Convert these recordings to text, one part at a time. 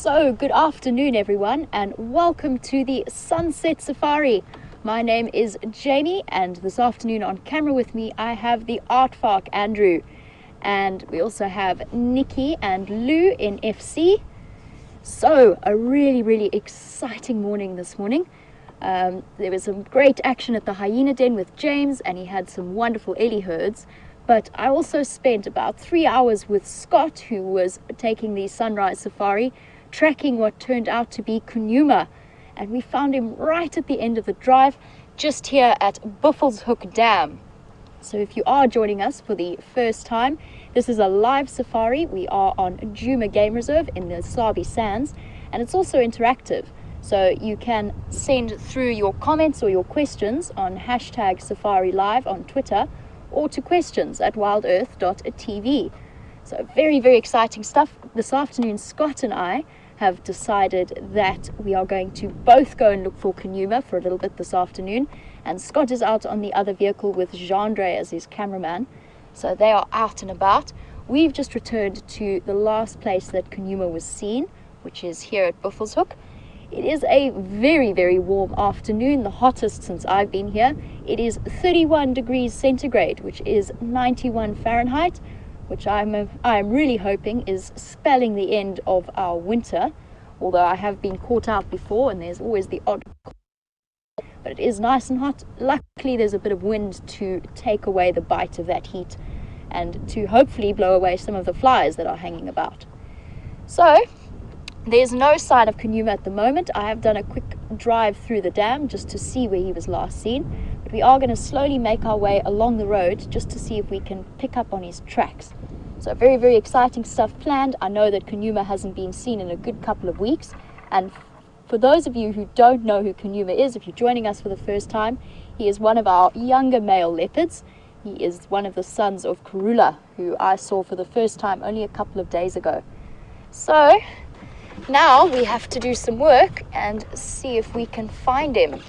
So, good afternoon everyone and welcome to the Sunset Safari. My name is Jamie and this afternoon on camera with me I have the Artfark Andrew, and we also have Nikki and Lou in FC. So, a really exciting morning this morning. There was some great action at the hyena den with James and he had some wonderful ellie herds. But I also spent about 3 hours with Scott, who was taking the sunrise safari, tracking what turned out to be Kunuma. And we found him right at the end of the drive, just here at Buffelshoek Dam. So if you are joining us for the first time, this is a live safari. We are on Djuma Game Reserve in the Sabi Sands, and it's also interactive. So you can send through your comments or your questions on #SafariLive on Twitter, or to questions at wildearth.tv. So very exciting stuff. This afternoon Scott and I have decided that we are going to both go and look for Kunuma for a little bit this afternoon, and Scott is out on the other vehicle with Jeandre as his cameraman, so they are out and about. We've just returned to the last place that Kunuma was seen, which is here at Buffelshoek. It is a very warm afternoon, the hottest since I've been here. It is 31 degrees centigrade, which is 91 Fahrenheit, which I'm really hoping is spelling the end of our winter, although I have been caught out before and there's always the odd, but it is nice and hot. Luckily there's a bit of wind to take away the bite of that heat and to hopefully blow away some of the flies that are hanging about. So there's no sign of Kunuma at the moment. I have done a quick drive through the dam just to see where he was last seen, but we are going to slowly make our way along the road just to see if we can pick up on his tracks. So very exciting stuff planned. I know that Kunuma hasn't been seen in a good couple of weeks, and for those of you who don't know who Kunuma is, if you're joining us for the first time, he is one of our younger male leopards. He is one of the sons of Karula, who I saw for the first time only a couple of days ago. So now we have to do some work and see if we can find him.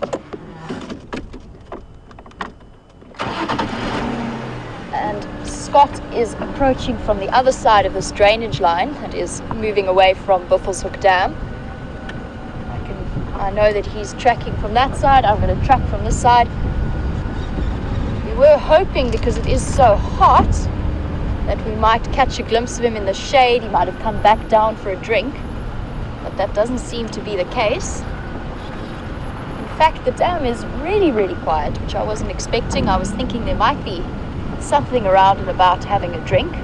And Scott is approaching from the other side of this drainage line that is moving away from Buffelshoek Dam. I know that he's tracking from that side. I'm going to track from this side. We were hoping, because it is so hot, that we might catch a glimpse of him in the shade. He might have come back down for a drink, but that doesn't seem to be the case. In fact, the dam is really quiet, which I wasn't expecting. I was thinking there might be something around and about having a drink.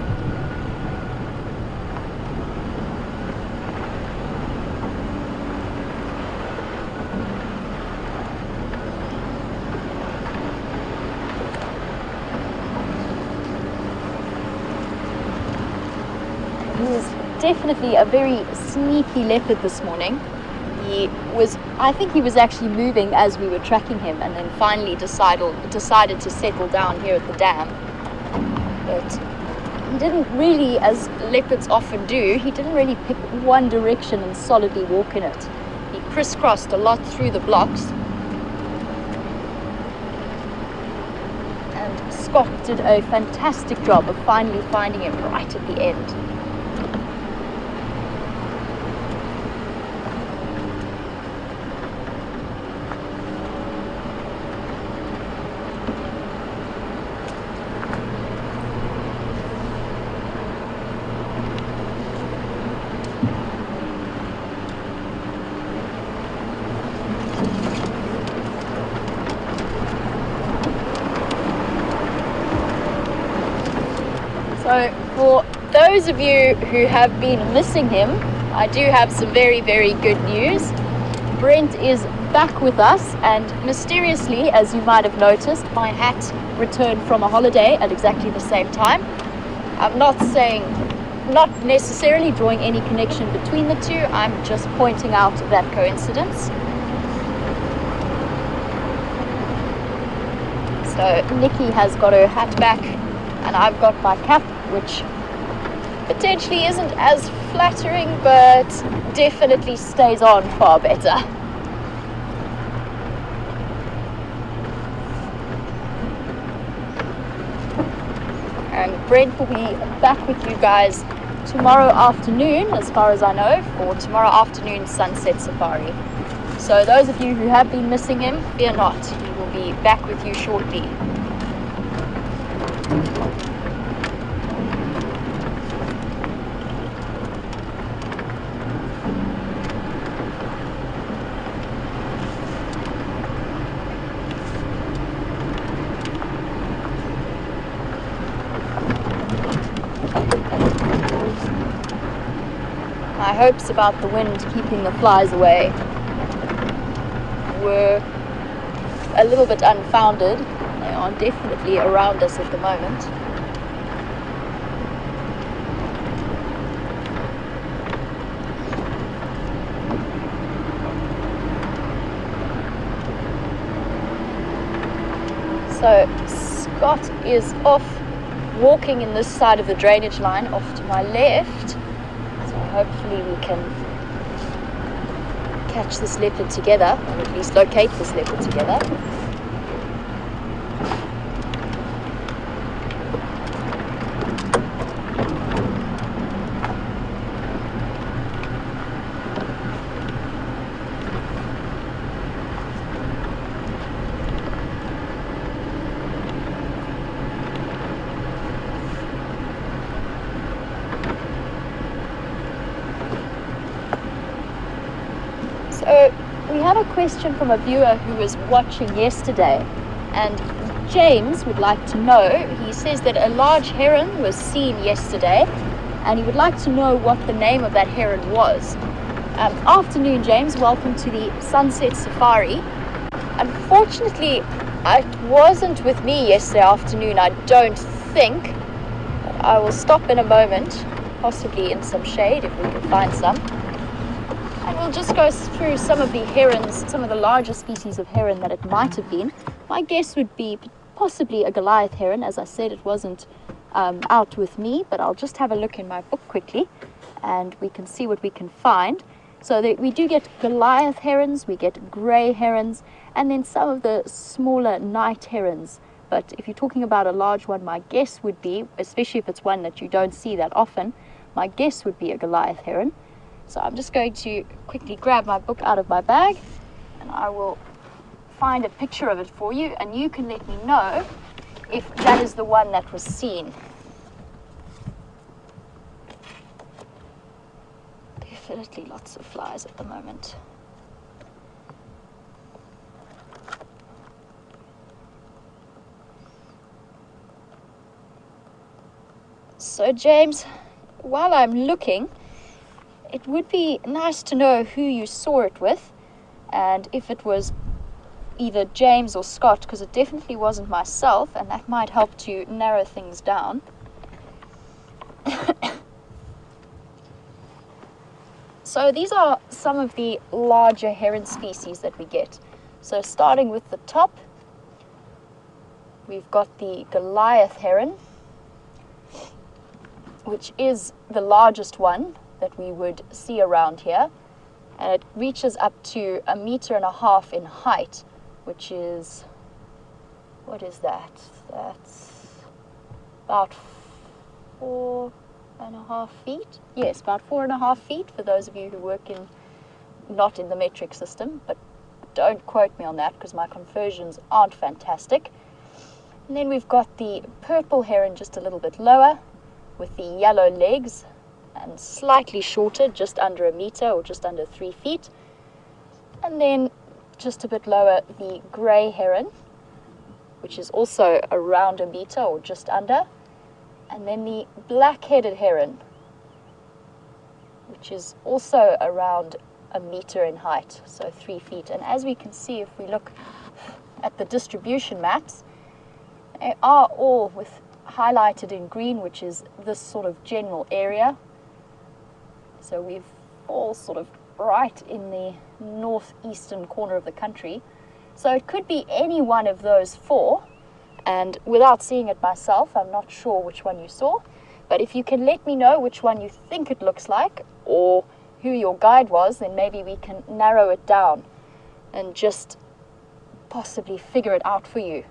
Definitely a very sneaky leopard this morning. I think he was actually moving as we were tracking him, and then finally decided to settle down here at the dam. But he didn't really, as leopards often do, he didn't really pick one direction and solidly walk in it. He crisscrossed a lot through the blocks. And Scott did a fantastic job of finally finding him right at the end. So for those of you who have been missing him, I do have some very good news. Brent is back with us, and mysteriously, as you might have noticed, my hat returned from a holiday at exactly the same time. I'm not necessarily drawing any connection between the two, I'm just pointing out that coincidence. So Nikki has got her hat back and I've got my cap, which potentially isn't as flattering, but definitely stays on far better. And Brent will be back with you guys tomorrow afternoon, as far as I know, for tomorrow afternoon sunset safari. So those of you who have been missing him, fear not, he will be back with you shortly. My hopes about the wind keeping the flies away were a little bit unfounded. They are definitely around us at the moment. So Scott is off walking in this side of the drainage line off to my left. So hopefully we can catch this leopard together, or at least locate this leopard together. So we had a question from a viewer who was watching yesterday, and James would like to know, he says that a large heron was seen yesterday, and he would like to know what the name of that heron was. Afternoon, James, welcome to the Sunset Safari. Unfortunately, it wasn't with me yesterday afternoon, I don't think. I will stop in a moment, possibly in some shade if we can find some. And we'll just go through some of the herons, some of the larger species of heron that it might have been. My guess would be possibly a Goliath heron. As I said, it wasn't out with me, but I'll just have a look in my book quickly and we can see what we can find. So we do get Goliath herons, we get grey herons, and then some of the smaller night herons. But if you're talking about a large one, my guess would be, especially if it's one that you don't see that often, my guess would be a Goliath heron. So I'm just going to quickly grab my book out of my bag and I will find a picture of it for you, and you can let me know if that is the one that was seen. Definitely lots of flies at the moment. So James, while I'm looking, it would be nice to know who you saw it with, and if it was either James or Scott, because it definitely wasn't myself, and that might help to narrow things down. So these are some of the larger heron species that we get. So starting with the top, we've got the Goliath heron, which is the largest one that we would see around here, and it reaches up to 1.5 meters in height, which is, what is that? That's about 4.5 feet. Yes, about 4.5 feet for those of you who work not in the metric system, but don't quote me on that because my conversions aren't fantastic. And then we've got the purple heron just a little bit lower with the yellow legs, and slightly shorter, just under 1 meter or just under 3 feet. And then just a bit lower, the grey heron, which is also around 1 meter or just under. And then the black-headed heron, which is also around 1 meter in height, so 3 feet. And as we can see, if we look at the distribution maps, they are all highlighted in green, which is this sort of general area. So we've all sort of right in the northeastern corner of the country. So it could be any one of those four, and without seeing it myself, I'm not sure which one you saw. But if you can let me know which one you think it looks like, or who your guide was, then maybe we can narrow it down and just possibly figure it out for you.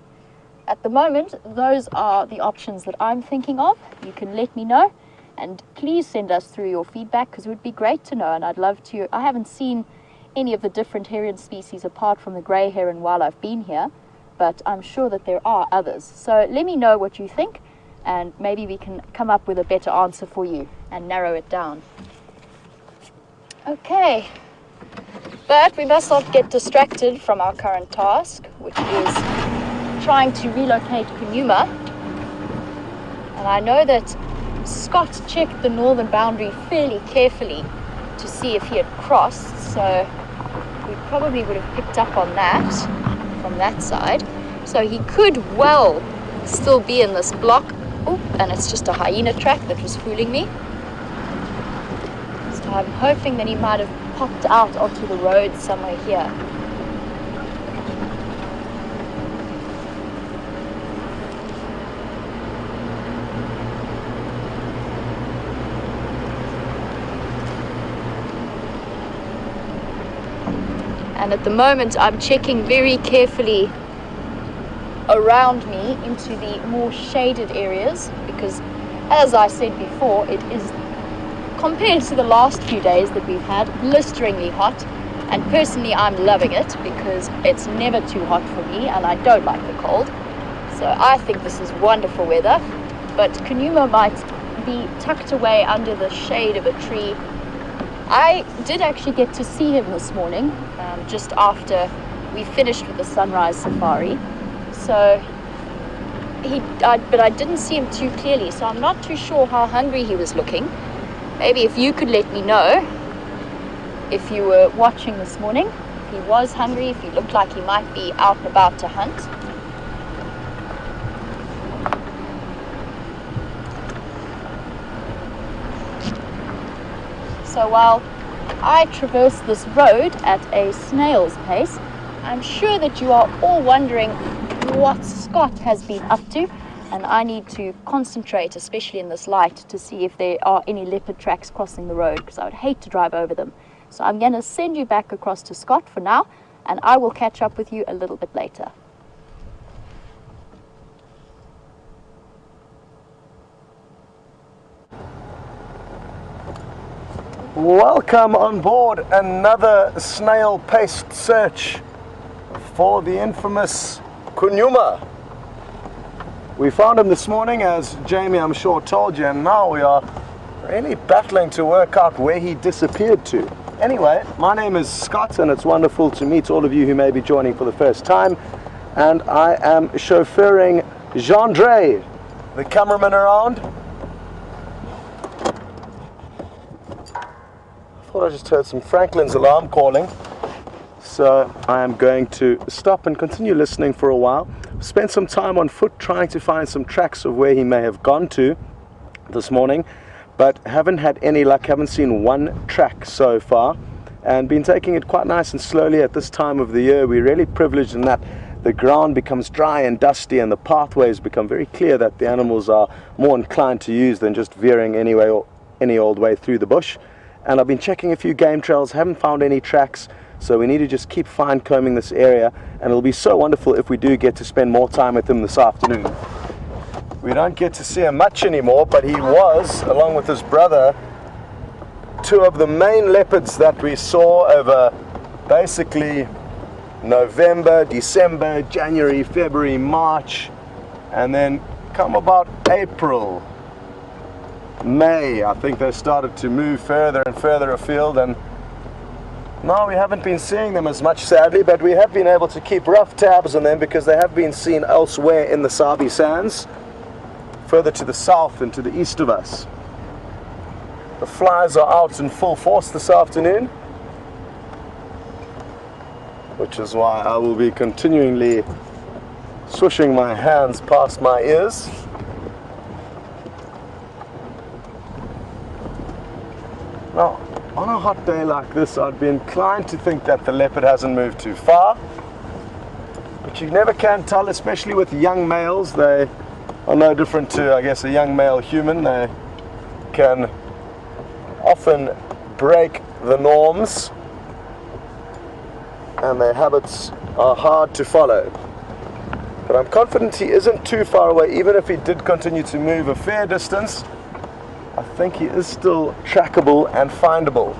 At the moment, those are the options that I'm thinking of. You can let me know. And please send us through your feedback, because it would be great to know, and I'd love to. I haven't seen any of the different heron species apart from the grey heron while I've been here, but I'm sure that there are others. So let me know what you think, and maybe we can come up with a better answer for you and narrow it down. Okay, but we must not get distracted from our current task, which is trying to relocate Kunuma. And I know that Scott checked the northern boundary fairly carefully to see if he had crossed, so we probably would have picked up on that from that side. So he could well still be in this block. Oh, and it's just a hyena track that was fooling me. So I'm hoping that he might have popped out onto the road somewhere here. And at the moment I'm checking very carefully around me into the more shaded areas, because as I said before, it is, compared to the last few days that we've had, blisteringly hot, and personally I'm loving it because it's never too hot for me and I don't like the cold. So I think this is wonderful weather, but Kunuma might be tucked away under the shade of a tree. I did actually get to see him this morning, just after we finished with the sunrise safari. So but I didn't see him too clearly, so I'm not too sure how hungry he was looking. Maybe if you could let me know if you were watching this morning, if he was hungry, if he looked like he might be out and about to hunt. So while I traverse this road at a snail's pace, I'm sure that you are all wondering what Scott has been up to, and I need to concentrate, especially in this light, to see if there are any leopard tracks crossing the road, because I would hate to drive over them. So I'm going to send you back across to Scott for now, and I will catch up with you a little bit later. Welcome on board another snail-paced search for the infamous Kunuma. We found him this morning, as Jamie I'm sure told you, and now we are really battling to work out where he disappeared to. Anyway, my name is Scott, and it's wonderful to meet all of you who may be joining for the first time. And I am chauffeuring Jean-Dre, the cameraman, around. I just heard some Franklin's alarm calling, so I am going to stop and continue listening for a while. Spent some time on foot trying to find some tracks of where he may have gone to this morning, but haven't had any luck. Haven't seen one track so far, and been taking it quite nice and slowly at this time of the year. We're really privileged in that the ground becomes dry and dusty, and the pathways become very clear that the animals are more inclined to use than just veering anyway or any old way through the bush. And I've been checking a few game trails, haven't found any tracks, so we need to just keep fine combing this area, and it'll be so wonderful if we do get to spend more time with him this afternoon. We don't get to see him much anymore, but he was, along with his brother, two of the main leopards that we saw over basically November, December, January, February, March, and then come about April, May, I think they started to move further and further afield, and now we haven't been seeing them as much, sadly, but we have been able to keep rough tabs on them because they have been seen elsewhere in the Sabi Sands, further to the south and to the east of us. The flies are out in full force this afternoon, which is why I will be continually swishing my hands past my ears. Now, on a hot day like this, I'd be inclined to think that the leopard hasn't moved too far, but you never can tell, especially with young males. They are no different to, I guess, a young male human. They can often break the norms, and their habits are hard to follow. But I'm confident he isn't too far away, even if he did continue to move a fair distance. I think he is still trackable and findable.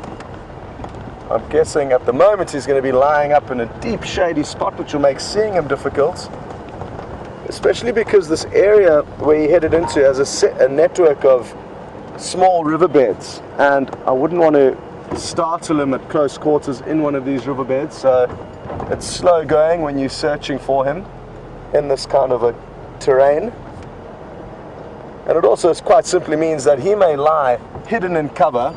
I'm guessing at the moment he's going to be lying up in a deep shady spot, which will make seeing him difficult, especially because this area where he headed into has a network of small riverbeds, and I wouldn't want to startle him at close quarters in one of these riverbeds, so it's slow going when you're searching for him in this kind of a terrain. And it also quite simply means that he may lie hidden in cover,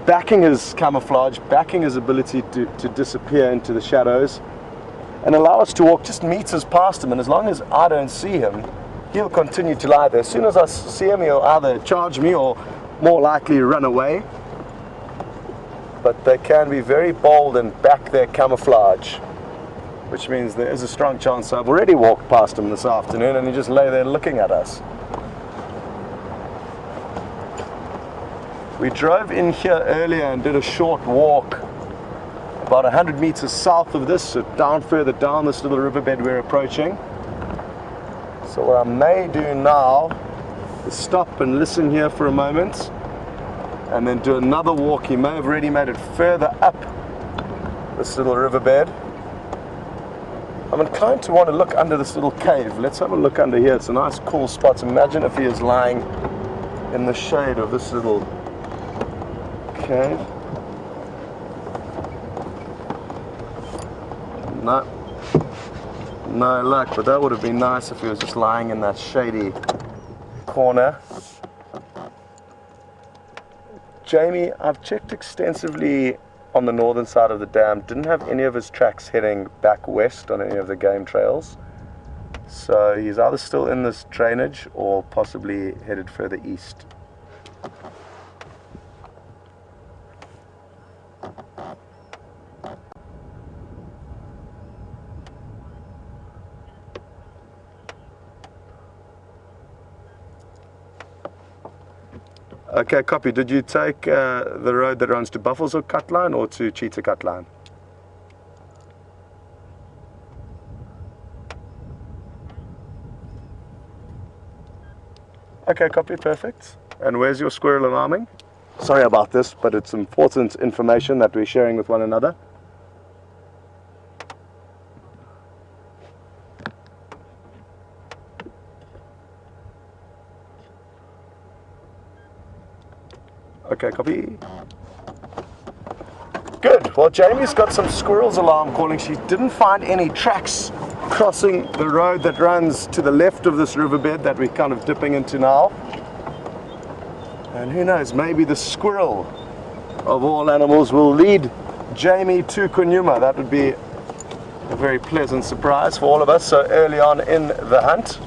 backing his camouflage, backing his ability to disappear into the shadows, and allow us to walk just meters past him, and as long as I don't see him, he'll continue to lie there. As soon as I see him, he'll either charge me or more likely run away. But they can be very bold and back their camouflage, which means there is a strong chance I've already walked past him this afternoon and he just lay there looking at us. We drove in here earlier and did a short walk about 100 meters south of this, so further down this little riverbed we're approaching. So what I may do now is stop and listen here for a moment, and then do another walk. He may have already made it further up this little riverbed. I'm inclined to want to look under this little cave. Let's have a look under here. It's a nice cool spot. Imagine if he is lying in the shade of this little cave. No luck, but that would have been nice if he was just lying in that shady corner. Jamie, I've checked extensively on the northern side of the dam, didn't have any of his tracks heading back west on any of the game trails. So he's either still in this drainage or possibly headed further east. Okay, copy. Did you take the road that runs to Buffalo's Hook cut line or to Cheetah cut line? Okay, copy, perfect. And where's your squirrel alarming? Sorry about this, but it's important information that we're sharing with one another. Okay, copy. Good. Well, Jamie's got some squirrels alarm calling. She didn't find any tracks crossing the road that runs to the left of this riverbed that we're kind of dipping into now. And who knows, maybe the squirrel of all animals will lead Jamie to Kunyuma. That would be a very pleasant surprise for all of us so early on in the hunt.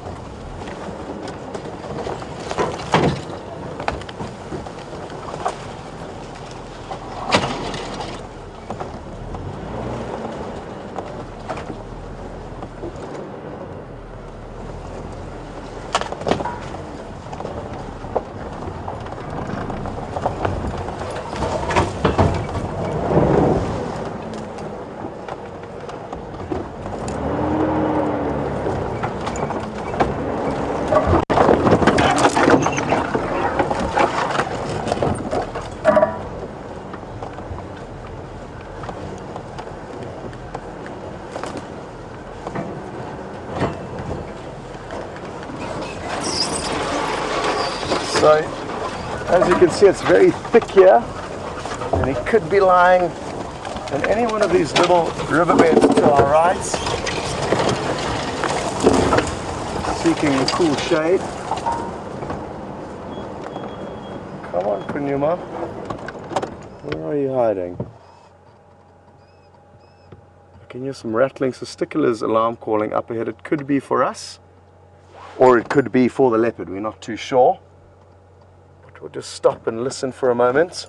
So, as you can see, it's very thick here, and he could be lying in any one of these little riverbeds to our right, seeking the cool shade. Come on, Kunyuma. Where are you hiding? I can hear some rattling. So Sticker's alarm calling up ahead. It could be for us, or it could be for the leopard. We're not too sure. We'll just stop and listen for a moment.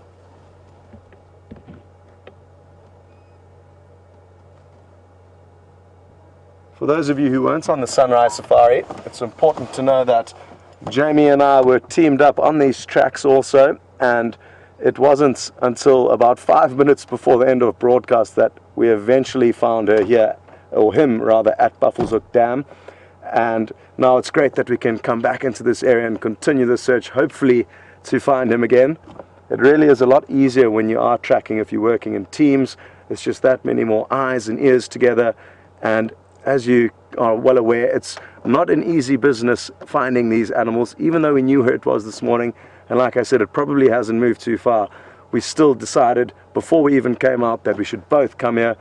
For those of you who weren't on the sunrise safari, it's important to know that Jamie and I were teamed up on these tracks also, and it wasn't until about 5 minutes before the end of broadcast that we eventually found her here, or him rather, at Buffalo's Hook Dam. And now it's great that we can come back into this area and continue the search, hopefully to find him again. It really is a lot easier when you are tracking if you're working in teams. It's just that many more eyes and ears together, and as you are well aware, it's not an easy business finding these animals. Even though we knew where it was this morning, and like I said, it probably hasn't moved too far, we still decided before we even came out that we should both come here,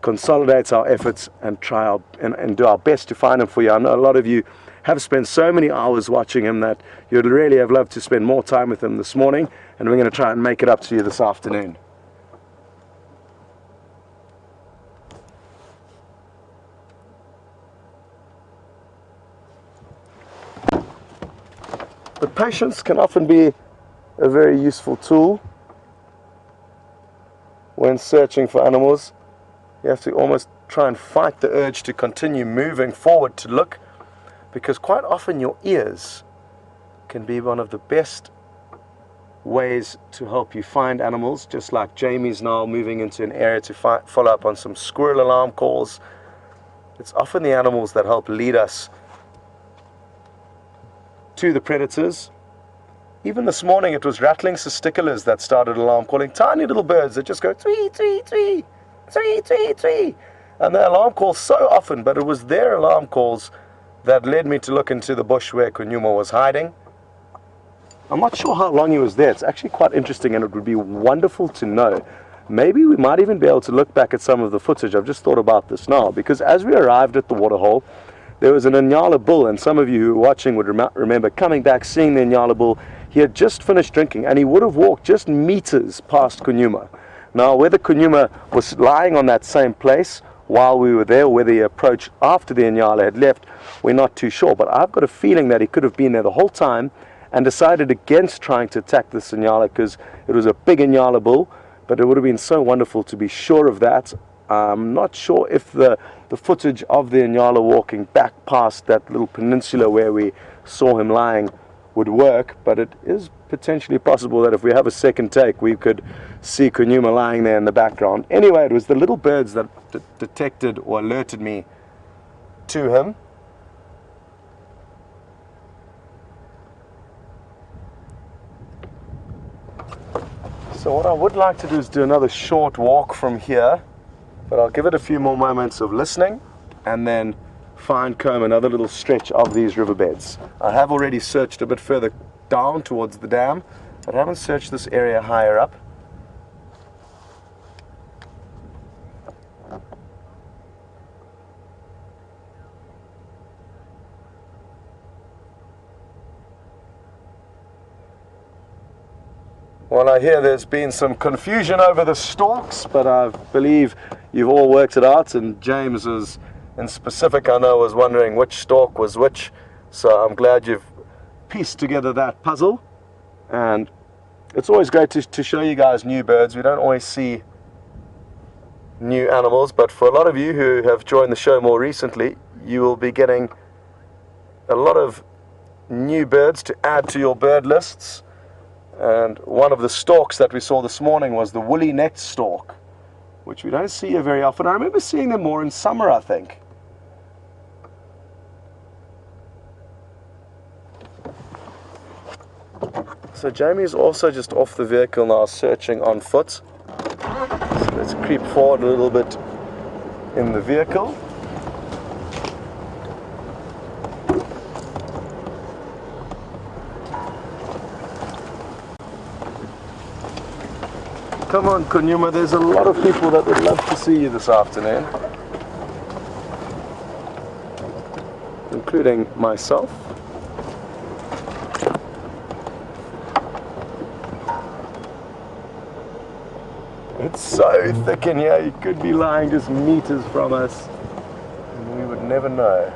consolidate our efforts, and try and do our best to find him for you. I know a lot of you have spent so many hours watching him that you'd really have loved to spend more time with him this morning, and we're going to try and make it up to you this afternoon. But patience can often be a very useful tool when searching for animals. You have to almost try and fight the urge to continue moving forward to look, because quite often your ears can be one of the best ways to help you find animals, just like Jamie's now moving into an area to follow up on some squirrel alarm calls. It's often the animals that help lead us to the predators. Even this morning it was rattling cisticolas that started alarm calling, tiny little birds that just go twee, twee, twee, twee, twee, twee. And they alarm call so often, but it was their alarm calls that led me to look into the bush where Kunyuma was hiding. I'm not sure how long he was there. It's actually quite interesting, and it would be wonderful to know. Maybe we might even be able to look back at some of the footage. I've just thought about this now, because as we arrived at the waterhole, there was an Inyala bull, and some of you who are watching would remember coming back, seeing the Inyala bull. He had just finished drinking, and he would have walked just meters past Kunyuma. Now, whether Kunyuma was lying on that same place while we were there, or whether he approached after the Inyala had left, we're not too sure. But I've got a feeling that he could have been there the whole time and decided against trying to attack this Inyala because it was a big Inyala bull. But it would have been so wonderful to be sure of that. I'm not sure if the footage of the Inyala walking back past that little peninsula where we saw him lying would work, but it is potentially possible that if we have a second take, we could see Kunyuma lying there in the background. Anyway, it was the little birds that detected or alerted me to him. So what I would like to do is do another short walk from here, but I'll give it a few more moments of listening and then fine comb another little stretch of these riverbeds. I have already searched a bit further down towards the dam, but I haven't searched this area higher up. Well, I hear there's been some confusion over the stalks, but I believe you've all worked it out, and James is, in specific, I know, was wondering which stalk was which, so I'm glad you've pieced together that puzzle. And it's always great to show you guys new birds. We don't always see new animals, but for a lot of you who have joined the show more recently, you will be getting a lot of new birds to add to your bird lists. And one of the stalks that we saw this morning was the woolly-necked stork, which we don't see here very often. I remember seeing them more in summer, I think. So Jamie's also just off the vehicle now, searching on foot. So let's creep forward a little bit in the vehicle. Come on, Kunyuma, there's a lot of people that would love to see you this afternoon, including myself. It's so thick in here, you could be lying just meters from us, and we would never know.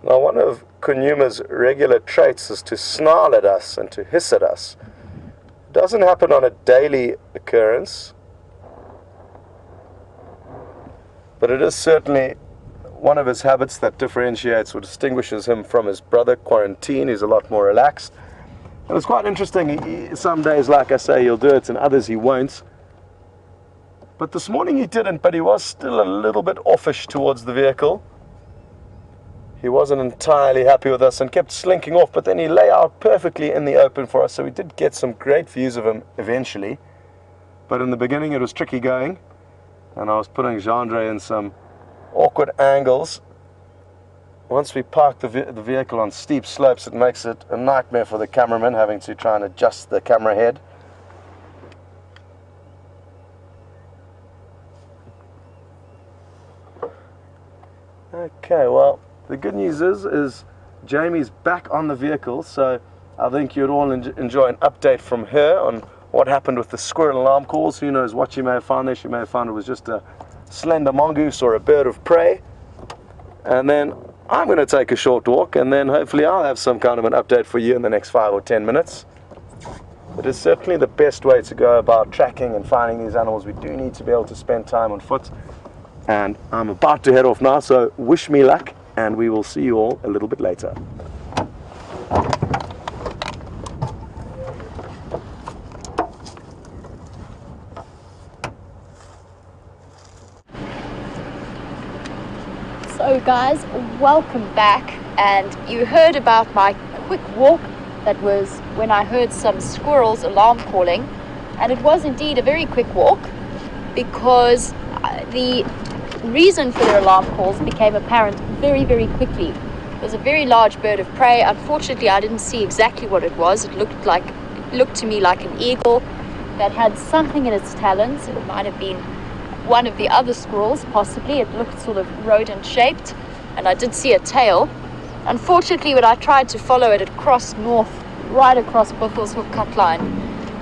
Now, one of Kunyuma's regular traits is to snarl at us and to hiss at us. It doesn't happen on a daily occurrence, but it is certainly one of his habits that differentiates or distinguishes him from his brother, Quarantine. He's a lot more relaxed. And it's quite interesting. Some days, like I say, he'll do it, and others he won't. But this morning he didn't, but he was still a little bit offish towards the vehicle. He wasn't entirely happy with us and kept slinking off, but then he lay out perfectly in the open for us, so we did get some great views of him eventually. But in the beginning it was tricky going, and I was putting Gendre in some awkward angles. Once we park the vehicle on steep slopes, it makes it a nightmare for the cameraman having to try and adjust the camera head. Okay, well, the good news is Jamie's back on the vehicle, so I think you'd all enjoy an update from her on what happened with the squirrel alarm calls. Who knows what she may have found there. She may have found it was just a slender mongoose or a bird of prey. And then I'm going to take a short walk, and then hopefully I'll have some kind of an update for you in the next 5 or 10 minutes. It is certainly the best way to go about tracking and finding these animals. We do need to be able to spend time on foot. And I'm about to head off now, so wish me luck, and we will see you all a little bit later. So guys, welcome back, and you heard about my quick walk. That was when I heard some squirrels alarm calling, and it was indeed a very quick walk because the reason for their alarm calls became apparent very, very quickly. It was a very large bird of prey. Unfortunately, I didn't see exactly what it was. It looked to me like an eagle that had something in its talons. It might have been one of the other squirrels, possibly. It looked sort of rodent shaped, and I did see a tail. Unfortunately, when I tried to follow it, it crossed north right across Buffel's Hook cut line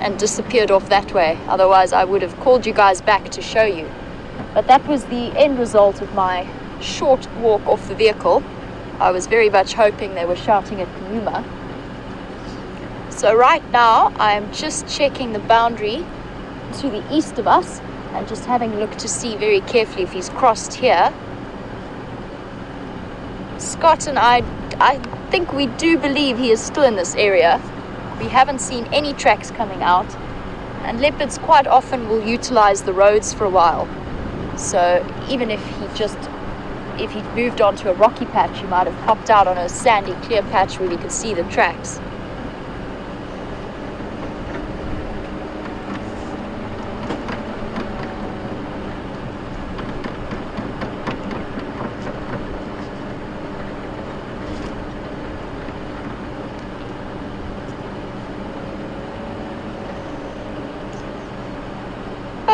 and disappeared off that way. Otherwise, I would have called you guys back to show you. But that was the end result of my short walk off the vehicle. I was very much hoping they were shouting at Kanuma. So right now, I'm just checking the boundary to the east of us and just having a look to see very carefully if he's crossed here. Scott and I think we do believe he is still in this area. We haven't seen any tracks coming out, and leopards quite often will utilize the roads for a while. So even if he moved onto a rocky patch, he might have popped out on a sandy clear patch where we could see the tracks.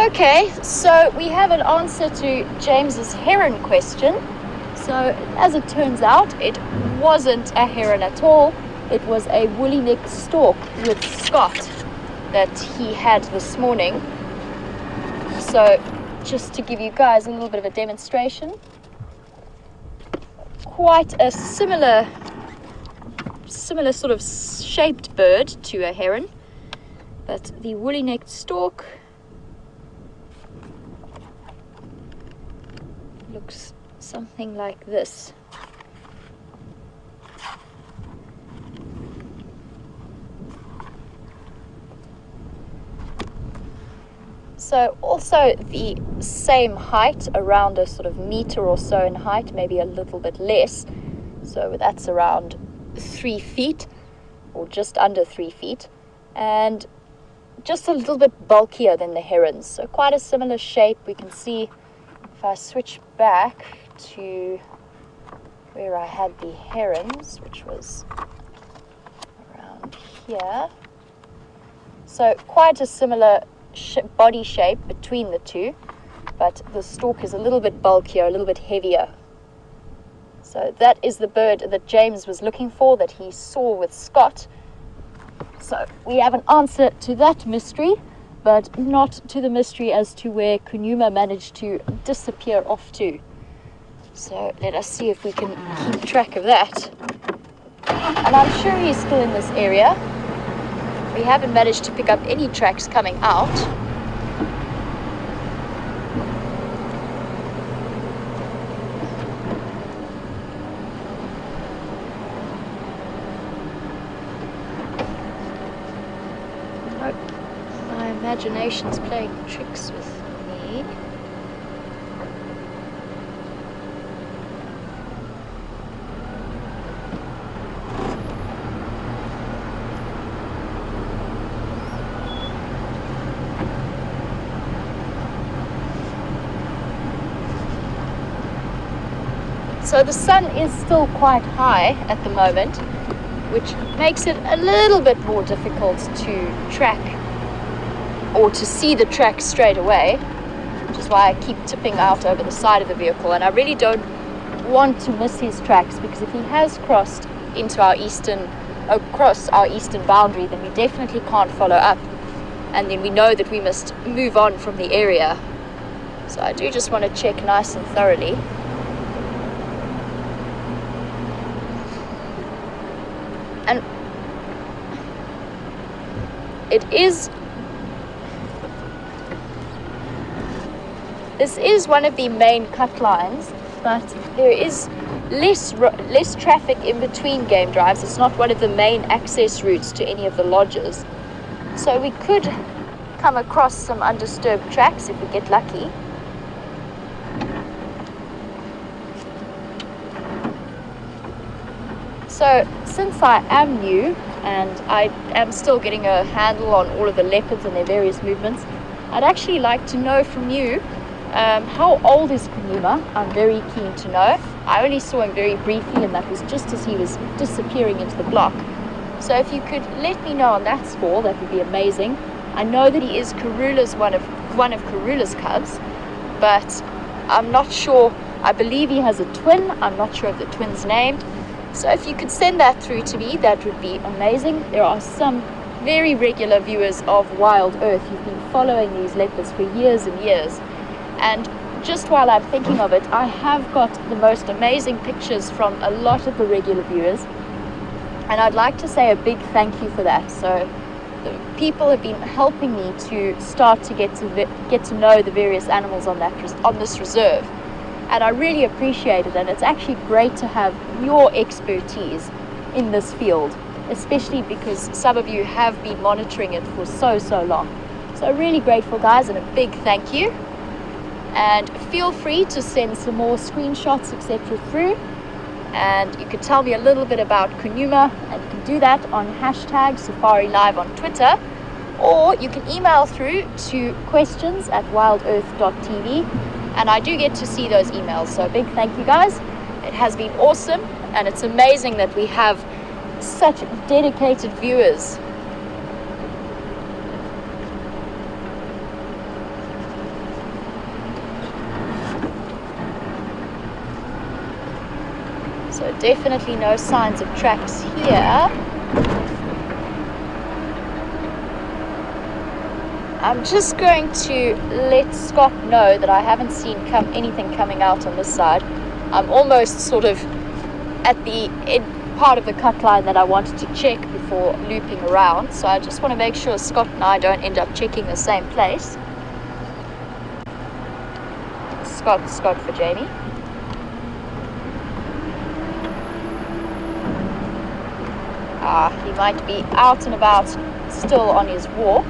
Okay, so we have an answer to James's heron question. So as it turns out, it wasn't a heron at all. It was a woolly-necked stork with Scott that he had this morning. So just to give you guys a little bit of a demonstration, quite a similar sort of shaped bird to a heron, but the woolly-necked stork looks something like this. So also the same height, around a sort of meter or so in height, maybe a little bit less. So that's around 3 feet or just under 3 feet, and just a little bit bulkier than the herons. So quite a similar shape. We can see if I switch back to where I had the herons, which was around here. So quite a similar body shape between the two, but the stork is a little bit bulkier, a little bit heavier. So that is the bird that James was looking for, that he saw with Scott. So we have an answer to that mystery, but not to the mystery as to where Kanuma managed to disappear off to. So let us see if we can keep track of that. And I'm sure he's still in this area. We haven't managed to pick up any tracks coming out. imagination's playing tricks with me. So the sun is still quite high at the moment, which makes it a little bit more difficult to track or to see the track straight away, which is why I keep tipping out over the side of the vehicle. And I really don't want to miss his tracks, because if he has crossed into across our eastern boundary, then we definitely can't follow up, and then we know that we must move on from the area. So I do just want to check nice and thoroughly. And this is one of the main cut lines, but there is less traffic in between game drives. It's not one of the main access routes to any of the lodges. So we could come across some undisturbed tracks if we get lucky. So since I am new and I am still getting a handle on all of the leopards and their various movements, I'd actually like to know from you, how old is Kunuma? I'm very keen to know. I only saw him very briefly, and that was just as he was disappearing into the block. So if you could let me know on that score, that would be amazing. I know that he is Karula's one of Karula's cubs, but I'm not sure. I believe he has a twin. I'm not sure of the twin's name. So if you could send that through to me, that would be amazing. There are some very regular viewers of WildEarth who've been following these leopards for years and years. And just while I'm thinking of it, I have got the most amazing pictures from a lot of the regular viewers. And I'd like to say a big thank you for that. So the people have been helping me to start to get to know the various animals on this reserve. And I really appreciate it, and it's actually great to have your expertise in this field, especially because some of you have been monitoring it for so long. So really grateful, guys, and a big thank you. And feel free to send some more screenshots, etc. through, and you can tell me a little bit about Kunuma, and you can do that on hashtag Safari Live on Twitter, or you can email through to questions@wildearth.tv. And I do get to see those emails, so a big thank you, guys. It has been awesome, and it's amazing that we have such dedicated viewers. So definitely no signs of tracks here. I'm just going to let Scott know that I haven't seen anything coming out on this side. I'm almost sort of at the part of the cut line that I wanted to check before looping around. So I just want to make sure Scott and I don't end up checking the same place. Scott for Jamie. He might be out and about still on his walk.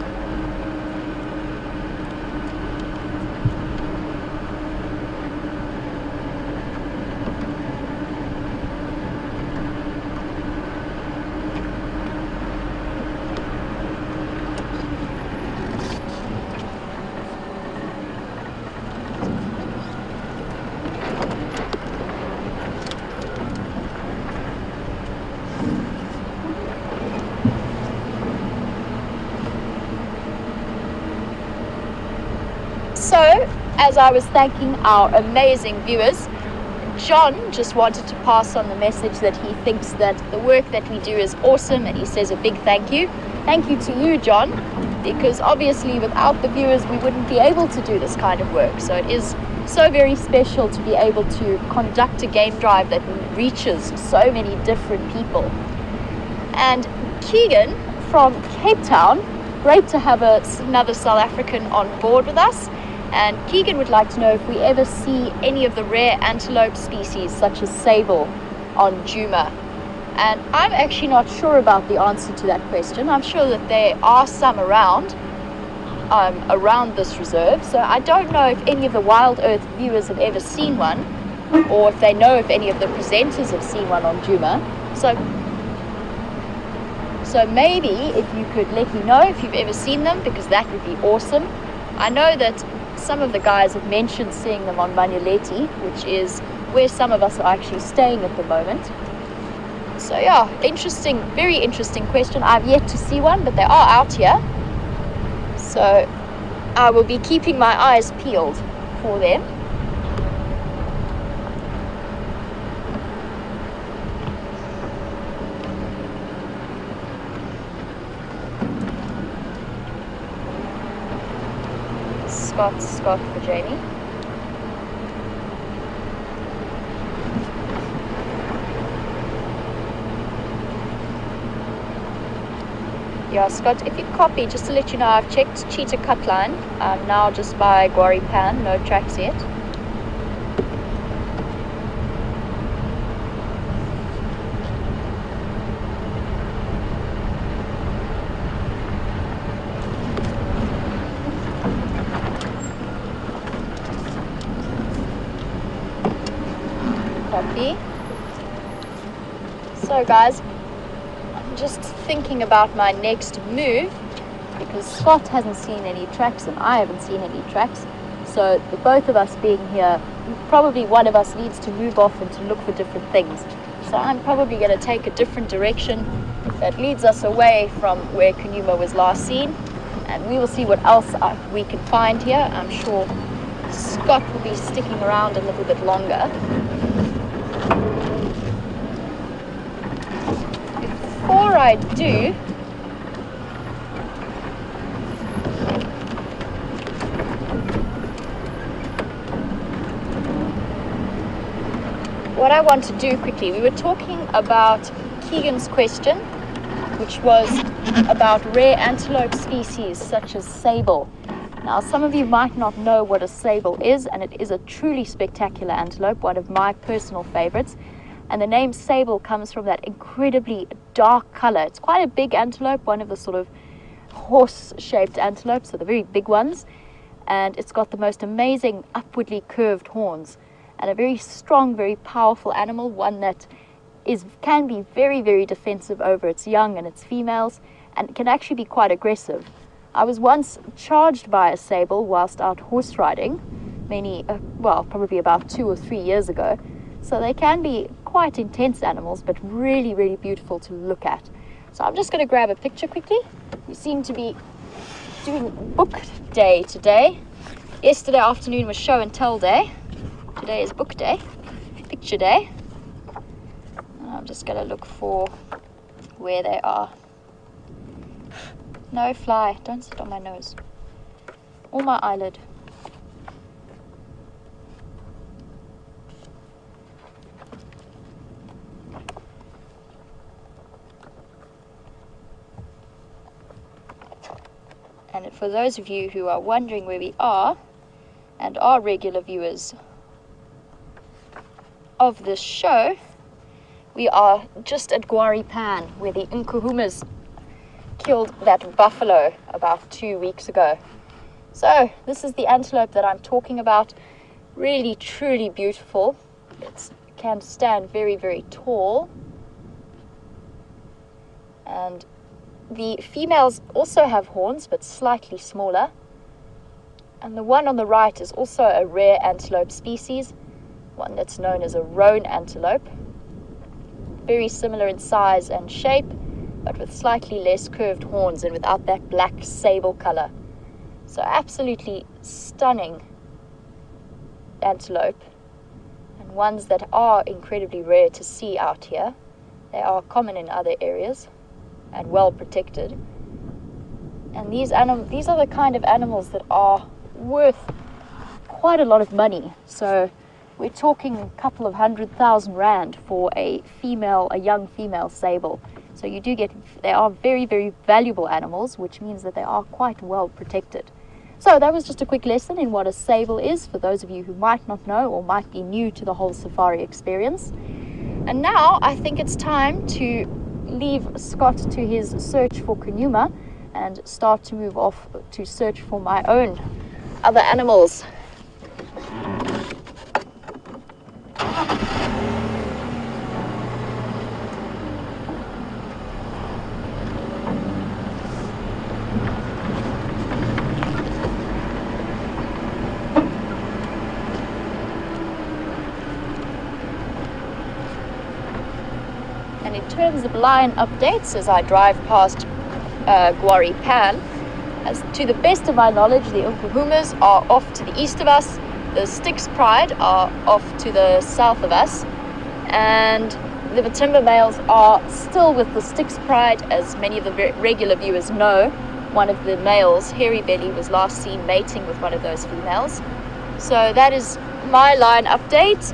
So, as I was thanking our amazing viewers, John just wanted to pass on the message that he thinks that the work that we do is awesome, and he says a big thank you. Thank you to you, John, because obviously without the viewers we wouldn't be able to do this kind of work. So it is so very special to be able to conduct a game drive that reaches so many different people. And Keegan from Cape Town, great to have another South African on board with us. And Keegan would like to know if we ever see any of the rare antelope species such as sable on Djuma. And I'm actually not sure about the answer to that question. I'm sure that there are some around, around this reserve, so I don't know if any of the WildEarth viewers have ever seen one, or if they know if any of the presenters have seen one on Djuma. So maybe if you could let me know if you've ever seen them, because that would be awesome. I know that some of the guys have mentioned seeing them on Manyeleti, which is where some of us are actually staying at the moment. So yeah, interesting, very interesting question. I've yet to see one, but they are out here. So I will be keeping my eyes peeled for them. Scott for Jamie. Yeah, Scott, if you copy, just to let you know, I've checked Cheetah Cutline. I'm now just by Gwari Pan, no tracks yet. Copy. So guys, just thinking about my next move, because Scott hasn't seen any tracks and I haven't seen any tracks, so the both of us being here, probably one of us needs to move off and to look for different things. So I'm probably going to take a different direction that leads us away from where Kanyuma was last seen, and we will see what else we can find here. I'm sure Scott will be sticking around a little bit longer. Before I do, what I want to do quickly, we were talking about Keegan's question, which was about rare antelope species such as sable. Now, some of you might not know what a sable is, and it is a truly spectacular antelope, one of my personal favorites. And the name sable comes from that incredibly dark color. It's quite a big antelope, one of the sort of horse-shaped antelopes, so the very big ones. And it's got the most amazing upwardly curved horns, and a very strong, very powerful animal, one that can be very, very defensive over its young and its females, and can actually be quite aggressive. I was once charged by a sable whilst out horse riding, probably about 2 or 3 years ago. So they can be quite intense animals, but really, really beautiful to look at. So I'm just going to grab a picture quickly. We seem to be doing book day today. Yesterday afternoon was show and tell day. Today is book day, picture day. And I'm just going to look for where they are. No, fly, don't sit on my nose or my eyelid. And for those of you who are wondering where we are and are regular viewers of this show, we are just at Gwari Pan, where the Nkuhumas killed that buffalo about 2 weeks ago. So this is the antelope that I'm talking about. Really, truly beautiful. It can stand very, very tall. And the females also have horns, but slightly smaller. And the one on the right is also a rare antelope species, one that's known as a roan antelope. Very similar in size and shape, but with slightly less curved horns and without that black sable color. So absolutely stunning antelope, and ones that are incredibly rare to see out here. They are common in other areas and well protected. And these are the kind of animals that are worth quite a lot of money. So we're talking a couple of 100,000 rand for a young female sable. So you do get, they are very, very valuable animals, which means that they are quite well protected. So that was just a quick lesson in what a sable is for those of you who might not know or might be new to the whole safari experience. And now I think it's time to leave Scott to his search for Kanyuma and start to move off to search for my own other animals. And in terms of line updates, as I drive past Guari Pan, as to the best of my knowledge, the Umpuhumas are off to the east of us, the Styx Pride are off to the south of us, and the Matimba males are still with the Styx Pride. As many of the regular viewers know, one of the males, Hairy Belly, was last seen mating with one of those females. So that is my line update,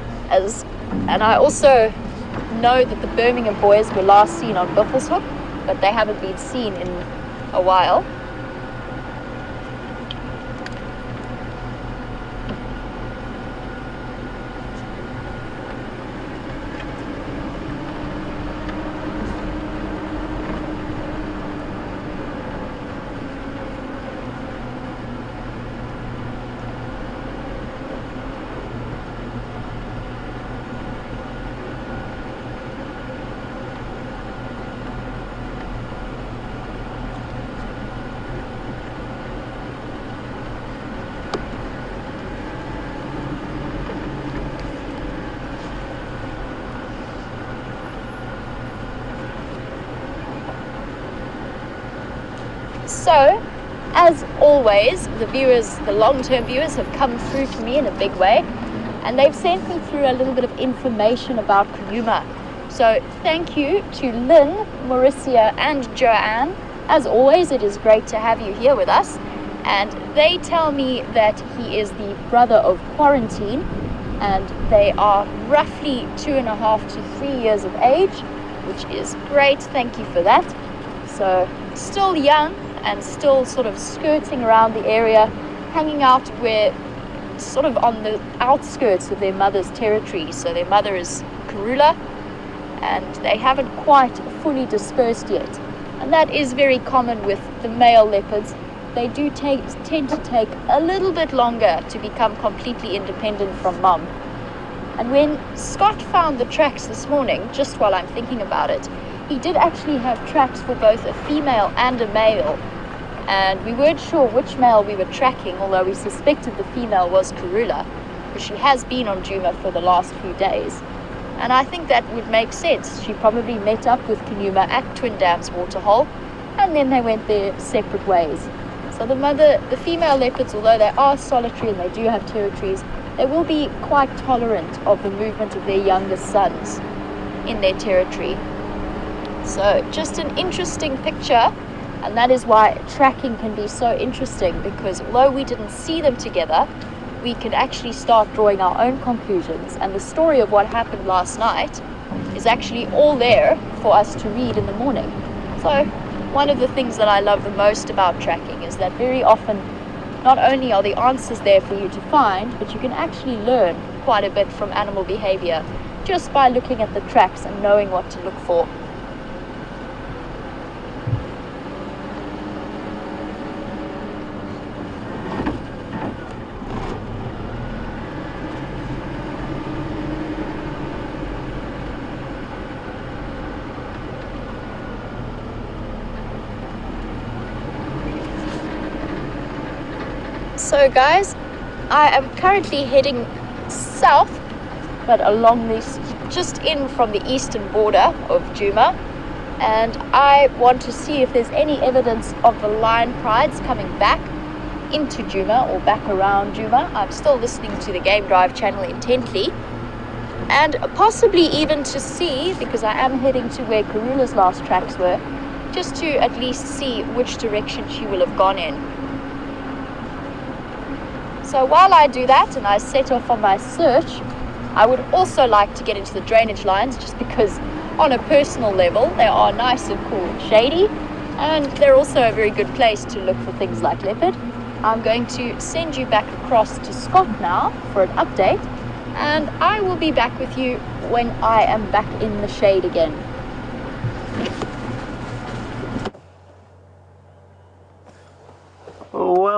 and I also know that the Birmingham boys were last seen on Buffelshoek, but they haven't been seen in a while. So, as always, the long-term viewers have come through to me in a big way, and they've sent me through a little bit of information about Kanyuma. So thank you to Lynn, Mauricia and Joanne. As always, it is great to have you here with us. And they tell me that he is the brother of Quarantine, and they are roughly 2.5 to 3 years of age, which is great. Thank you for that. So still young, and still sort of skirting around the area, hanging out where sort of on the outskirts of their mother's territory. So their mother is Karula, and they haven't quite fully dispersed yet. And that is very common with the male leopards. They do tend to take a little bit longer to become completely independent from mom. And when Scott found the tracks this morning, just while I'm thinking about it, he did actually have tracks for both a female and a male. And we weren't sure which male we were tracking, although we suspected the female was Karula, because she has been on Djuma for the last few days. And I think that would make sense. She probably met up with Kanyuma at Twin Dams Waterhole, and then they went their separate ways. So the female leopards, although they are solitary and they do have territories, they will be quite tolerant of the movement of their younger sons in their territory. So just an interesting picture. And that is why tracking can be so interesting, because although we didn't see them together, we could actually start drawing our own conclusions. And the story of what happened last night is actually all there for us to read in the morning. So one of the things that I love the most about tracking is that very often not only are the answers there for you to find, but you can actually learn quite a bit from animal behavior just by looking at the tracks and knowing what to look for. So guys, I am currently heading south, but along this, just in from the eastern border of Djuma, and I want to see if there's any evidence of the lion prides coming back into Djuma or back around Djuma. I'm still listening to the Game Drive channel intently, and possibly even to see, because I am heading to where Karula's last tracks were, just to at least see which direction she will have gone in. So while I do that and I set off on my search, I would also like to get into the drainage lines, just because on a personal level they are nice and cool and shady, and they're also a very good place to look for things like leopard. I'm going to send you back across to Scott now for an update, and I will be back with you when I am back in the shade again.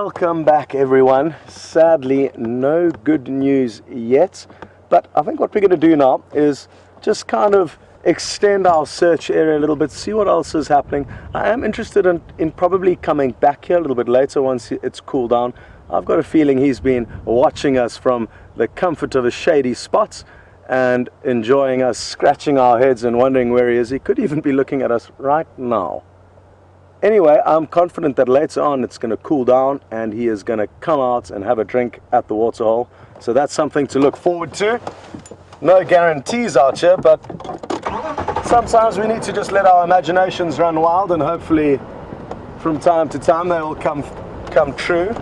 Welcome back, everyone. Sadly, no good news yet, but I think what we're going to do now is just kind of extend our search area a little bit, see what else is happening. I am interested in probably coming back here a little bit later once it's cooled down. I've got a feeling he's been watching us from the comfort of a shady spot and enjoying us scratching our heads and wondering where he is. He could even be looking at us right now. Anyway, I'm confident that later on it's going to cool down and he is going to come out and have a drink at the waterhole. So that's something to look forward to. No guarantees out here, but sometimes we need to just let our imaginations run wild, and hopefully from time to time they will come true.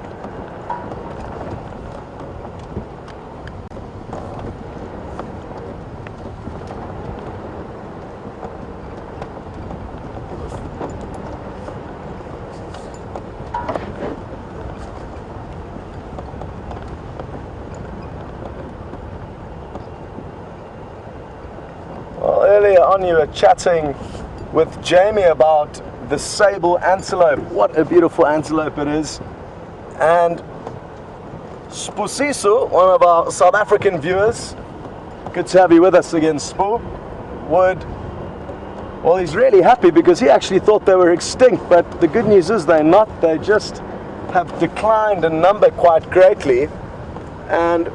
Earlier on you were chatting with Jamie about the sable antelope. What a beautiful antelope it is. And Spusiso, one of our South African viewers, good to have you with us again, Spu, well, he's really happy because he actually thought they were extinct, but the good news is they're not. They just have declined in number quite greatly. And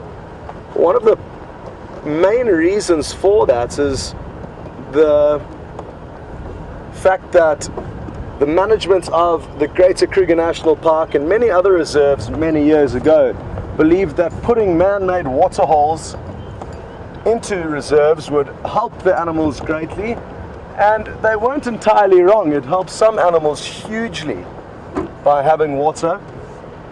one of the main reasons for that is the fact that the management of the Greater Kruger National Park and many other reserves many years ago believed that putting man-made waterholes into reserves would help the animals greatly, and they weren't entirely wrong. It helps some animals hugely by having water,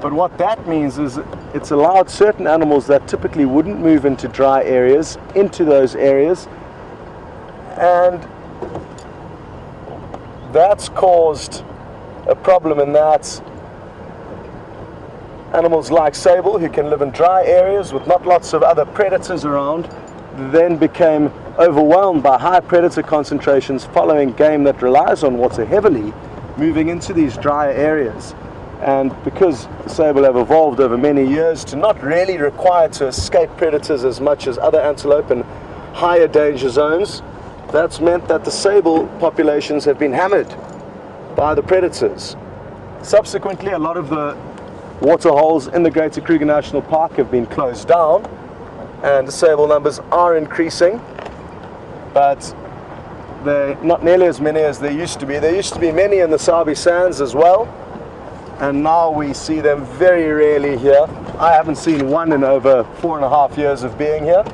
but what that means is it's allowed certain animals that typically wouldn't move into dry areas into those areas, and that's caused a problem in that animals like sable, who can live in dry areas with not lots of other predators around, then became overwhelmed by high predator concentrations following game that relies on water heavily, moving into these drier areas. And because sable have evolved over many years to not really require to escape predators as much as other antelope in higher danger zones, that's meant that the sable populations have been hammered by the predators. Subsequently, a lot of the waterholes in the Greater Kruger National Park have been closed down, and the sable numbers are increasing, but they're not nearly as many as there used to be. There used to be many in the Sabi Sands as well, and now we see them very rarely here. I haven't seen one in over 4.5 years of being here.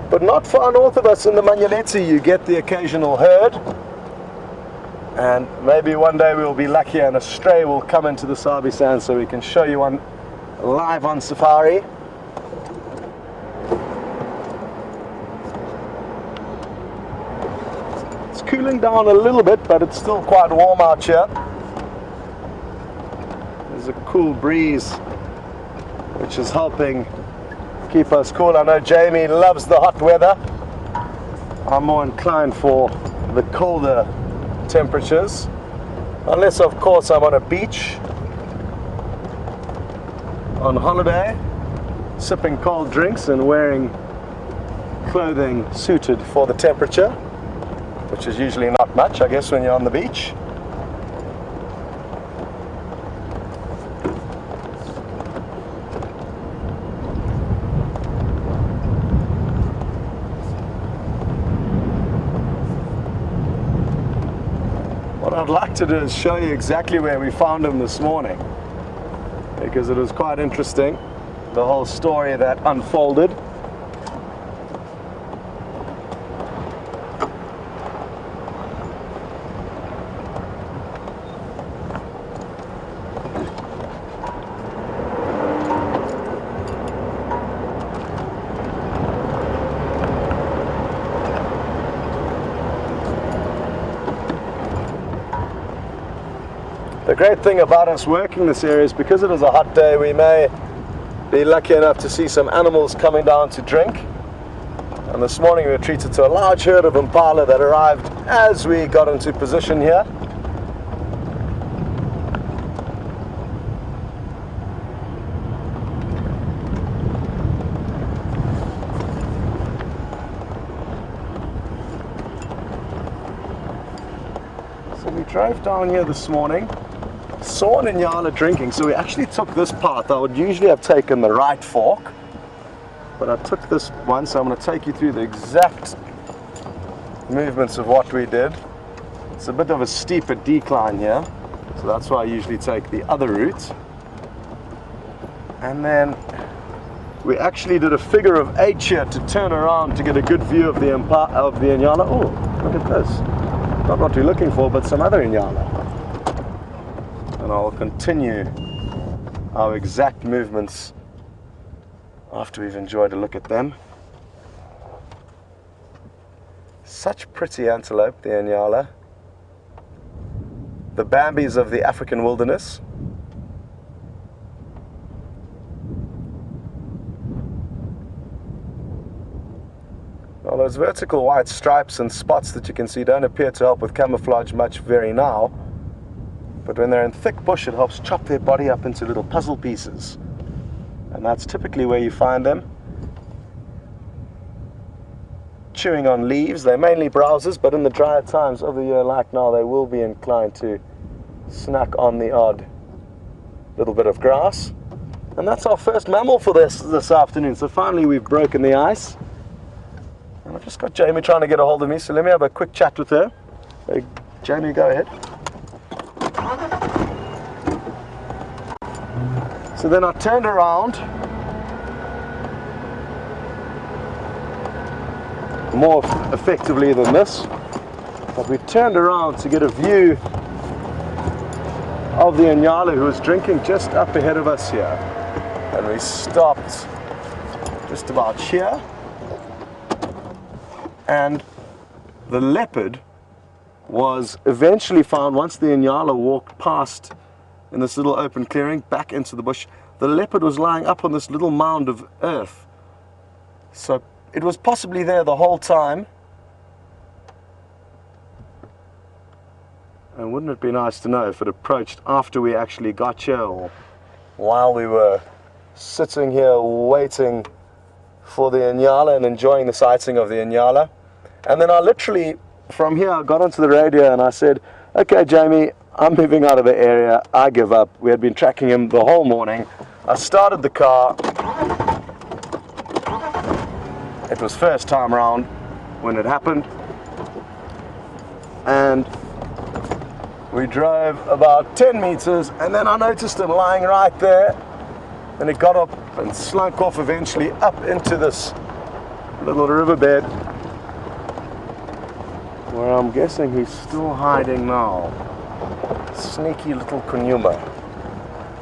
But not far north of us in the Manyaletsi, you get the occasional herd. And maybe one day we'll be lucky and a stray will come into the Sabi Sands so we can show you one live on safari. It's cooling down a little bit, but it's still quite warm out here. There's a cool breeze which is helping keep us cool. I know Jamie loves the hot weather. I'm more inclined for the colder temperatures, unless of course I'm on a beach on holiday, sipping cold drinks and wearing clothing suited for the temperature, which is usually not much, I guess, when you're on the beach. What I'd like to do is show you exactly where we found him this morning, because it was quite interesting, the whole story that unfolded. The great thing about us working this area is because it is a hot day, we may be lucky enough to see some animals coming down to drink. And this morning we were treated to a large herd of impala that arrived as we got into position here. So we drove down here this morning, saw an Inyala drinking, so we actually took this path. I would usually have taken the right fork, but I took this one, so I'm going to take you through the exact movements of what we did. It's a bit of a steeper decline here, so that's why I usually take the other route. And then we actually did a figure of 8 here to turn around to get a good view of the Inyala. Oh, look at this. Not what we're looking for, but some other Inyala. And I'll continue our exact movements after we've enjoyed a look at them. Such pretty antelope, the Inyala. The Bambis of the African wilderness. Now those vertical white stripes and spots that you can see don't appear to help with camouflage much very now, but when they're in thick bush it helps chop their body up into little puzzle pieces, and that's typically where you find them. Chewing on leaves. They're mainly browsers, but in the drier times of the year like now they will be inclined to snack on the odd little bit of grass. And that's our first mammal for this afternoon. So finally we've broken the ice. And I've just got Jamie trying to get a hold of me, so let me have a quick chat with her. Hey, Jamie, go ahead. So then I turned around, more effectively than this, but we turned around to get a view of the Inyala who was drinking just up ahead of us here. And we stopped just about here. And the leopard was eventually found once the Inyala walked past in this little open clearing back into the bush. The leopard was lying up on this little mound of earth. So it was possibly there the whole time. And wouldn't it be nice to know if it approached after we actually got here, or while we were sitting here waiting for the Inyala and enjoying the sighting of the Inyala. And then I literally, from here, I got onto the radio and I said, okay, Jamie, I'm moving out of the area. I give up. We had been tracking him the whole morning. I started the car. It was first time round when it happened. And we drove about 10 meters and then I noticed him lying right there. And it got up and slunk off eventually up into this little riverbed, where I'm guessing he's still hiding now. Sneaky little Kunyuma,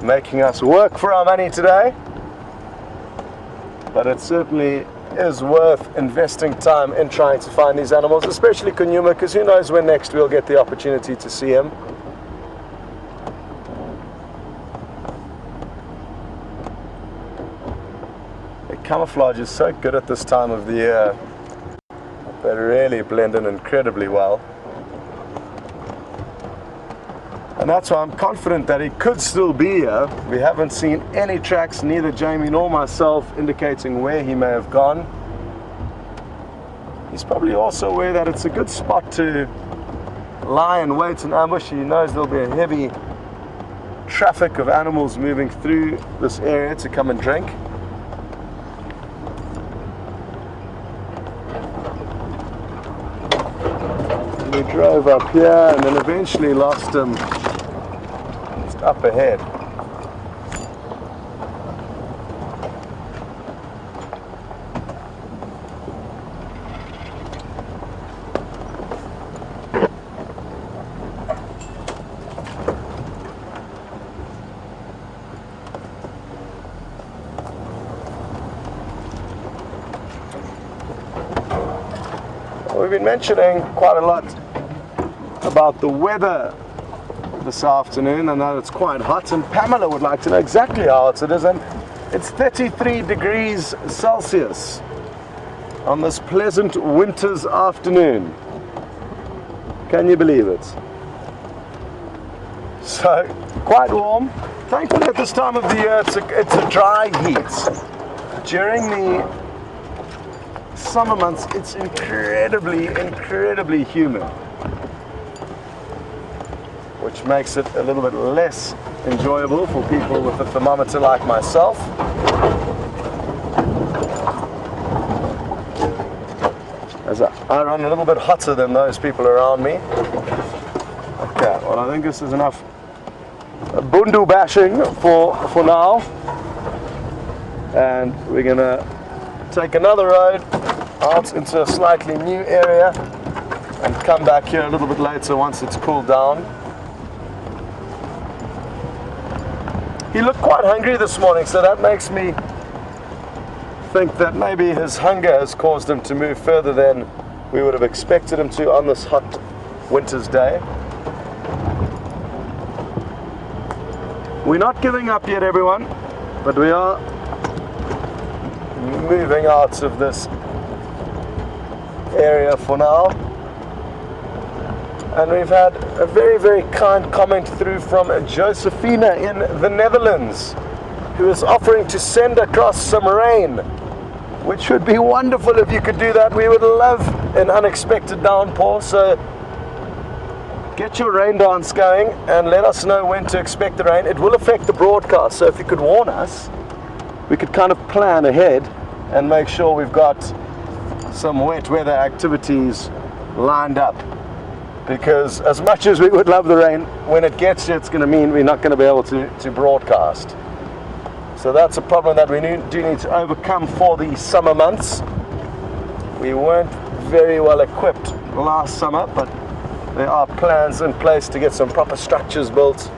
making us work for our money today. But it certainly is worth investing time in trying to find these animals, especially Kunyuma, because who knows when next we'll get the opportunity to see him. Camouflage is so good at this time of the year. They really blend in incredibly well. And that's why I'm confident that he could still be here. We haven't seen any tracks, neither Jamie nor myself, indicating where he may have gone. He's probably also aware that it's a good spot to lie and wait and ambush. He knows there'll be a heavy traffic of animals moving through this area to come and drink. We drove up here and then eventually lost him just up ahead. We've been mentioning quite a lot about the weather this afternoon, and that it's quite hot, and Pamela would like to know exactly how hot it is, and it's 33 degrees Celsius on this pleasant winter's afternoon. Can you believe it? So, quite warm. Thankfully at this time of the year it's a dry heat. During the summer months it's incredibly humid. which makes it a little bit less enjoyable for people with a thermometer like myself. As I run a little bit hotter than those people around me. Okay, well, I think this is enough bundu bashing for now. And we're gonna take another road out into a slightly new area and come back here a little bit later once it's cooled down. He looked quite hungry this morning, so that makes me think that maybe his hunger has caused him to move further than we would have expected him to on this hot winter's day. We're not giving up yet, everyone, but we are moving out of this area for now. And we've had a very, very kind comment through from Josephina in the Netherlands, who is offering to send across some rain, which would be wonderful if you could do that. We would love an unexpected downpour, so get your rain dance going and let us know when to expect the rain. It will affect the broadcast, so if you could warn us, we could kind of plan ahead and make sure we've got some wet weather activities lined up. Because as much as we would love the rain, when it gets here, it's going to mean we're not going to be able to broadcast. So that's a problem that we do need to overcome for the summer months. We weren't very well equipped last summer, but there are plans in place to get some proper structures built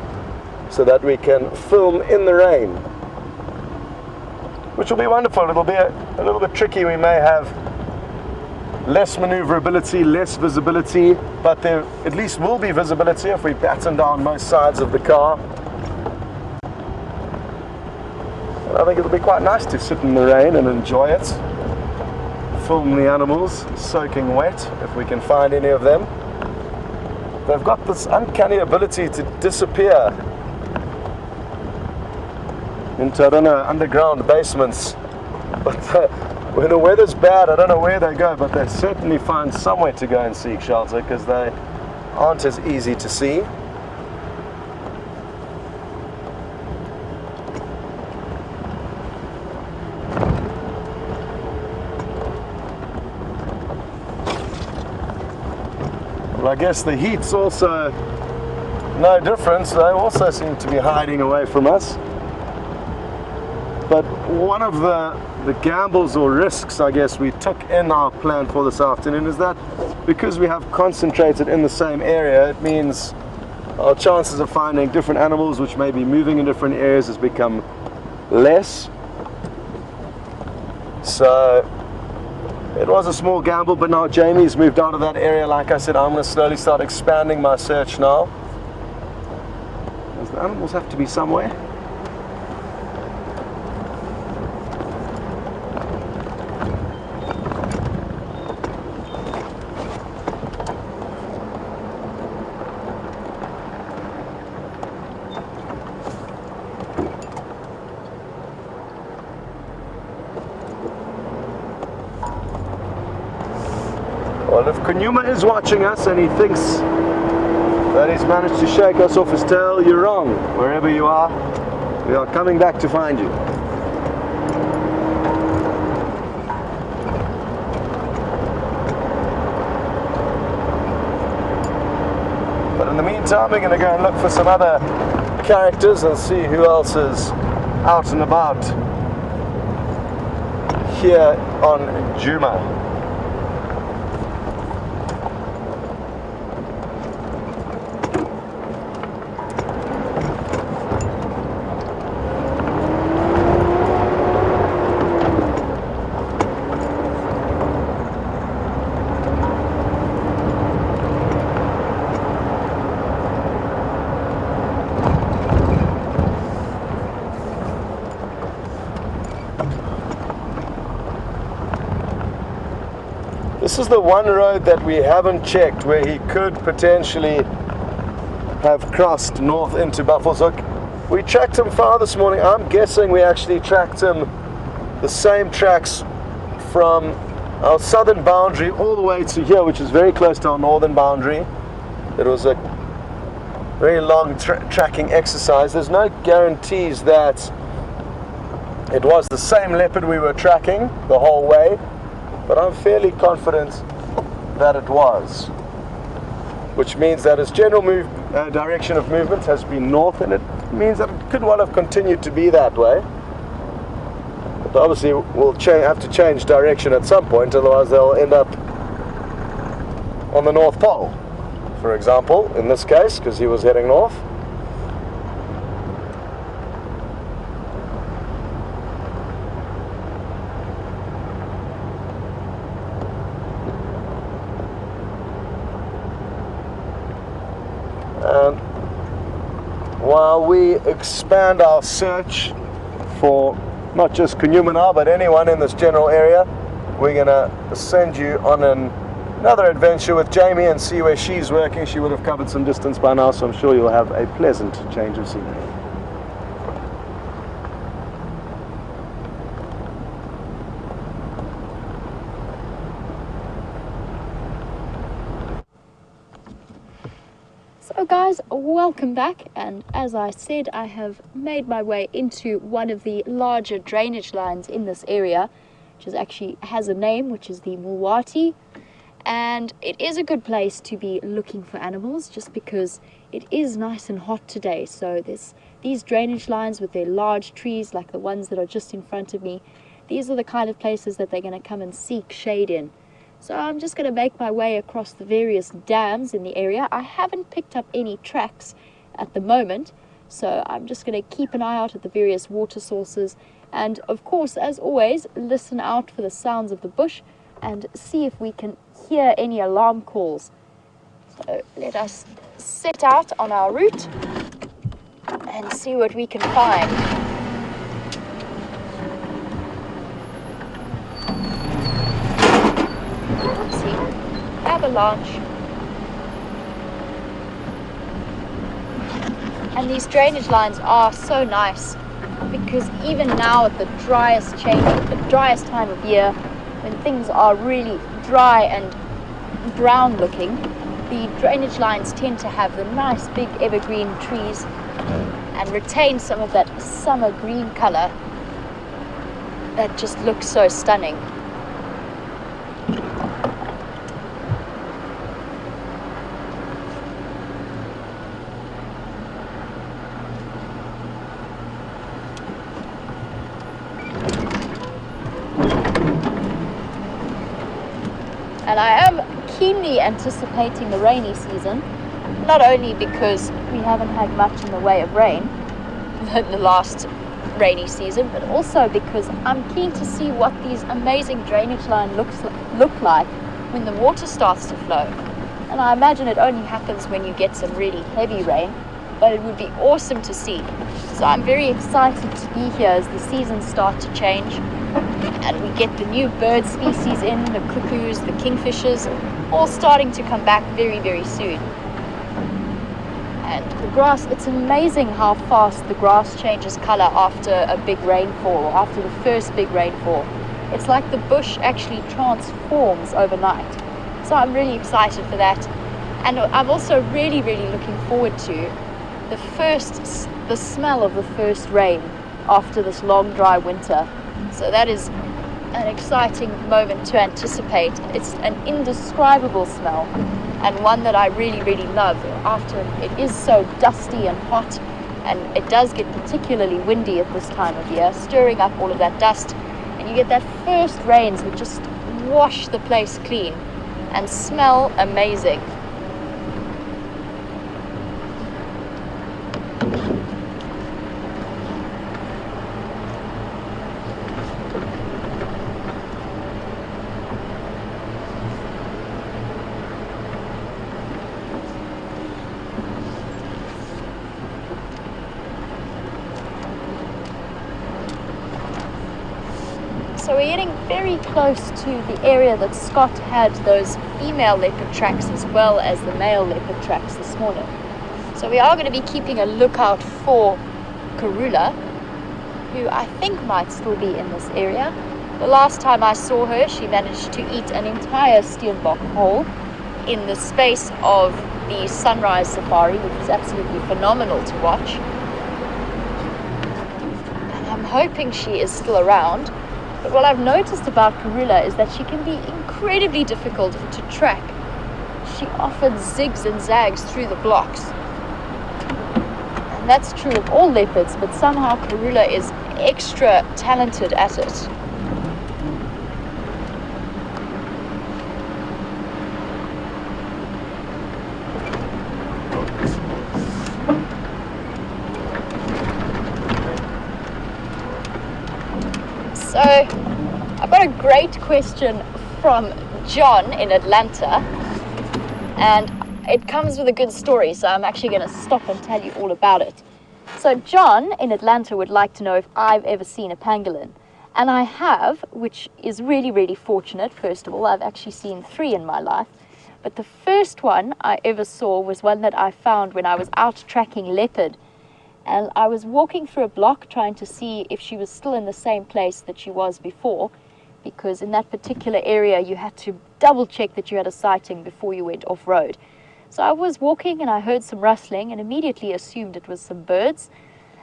so that we can film in the rain, which will be wonderful. It'll be a little bit tricky. We may have less maneuverability, less visibility, but there at least will be visibility if we batten down most sides of the car. And I think it'll be quite nice to sit in the rain and enjoy it. Film the animals soaking wet, if we can find any of them. They've got this uncanny ability to disappear into, I don't know, underground basements. But when the weather's bad, I don't know where they go, but they certainly find somewhere to go and seek shelter because they aren't as easy to see. Well, I guess the heat's also no different. They also seem to be hiding away from us. But one of the gambles or risks, I guess, we took in our plan for this afternoon is that because we have concentrated in the same area, it means our chances of finding different animals which may be moving in different areas has become less. So it was a small gamble, but now Jamie's moved out of that area. Like I said, I'm going to slowly start expanding my search now. Does the animals have to be somewhere? Well, if Kunyuma is watching us and he thinks that he's managed to shake us off his tail, you're wrong. Wherever you are, we are coming back to find you. But in the meantime, we're going to go and look for some other characters and see who else is out and about here on Juma. This is the one road that we haven't checked where he could potentially have crossed north into Buffelshoek. We tracked him far this morning. I'm guessing we actually tracked him the same tracks from our southern boundary all the way to here, which is very close to our northern boundary. It was a very long tracking exercise. There's no guarantees that it was the same leopard we were tracking the whole way, but I'm fairly confident that it was, which means that its general direction of movement has been north, and it means that it could well have continued to be that way. But obviously we'll have to change direction at some point, otherwise they'll end up on the North Pole, for example, in this case, because he was heading north. And while we expand our search for not just Kunyumana, but anyone in this general area, we're going to send you on another adventure with Jamie and see where she's working. She would have covered some distance by now, so I'm sure you'll have a pleasant change of scenery. So guys, welcome back, and as I said, I have made my way into one of the larger drainage lines in this area, which actually has a name, which is the Mulwati, and it is a good place to be looking for animals just because it is nice and hot today. So there's these drainage lines with their large trees like the ones that are just in front of me. These are the kind of places that they're going to come and seek shade in. So I'm just going to make my way across the various dams in the area. I haven't picked up any tracks at the moment, so I'm just going to keep an eye out at the various water sources, and of course, as always, listen out for the sounds of the bush and see if we can hear any alarm calls. So let us set out on our route and see what we can find. Avalanche. And these drainage lines are so nice because even now at the driest time of year, when things are really dry and brown looking, the drainage lines tend to have the nice big evergreen trees and retain some of that summer green color that just looks so stunning. And I am keenly anticipating the rainy season, not only because we haven't had much in the way of rain in the last rainy season, but also because I'm keen to see what these amazing drainage lines look like when the water starts to flow. And I imagine it only happens when you get some really heavy rain, but it would be awesome to see. So I'm very excited to be here as the seasons start to change and we get the new bird species in, the cuckoos, the kingfishers, all starting to come back very, very soon. And the grass, it's amazing how fast the grass changes color after a big rainfall, or after the first big rainfall. It's like the bush actually transforms overnight. So I'm really excited for that. And I'm also really, really looking forward to the smell of the first rain after this long, dry winter. So that is an exciting moment to anticipate. It's an indescribable smell, and one that I really, really love after it is so dusty and hot, and it does get particularly windy at this time of year, stirring up all of that dust, and you get that first rains that just wash the place clean and smell amazing. So we're getting very close to the area that Scott had those female leopard tracks as well as the male leopard tracks this morning. So we are going to be keeping a lookout for Karula, who I think might still be in this area. The last time I saw her, she managed to eat an entire steenbok whole in the space of the sunrise safari, which was absolutely phenomenal to watch. And I'm hoping she is still around. But what I've noticed about Karula is that she can be incredibly difficult to track. She often zigs and zags through the blocks. And that's true of all leopards, but somehow Karula is extra talented at it. So, I've got a great question from John in Atlanta, and it comes with a good story, so I'm actually going to stop and tell you all about it. So John in Atlanta would like to know if I've ever seen a pangolin, and I have, which is really, really fortunate. First of all, I've actually seen 3 in my life, but the first one I ever saw was one that I found when I was out tracking leopard. And I was walking through a block trying to see if she was still in the same place that she was before, because in that particular area you had to double check that you had a sighting before you went off-road. So I was walking and I heard some rustling and immediately assumed it was some birds,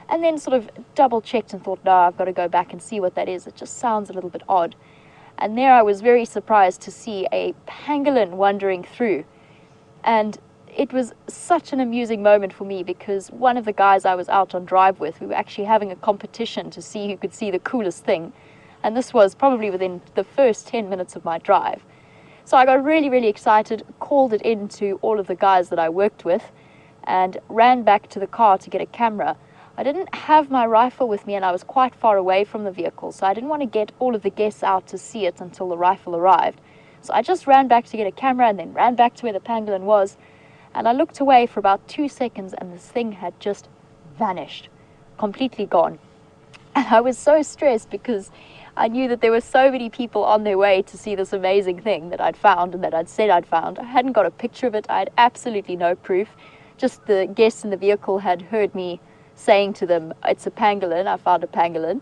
and then sort of double checked and thought, no, I've got to go back and see what that is. It just sounds a little bit odd. And there I was very surprised to see a pangolin wandering through. And it was such an amusing moment for me, because one of the guys I was out on drive with, we were actually having a competition to see who could see the coolest thing. And this was probably within the first 10 minutes of my drive. So I got really, really excited, called it in to all of the guys that I worked with, and ran back to the car to get a camera. I didn't have my rifle with me and I was quite far away from the vehicle, so I didn't want to get all of the guests out to see it until the rifle arrived. So I just ran back to get a camera and then ran back to where the pangolin was. And I looked away for about 2 seconds and this thing had just vanished, completely gone. And I was so stressed because I knew that there were so many people on their way to see this amazing thing that I'd found and that I'd said I'd found. I hadn't got a picture of it. I had absolutely no proof. Just the guests in the vehicle had heard me saying to them, it's a pangolin, I found a pangolin.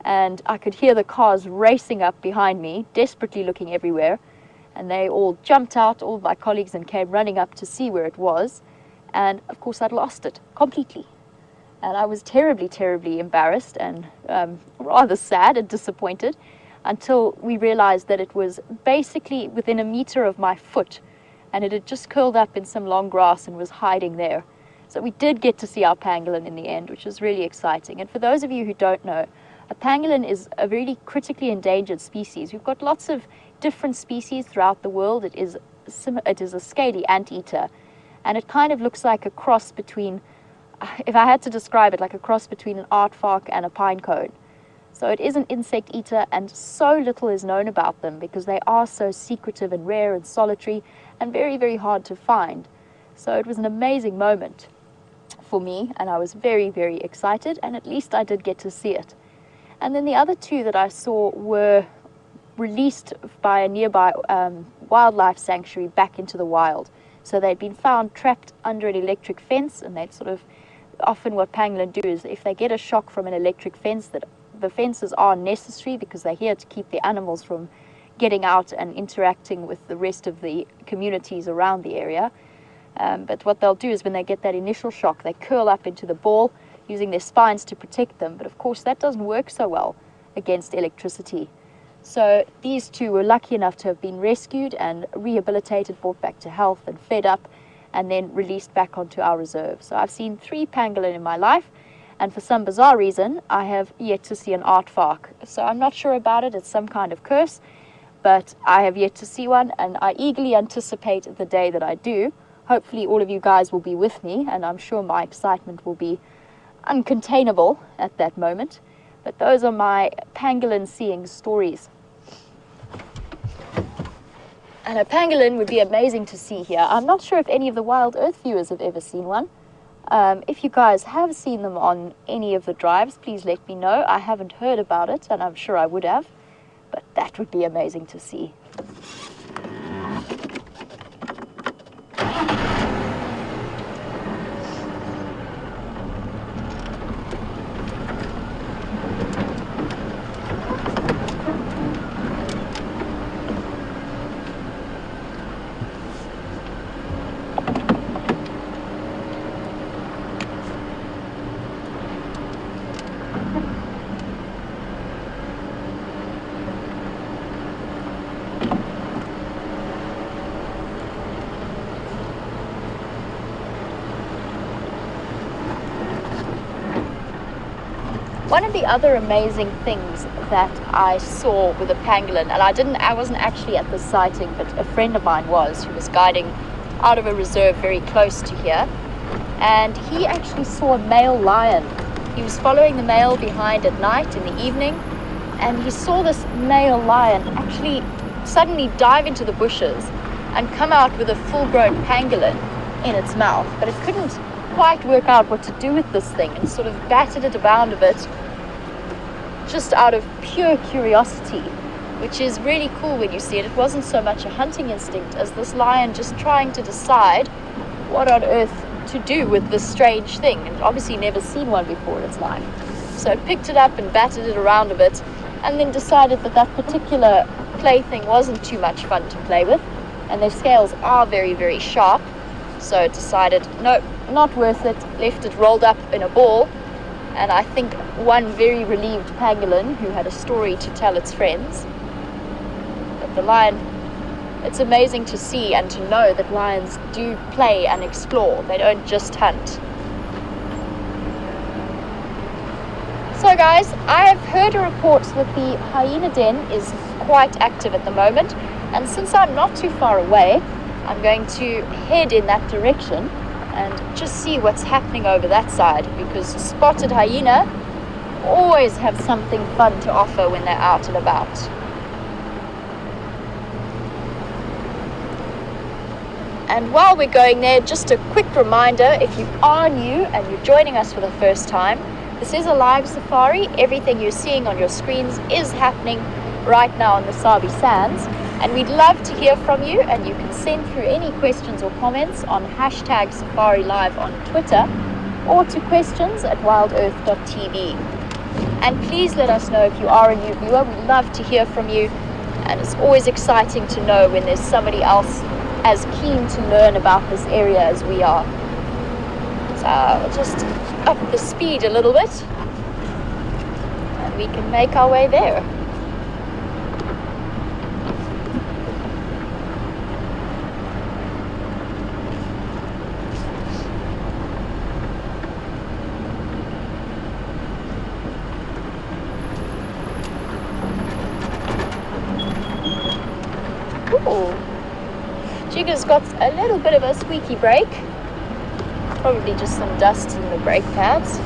And I could hear the cars racing up behind me, desperately looking everywhere. And they all jumped out, all of my colleagues, and came running up to see where it was. And of course I'd lost it completely. And I was terribly, terribly embarrassed and rather sad and disappointed, until we realized that it was basically within a meter of my foot, and it had just curled up in some long grass and was hiding there. So we did get to see our pangolin in the end, which was really exciting. And for those of you who don't know, a pangolin is a really critically endangered species. We've got lots of different species throughout the world. It is a scaly anteater, and it kind of looks like a cross between, if I had to describe it, like a cross between an aardvark and a pine cone. So it is an insect eater, and so little is known about them because they are so secretive and rare and solitary and very, very hard to find. So it was an amazing moment for me, and I was very, very excited, and at least I did get to see it. And then the other 2 that I saw were released by a nearby wildlife sanctuary back into the wild. So they'd been found trapped under an electric fence, and they'd sort of, often what pangolin do is if they get a shock from an electric fence, that the fences are necessary because they're here to keep the animals from getting out and interacting with the rest of the communities around the area. But what they'll do is when they get that initial shock, they curl up into the ball using their spines to protect them. But of course that doesn't work so well against electricity. So these 2 were lucky enough to have been rescued and rehabilitated, brought back to health and fed up, and then released back onto our reserve. So I've seen 3 pangolin in my life, and for some bizarre reason, I have yet to see an aardvark. So I'm not sure about it. It's some kind of curse, but I have yet to see one, and I eagerly anticipate the day that I do. Hopefully all of you guys will be with me, and I'm sure my excitement will be uncontainable at that moment. But those are my pangolin seeing stories. And a pangolin would be amazing to see here. I'm not sure if any of the WildEarth viewers have ever seen one. If you guys have seen them on any of the drives, please let me know. I haven't heard about it, and I'm sure I would have. But that would be amazing to see. One of the other amazing things that I saw with a pangolin, and I wasn't actually at the sighting, but a friend of mine was, who was guiding out of a reserve very close to here, and he actually saw a male lion. He was following the male behind at night in the evening, and he saw this male lion actually suddenly dive into the bushes and come out with a full-grown pangolin in its mouth, but it couldn't quite work out what to do with this thing and sort of batted it around a bit just out of pure curiosity, which is really cool when you see it. It wasn't so much a hunting instinct as this lion just trying to decide what on earth to do with this strange thing, and obviously never seen one before in its life. So it picked it up and batted it around a bit, and then decided that that particular plaything wasn't too much fun to play with, and their scales are very, very sharp. So it decided, no, not worth it, left it rolled up in a ball. And I think one very relieved pangolin who had a story to tell its friends. But the lion, it's amazing to see and to know that lions do play and explore. They don't just hunt. So guys, I have heard a report that the hyena den is quite active at the moment. And since I'm not too far away, I'm going to head in that direction and just see what's happening over that side, because spotted hyena always have something fun to offer when they're out and about. And while we're going there, just a quick reminder, if you are new and you're joining us for the first time, this is a live safari. Everything you're seeing on your screens is happening right now on the Sabi Sands. And we'd love to hear from you, and you can send through any questions or comments on #SafariLive on Twitter, or to questions@wildearth.tv. And please let us know if you are a new viewer. We'd love to hear from you, and it's always exciting to know when there's somebody else as keen to learn about this area as we are. So we'll just up the speed a little bit, and we can make our way there. Jigger's got a little bit of a squeaky brake, probably just some dust in the brake pads.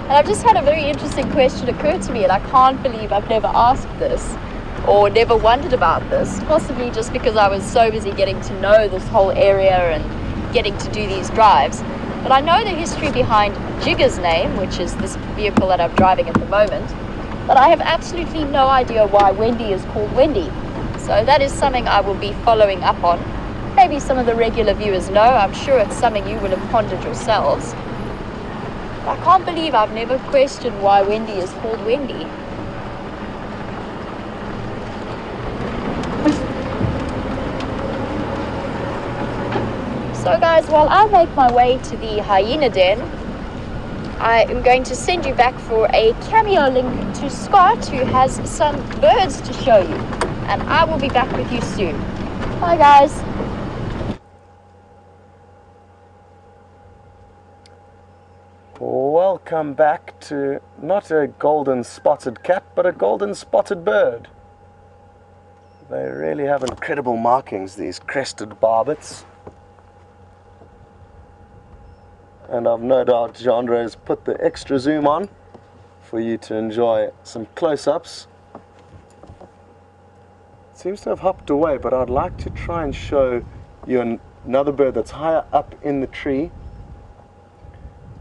And I've just had a very interesting question occur to me, and I can't believe I've never asked this or never wondered about this, possibly just because I was so busy getting to know this whole area and getting to do these drives. But I know the history behind Jigger's name, which is this vehicle that I'm driving at the moment, but I have absolutely no idea why Wendy is called Wendy. So that is something I will be following up on. Maybe some of the regular viewers know. I'm sure it's something you will have pondered yourselves. But I can't believe I've never questioned why Wendy is called Wendy. So guys, while I make my way to the hyena den, I am going to send you back for a cameo link to Scott, who has some birds to show you. And I will be back with you soon. Bye guys. Welcome back to not a golden spotted cat, but a golden spotted bird. They really have incredible markings, these crested barbets. And I've no doubt Jeandre has put the extra zoom on for you to enjoy some close-ups. It seems to have hopped away, but I'd like to try and show you another bird that's higher up in the tree.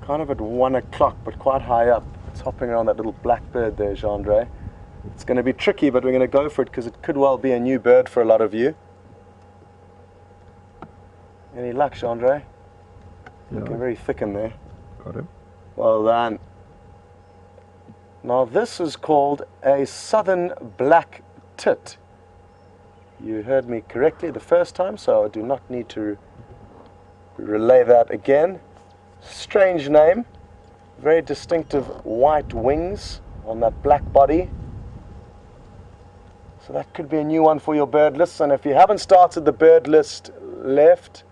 Kind of at 1 o'clock, but quite high up. It's hopping around that little black bird there, Jeandre. It's going to be tricky, but we're going to go for it because it could well be a new bird for a lot of you. Any luck, Jeandre? Yeah. Looking very thick in there. Got him. Well done. Now this is called a southern black tit. You heard me correctly the first time, so I do not need to relay that again. Strange name. Very distinctive white wings on that black body. So that could be a new one for your bird list. And if you haven't started the bird list left,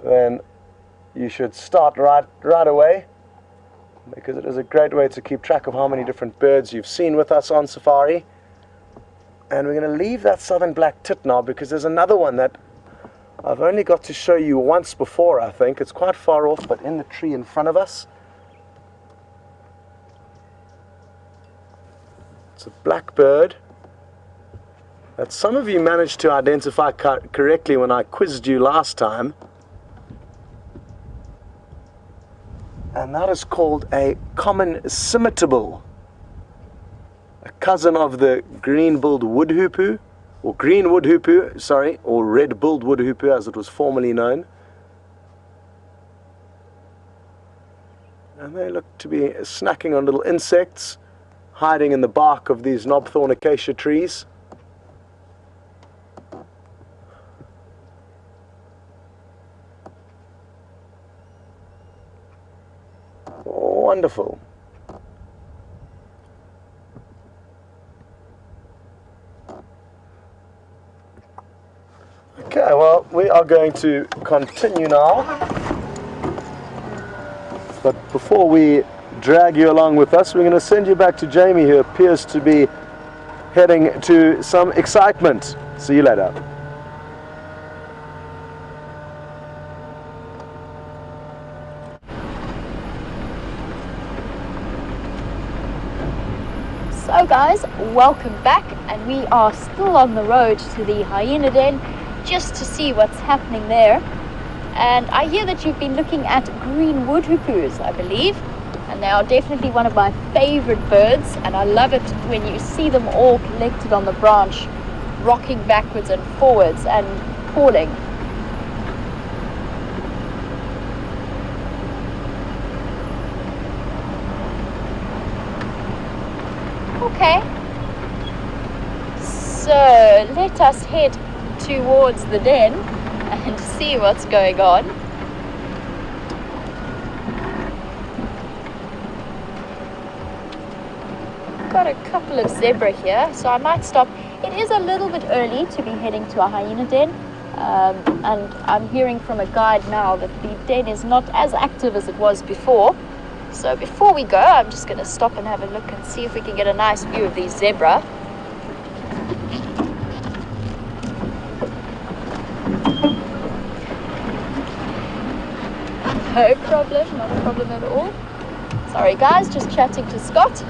then you should start right away, because it is a great way to keep track of how many different birds you've seen with us on safari. And we're going to leave that southern black tit now, because there's another one that I've only got to show you once before, I think. It's quite far off, but in the tree in front of us. It's a black bird that some of you managed to identify correctly when I quizzed you last time. And that is called a common scimitable, a cousin of the green-billed woodhoopoo, or green woodhoopoo, sorry, or red-billed woodhoopoo as it was formerly known. And they look to be snacking on little insects, hiding in the bark of these knobthorn acacia trees. Wonderful. Okay, well, we are going to continue now. But before we drag you along with us, we're going to send you back to Jamie, who appears to be heading to some excitement. See you later. So guys, welcome back, and we are still on the road to the hyena den just to see what's happening there. And I hear that you've been looking at green woodhoopoos, I believe, and they are definitely one of my favorite birds, and I love it when you see them all collected on the branch, rocking backwards and forwards and calling. Okay, so let us head towards the den and see what's going on. Got a couple of zebra here, so I might stop. It is a little bit early to be heading to a hyena den, and I'm hearing from a guide now that the den is not as active as it was before. So before we go, I'm just going to stop and have a look and see if we can get a nice view of these zebra. No problem, not a problem at all. Sorry guys, just chatting to Scott.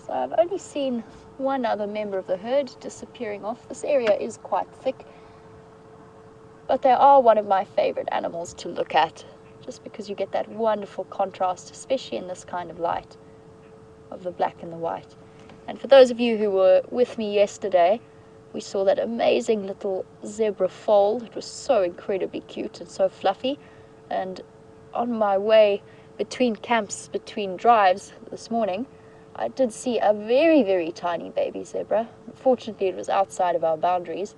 So I've only seen one other member of the herd disappearing off. This area is quite thick, but they are one of my favorite animals to look at, just because you get that wonderful contrast, especially in this kind of light of the black and the white. And for those of you who were with me yesterday, we saw that amazing little zebra foal. It was so incredibly cute and so fluffy. And on my way between camps, between drives this morning, I did see a very, very tiny baby zebra. Unfortunately, it was outside of our boundaries,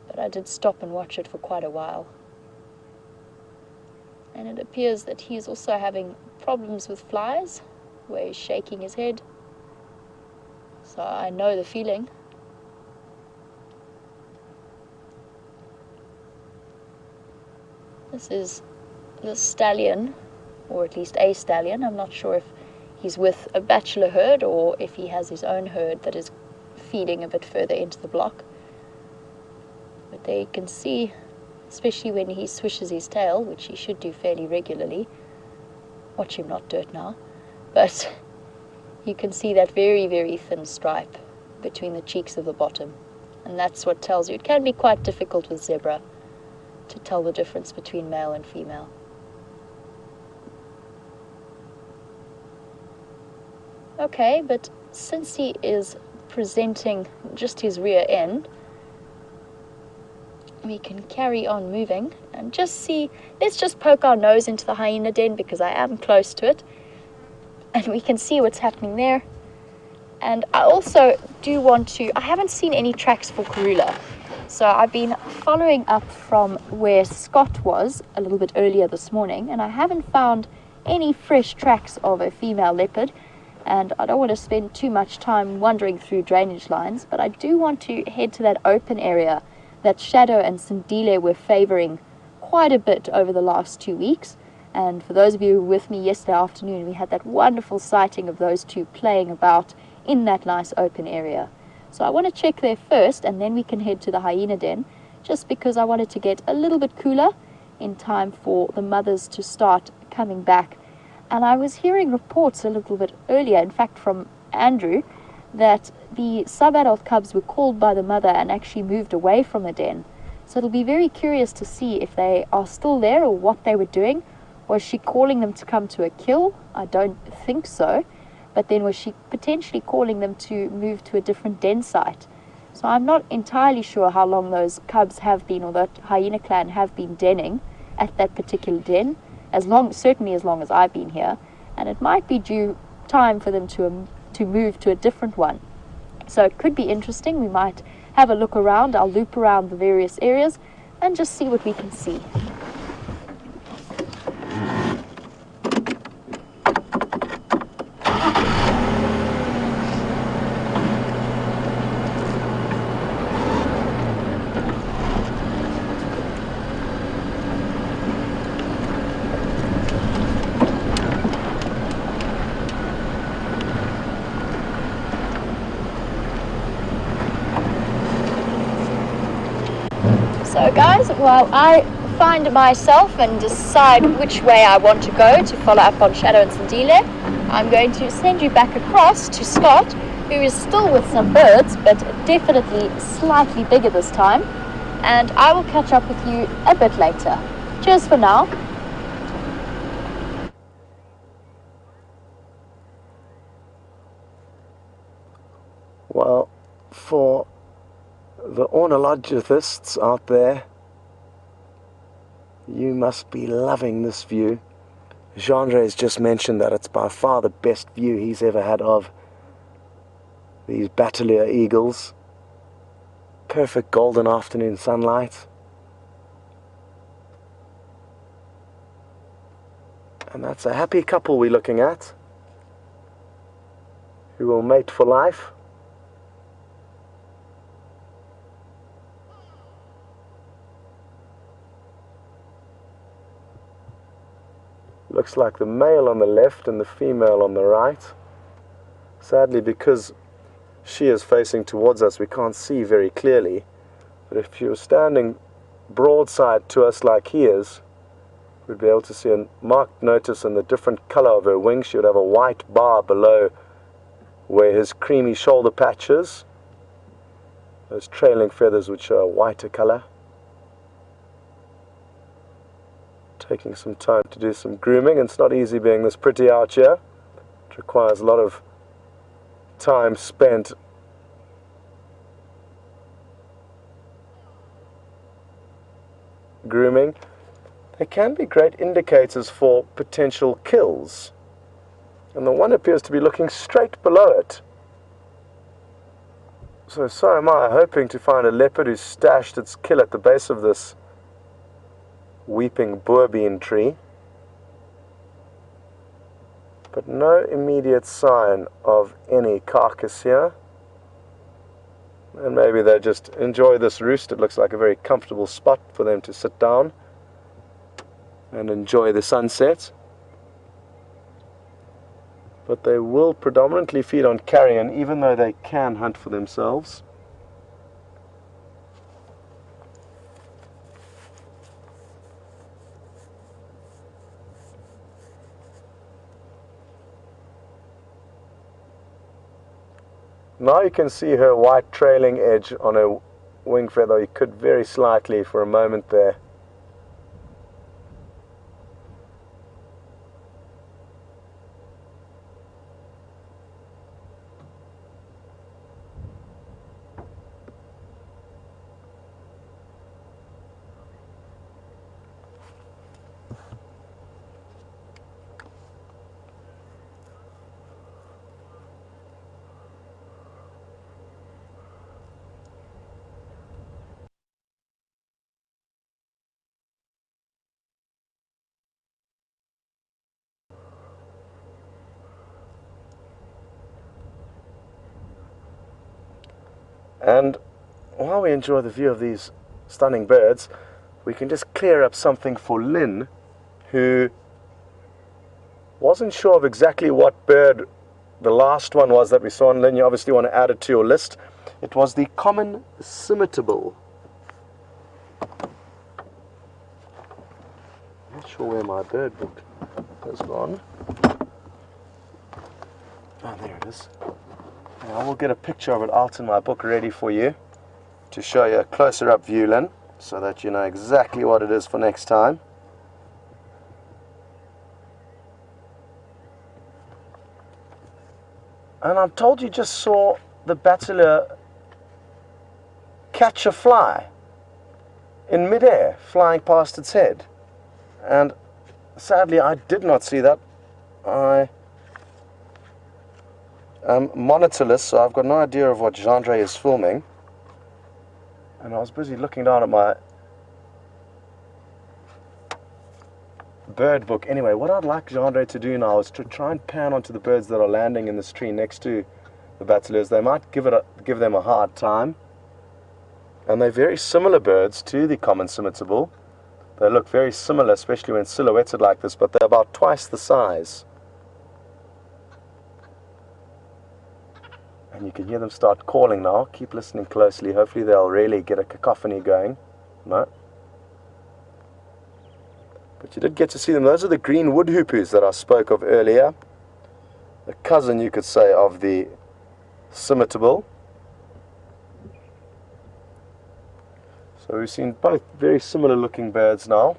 but I did stop and watch it for quite a while. And it appears that he's also having problems with flies, where he's shaking his head. So I know the feeling. This is the stallion, or at least a stallion. I'm not sure if he's with a bachelor herd or if he has his own herd that is feeding a bit further into the block. But there you can see, especially when he swishes his tail, which he should do fairly regularly. Watch him not do it now. But you can see that very, very thin stripe between the cheeks of the bottom. And that's what tells you. It can be quite difficult with zebra to tell the difference between male and female. Okay, but since he is presenting just his rear end, we can carry on moving and just see. Let's just poke our nose into the hyena den because I am close to it, and we can see what's happening there. And I also do want to, I haven't seen any tracks for Karula. So I've been following up from where Scott was a little bit earlier this morning, and I haven't found any fresh tracks of a female leopard. And I don't want to spend too much time wandering through drainage lines, but I do want to head to that open area that Shadow and Sindile were favoring quite a bit over the last 2 weeks. And for those of you who were with me yesterday afternoon, we had that wonderful sighting of those two playing about in that nice open area. So I want to check there first, and then we can head to the hyena den, just because I wanted to get a little bit cooler in time for the mothers to start coming back. And I was hearing reports a little bit earlier, in fact from Andrew, that the sub-adult cubs were called by the mother and actually moved away from the den. So it'll be very curious to see if they are still there or what they were doing. Was she calling them to come to a kill? I don't think so. But then was she potentially calling them to move to a different den site? So I'm not entirely sure how long those cubs have been, or that hyena clan have been denning at that particular den, certainly as long as I've been here. And it might be due time for them to move to a different one. So it could be interesting. We might have a look around. I'll loop around the various areas and just see what we can see. So guys, while I find myself and decide which way I want to go to follow up on Shadow and Sindile, I'm going to send you back across to Scott, who is still with some birds, but definitely slightly bigger this time. And I will catch up with you a bit later. Cheers for now. Well, for the ornithologists out there, you must be loving this view. Jean-Ray has just mentioned that it's by far the best view he's ever had of these Bateleur eagles. Perfect golden afternoon sunlight. And that's a happy couple we're looking at, who will mate for life. Looks like the male on the left and the female on the right. Sadly, because she is facing towards us, we can't see very clearly. But if she was standing broadside to us like he is, we'd be able to see a marked notice in the different color of her wings. She would have a white bar below where his creamy shoulder patch is. Those trailing feathers which are a whiter color. Taking some time to do some grooming. It's not easy being this pretty out here. It requires a lot of time spent grooming. They can be great indicators for potential kills. And the one appears to be looking straight below it. So am I, hoping to find a leopard who's stashed its kill at the base of this weeping boerbean tree, but no immediate sign of any carcass here. And maybe they just enjoy this roost. It looks like a very comfortable spot for them to sit down and enjoy the sunset. But they will predominantly feed on carrion, even though they can hunt for themselves. Now you can see her white trailing edge on her wing feather. You could very slightly for a moment there. And while we enjoy the view of these stunning birds, we can just clear up something for Lynn, who wasn't sure of exactly what bird the last one was that we saw. And Lynn, you obviously want to add it to your list. It was the common scimitar. I'm not sure where my bird book has gone. Oh, there it is. And I will get a picture of it out in my book ready for you to show you a closer up view, Lynn, so that you know exactly what it is for next time. And I'm told you just saw the Bateleur catch a fly in midair, flying past its head. And sadly, I did not see that. I am monitorless, so I've got no idea of what Gendre is filming. And I was busy looking down at my bird book. Anyway, what I'd like Gendre to do now is to try and pan onto the birds that are landing in this tree next to the Bateleurs. They might give them a hard time. And they're very similar birds to the common scimitar. They look very similar, especially when silhouetted like this, but they're about twice the size. And you can hear them start calling now. Keep listening closely. Hopefully they'll really get a cacophony going. No? But you did get to see them. Those are the green woodhoopers that I spoke of earlier. The cousin, you could say, of the scimitar. So we've seen both very similar looking birds now,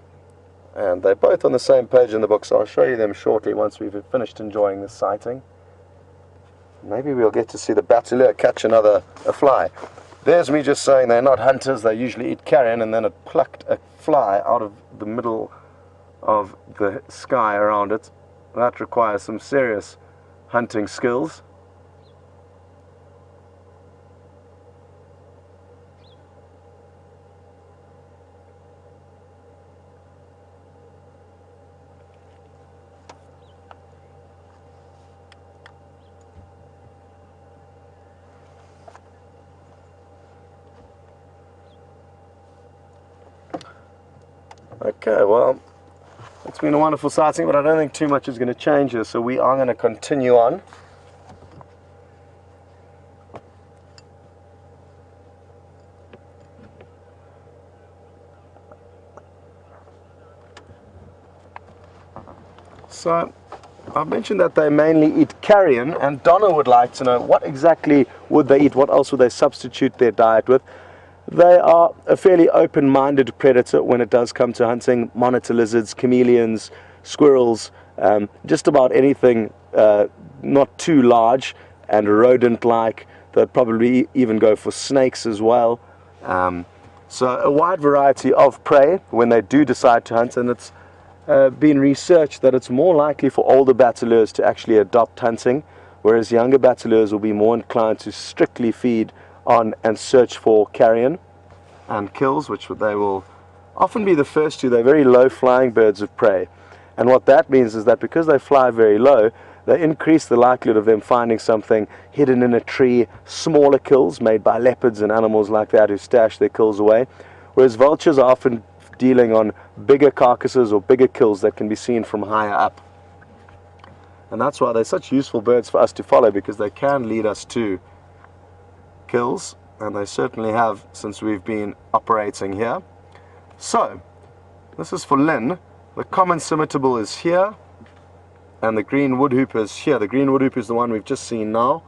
and they're both on the same page in the book, so I'll show you them shortly once we've finished enjoying this sighting. Maybe we'll get to see the Bateleur catch a fly. There's me just saying they're not hunters, they usually eat carrion, and then it plucked a fly out of the middle of the sky around it. That requires some serious hunting skills. Okay, well, it's been a wonderful sighting, but I don't think too much is going to change here, so we are going to continue on. So, I've mentioned that they mainly eat carrion, and Donna would like to know what exactly would they eat, what else would they substitute their diet with. They are a fairly open-minded predator when it does come to hunting monitor lizards, chameleons, squirrels, just about anything not too large and rodent-like. They'd probably even go for snakes as well. So a wide variety of prey when they do decide to hunt, and it's been researched that it's more likely for older Bateleurs to actually adopt hunting, whereas younger Bateleurs will be more inclined to strictly feed on and search for carrion and kills, which they will often be the first to. They're very low flying birds of prey, and what that means is that because they fly very low, they increase the likelihood of them finding something hidden in a tree, smaller kills made by leopards and animals like that who stash their kills away, whereas vultures are often dealing on bigger carcasses or bigger kills that can be seen from higher up. And that's why they're such useful birds for us to follow, because they can lead us to kills, and they certainly have since we've been operating here. So this is for Lynn. The common scimitar is here, and the green woodhooper is here. The green woodhooper is the one we've just seen now,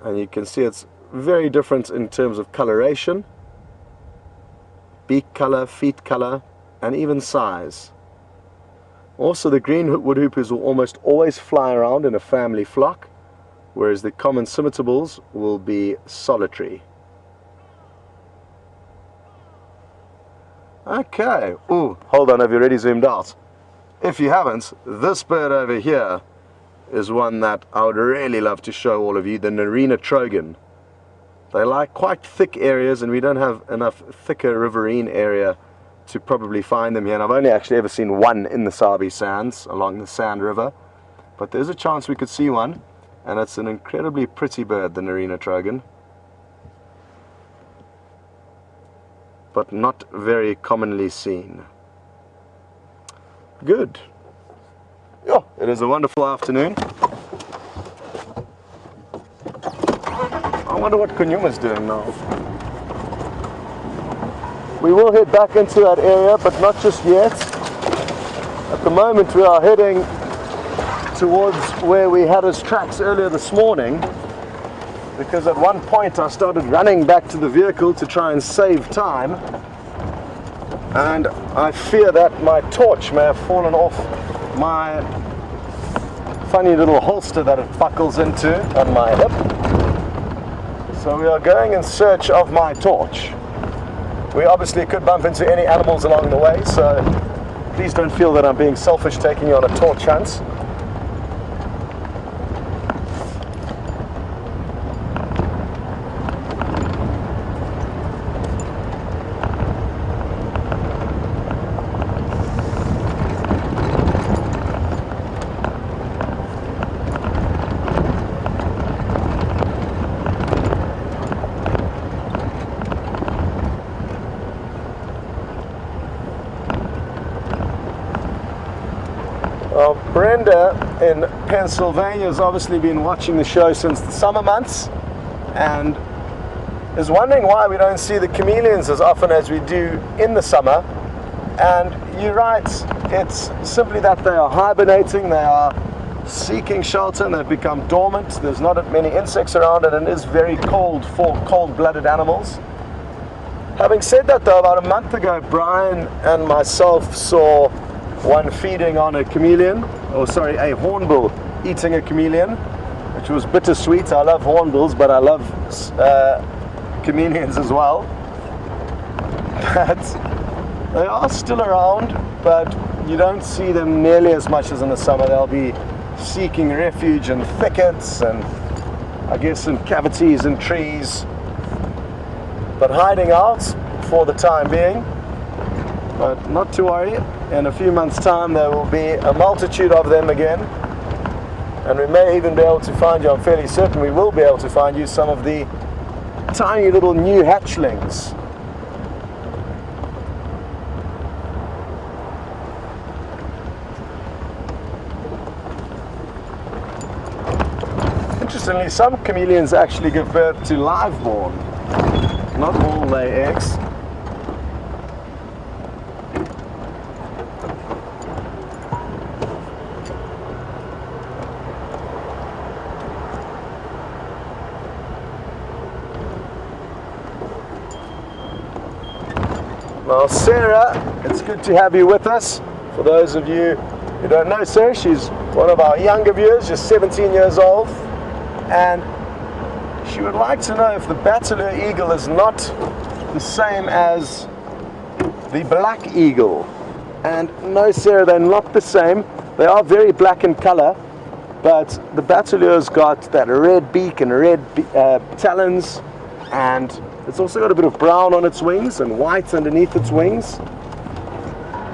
and you can see it's very different in terms of coloration, beak color, feet color, and even size. Also, the green woodhoopers will almost always fly around in a family flock, whereas the common scimitars will be solitary. Okay, ooh, hold on, have you already zoomed out? If you haven't, this bird over here is one that I would really love to show all of you, the Narina trogon. They like quite thick areas, and we don't have enough thicker riverine area to probably find them here. And I've only actually ever seen one in the Sabi Sands along the Sand River, but there's a chance we could see one, and it's an incredibly pretty bird, the Narina trogon. but not very commonly seen. Good. Yeah, it is a wonderful afternoon. I wonder what Kunyuma's doing now. We will head back into that area, but not just yet. At the moment we are heading towards where we had his tracks earlier this morning, because at one point I started running back to the vehicle to try and save time, and I fear that my torch may have fallen off my funny little holster that it buckles into on my hip. So we are going in search of my torch. We obviously could bump into any animals along the way, so please don't feel that I'm being selfish taking you on a torch hunt. Brenda in Pennsylvania has obviously been watching the show since the summer months and is wondering why we don't see the chameleons as often as we do in the summer. And you're right, it's simply that they are hibernating, they are seeking shelter, and they've become dormant. There's not many insects around, and it is very cold for cold-blooded animals. Having said that though, about a month ago Brian and myself saw one feeding on a chameleon, or sorry, a hornbill eating a chameleon, which was bittersweet. I love hornbills, but I love chameleons as well. But they are still around, but you don't see them nearly as much as in the summer. They'll be seeking refuge in thickets and I guess in cavities in trees, but hiding out for the time being. But not to worry, in a few months' time there will be a multitude of them again, and we may even be able to find you, I'm fairly certain we will be able to find you, some of the tiny little new hatchlings. Interestingly, some chameleons actually give birth to live-born. Not all lay eggs. Well, Sarah, it's good to have you with us. For those of you who don't know Sarah, she's one of our younger viewers, just 17 years old, and she would like to know if the Bateleur eagle is not the same as the black eagle. And no, Sarah, they're not the same. They are very black in color, but the Bateleur's got that red beak and red talons, and it's also got a bit of brown on its wings and white underneath its wings,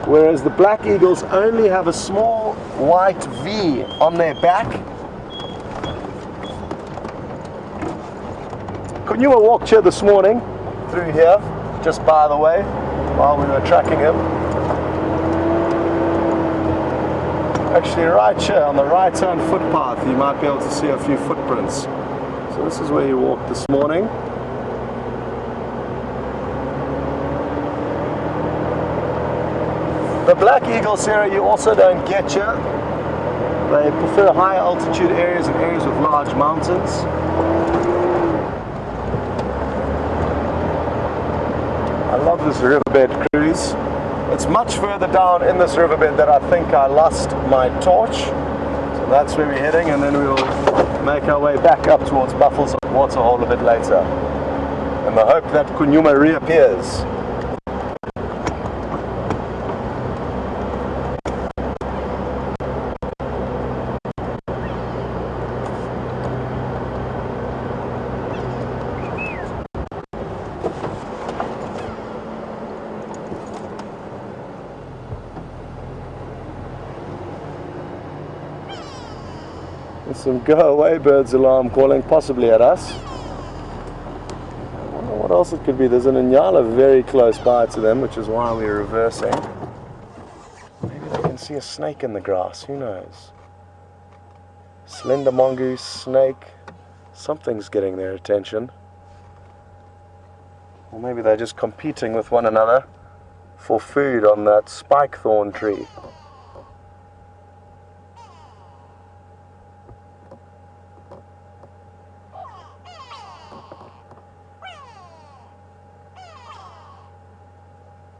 whereas the black eagles only have a small white V on their back. Kunyuma walked here this morning, through here, just by the way, while we were tracking him. Actually right here on the right hand footpath you might be able to see a few footprints. So this is where he walked this morning. The black eagle, Sarah, you also don't get here. They prefer high altitude areas and areas with large mountains. I love this riverbed cruise. It's much further down in this riverbed that I think I lost my torch. So that's where we're heading, and then we'll make our way back up towards Buffalo's Waterhole a bit later, in the hope that Kunyuma reappears. Some go away birds alarm calling possibly at us. I wonder what else it could be? There's an Inyala very close by to them, which is why we're reversing. Maybe they can see a snake in the grass, who knows? Slender mongoose, snake, something's getting their attention. Or maybe they're just competing with one another for food on that spike thorn tree.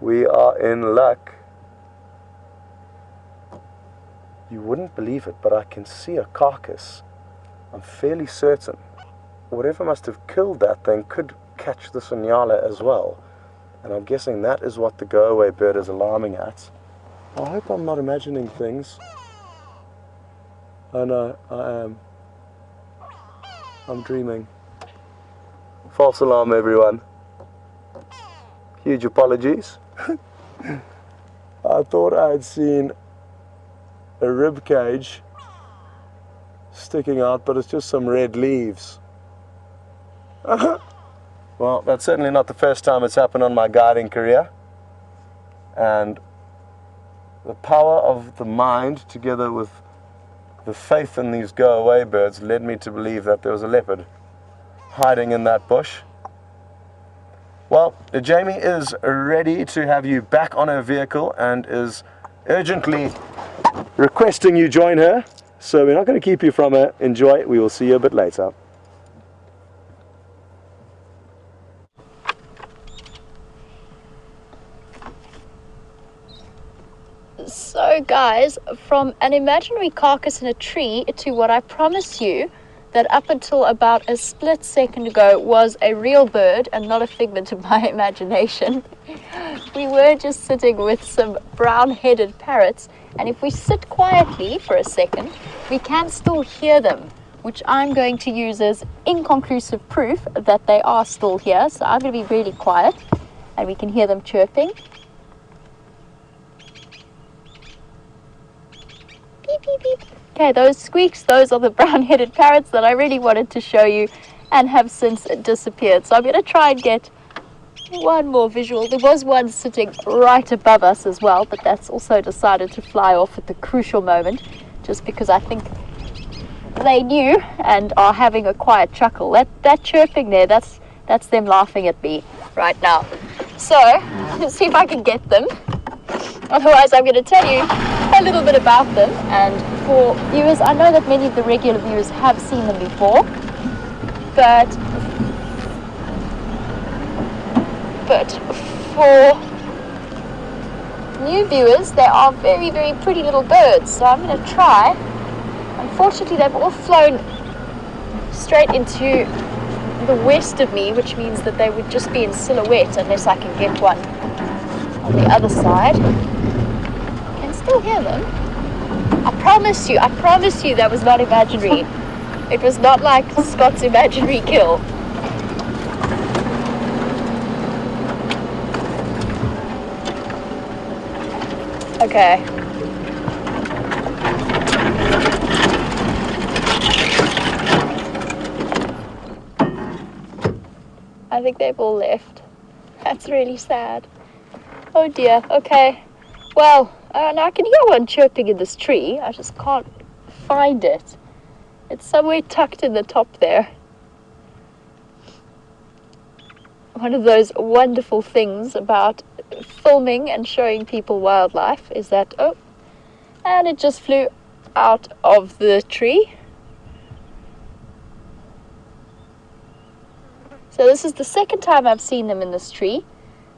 We are in luck. You wouldn't believe it, but I can see a carcass. I'm fairly certain. Whatever must have killed that thing could catch the Inyala as well. And I'm guessing that is what the go-away bird is alarming at. I hope I'm not imagining things. Oh no, I am. I'm dreaming. False alarm, everyone. Huge apologies. I thought I had seen a rib cage sticking out, but it's just some red leaves. Well, that's certainly not the first time it's happened on my guiding career. And the power of the mind, together with the faith in these go-away birds, led me to believe that there was a leopard hiding in that bush. Well, Jamie is ready to have you back on her vehicle and is urgently requesting you join her. So we're not going to keep you from her. Enjoy. We will see you a bit later. So guys, from an imaginary carcass in a tree to what I promise you that up until about a split second ago was a real bird and not a figment of my imagination. We were just sitting with some brown-headed parrots, and if we sit quietly for a second, we can still hear them, which I'm going to use as inconclusive proof that they are still here. So I'm going to be really quiet and we can hear them chirping. Beep, beep, beep. Okay, those squeaks, those are the brown-headed parrots that I really wanted to show you and have since disappeared. So I'm going to try and get one more visual. There was one sitting right above us as well, but that's also decided to fly off at the crucial moment, just because I think they knew and are having a quiet chuckle. That chirping there, that's them laughing at me right now. So, let's see if I can get them. Otherwise, I'm going to tell you a little bit about them. And for viewers, I know that many of the regular viewers have seen them before, but for new viewers, they are very, very pretty little birds. So I'm going to try. Unfortunately, they've all flown straight into the west of me, which means that they would just be in silhouette unless I can get one on the other side. I can still hear them. I promise you that was not imaginary. It was not like Scott's imaginary kill. Okay. I think they've all left. That's really sad. Oh dear. Okay. Well, now I can hear one chirping in this tree. I just can't find it. It's somewhere tucked in the top there. One of those wonderful things about filming and showing people wildlife is that, oh, and it just flew out of the tree. So this is the second time I've seen them in this tree,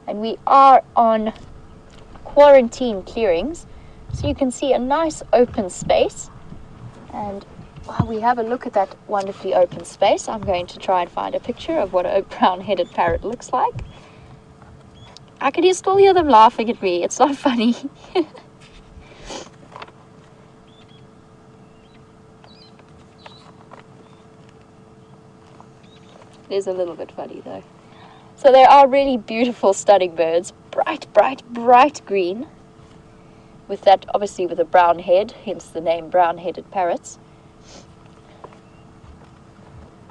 and we are on quarantine clearings, so you can see a nice open space. And while we have a look at that wonderfully open space, I'm going to try and find a picture of what a brown-headed parrot looks like. I can still hear them laughing at me. It's not funny. It is a little bit funny though. So they are really beautiful, stunning birds. Bright, bright, bright green. With that, obviously with a brown head, hence the name brown-headed parrots.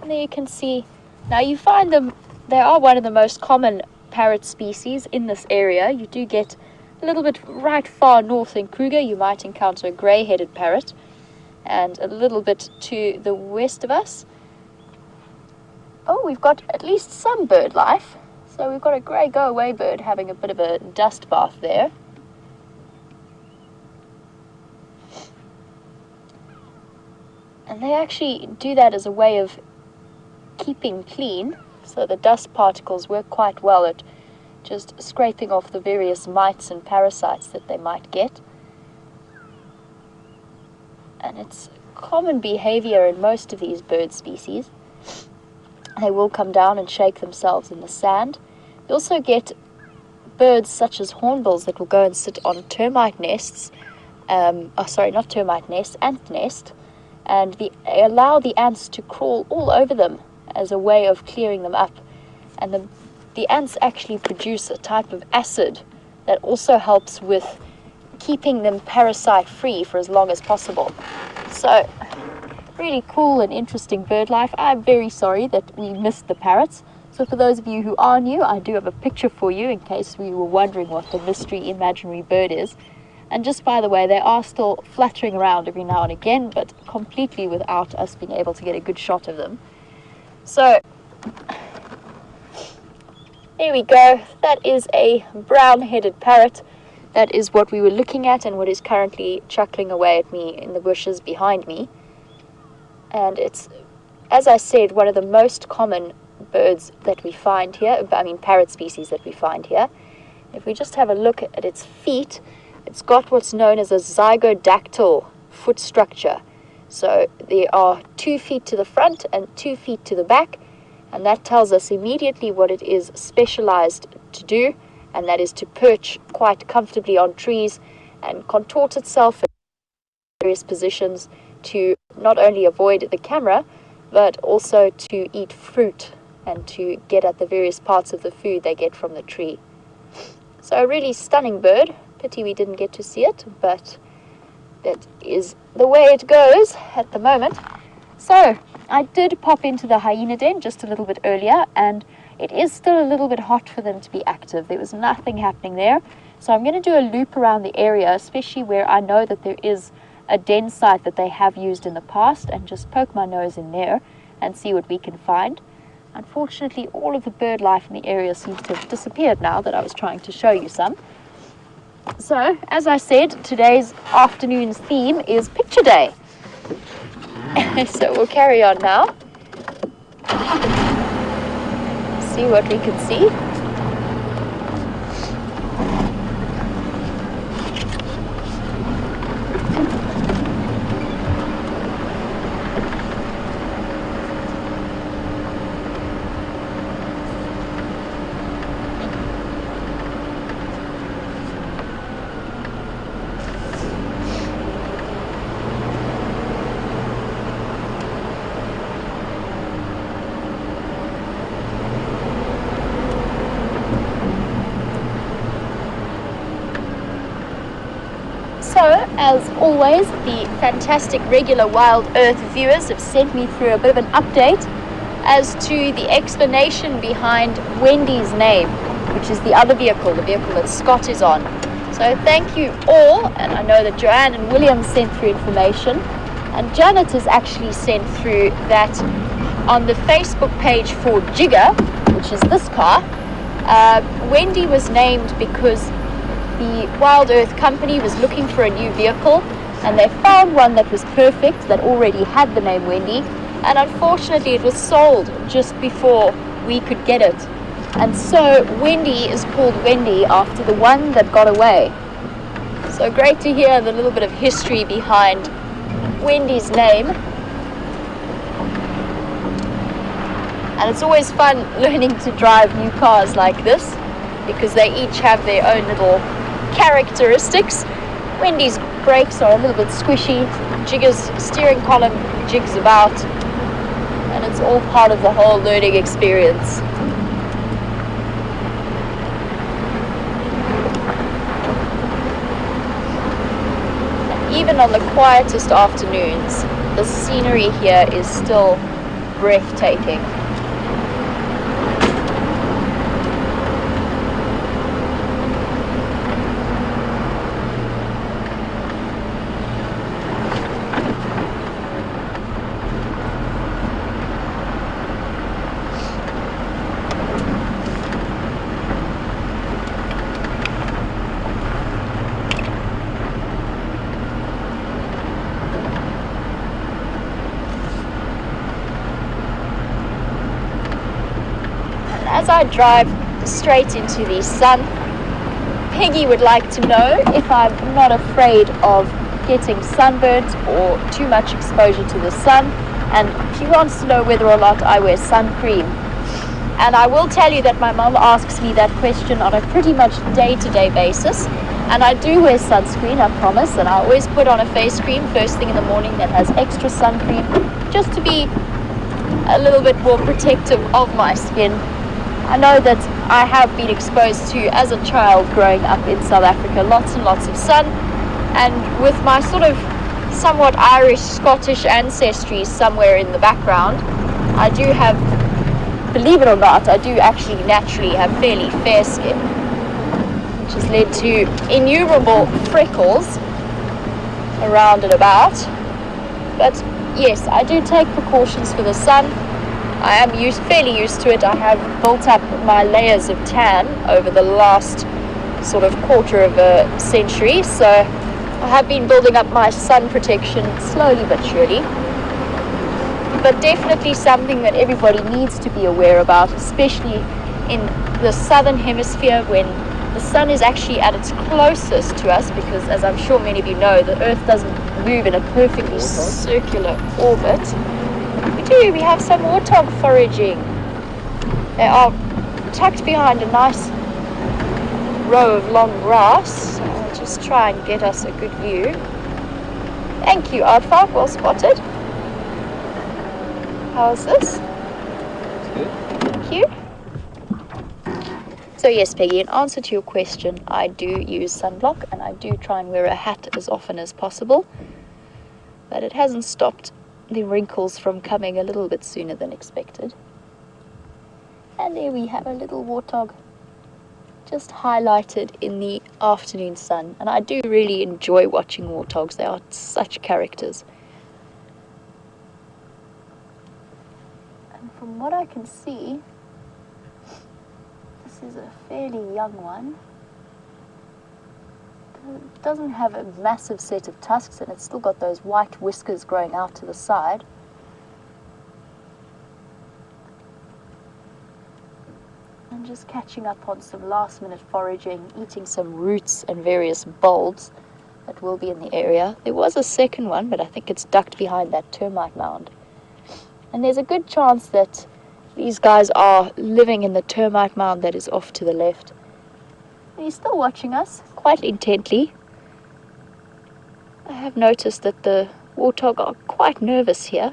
And there you can see, now you find them they are one of the most common parrot species in this area. You do get a little bit right far north in Kruger, you might encounter a grey-headed parrot, and a little bit to the west of us. Oh, we've got at least some bird life. So we've got a grey go-away bird having a bit of a dust bath there. And they actually do that as a way of keeping clean, so the dust particles work quite well at just scraping off the various mites and parasites that they might get. And it's common behavior in most of these bird species. They will come down and shake themselves in the sand. You also get birds such as hornbills that will go and sit on termite nests, not termite nests, ant nest, and they allow the ants to crawl all over them as a way of clearing them up. And the ants actually produce a type of acid that also helps with keeping them parasite free for as long as possible. So really cool and interesting bird life. I'm very sorry that we missed the parrots. So for those of you who are new, I do have a picture for you in case we were wondering what the mystery imaginary bird is. And just by the way, they are still fluttering around every now and again, but completely without us being able to get a good shot of them. So there we go. That is a brown-headed parrot. That is what we were looking at and what is currently chuckling away at me in the bushes behind me. And it's, as I said, one of the most common birds that we find here, parrot species that we find here. If we just have a look at its feet, it's got what's known as a zygodactyl foot structure. So there are 2 feet to the front and 2 feet to the back, and that tells us immediately what it is specialized to do, and that is to perch quite comfortably on trees and contort itself in various positions to not only avoid the camera, but also to eat fruit and to get at the various parts of the food they get from the tree. So a really stunning bird. Pity we didn't get to see it, but that is the way it goes at the moment. So I did pop into the hyena den just a little bit earlier, and it is still a little bit hot for them to be active. There was nothing happening there. So I'm going to do a loop around the area, especially where I know that there is a den site that they have used in the past, and just poke my nose in there and see what we can find. Unfortunately, all of the bird life in the area seems to have disappeared now that I was trying to show you some. So, as I said, today's afternoon's theme is picture day. So we'll carry on now. See what we can see. So, as always, the fantastic regular WildEarth viewers have sent me through a bit of an update as to the explanation behind Wendy's name, which is the other vehicle, the vehicle that Scott is on. So thank you all, and I know that Joanne and William sent through information, and Janet has actually sent through that on the Facebook page for Jigger, which is this car. Wendy was named because the WildEarth company was looking for a new vehicle, and they found one that was perfect, that already had the name Wendy, and unfortunately it was sold just before we could get it. And so Wendy is called Wendy after the one that got away. So great to hear the little bit of history behind Wendy's name. And it's always fun learning to drive new cars like this, because they each have their own little characteristics. Wendy's brakes are a little bit squishy, Jigger's steering column jigs about, and it's all part of the whole learning experience. And even on the quietest afternoons, the scenery here is still breathtaking. as I drive straight into the sun, Peggy would like to know if I'm not afraid of getting sunburnt or too much exposure to the sun, and she wants to know whether or not I wear sun cream. And I will tell you that my mom asks me that question on a pretty much day-to-day basis, and I do wear sunscreen, I promise, and I always put on a face cream first thing in the morning that has extra sun cream, just to be a little bit more protective of my skin. I know that I have been exposed to, as a child growing up in South Africa, lots and lots of sun, and with my sort of somewhat Irish, Scottish ancestry somewhere in the background, I do have, believe it or not, I do actually naturally have fairly fair skin, which has led to innumerable freckles around and about. But yes, I do take precautions for the sun. I am fairly used to it. I have built up my layers of tan over the last sort of quarter of a century, so I have been building up my sun protection slowly but surely. But definitely something that everybody needs to be aware about, especially in the southern hemisphere when the sun is actually at its closest to us, because as I'm sure many of you know, the earth doesn't move in a perfectly circular orbit. We have some warthog foraging. They are tucked behind a nice row of long grass. So I'll just try and get us a good view. Thank you, Aardvark, well spotted. How's this? Good. Thank you. So yes, Peggy, in answer to your question, I do use sunblock and I do try and wear a hat as often as possible, but it hasn't stopped the wrinkles from coming a little bit sooner than expected. And there we have a little warthog just highlighted in the afternoon sun, and I do really enjoy watching warthogs. They are such characters. And from what I can see, this is a fairly young one. It doesn't have a massive set of tusks, and it's still got those white whiskers growing out to the side. And just catching up on some last minute foraging, eating some roots and various bulbs that will be in the area. There was a second one, but I think it's ducked behind that termite mound. And there's a good chance that these guys are living in the termite mound that is off to the left. And he's still watching us quite intently. I have noticed that the warthog are quite nervous here.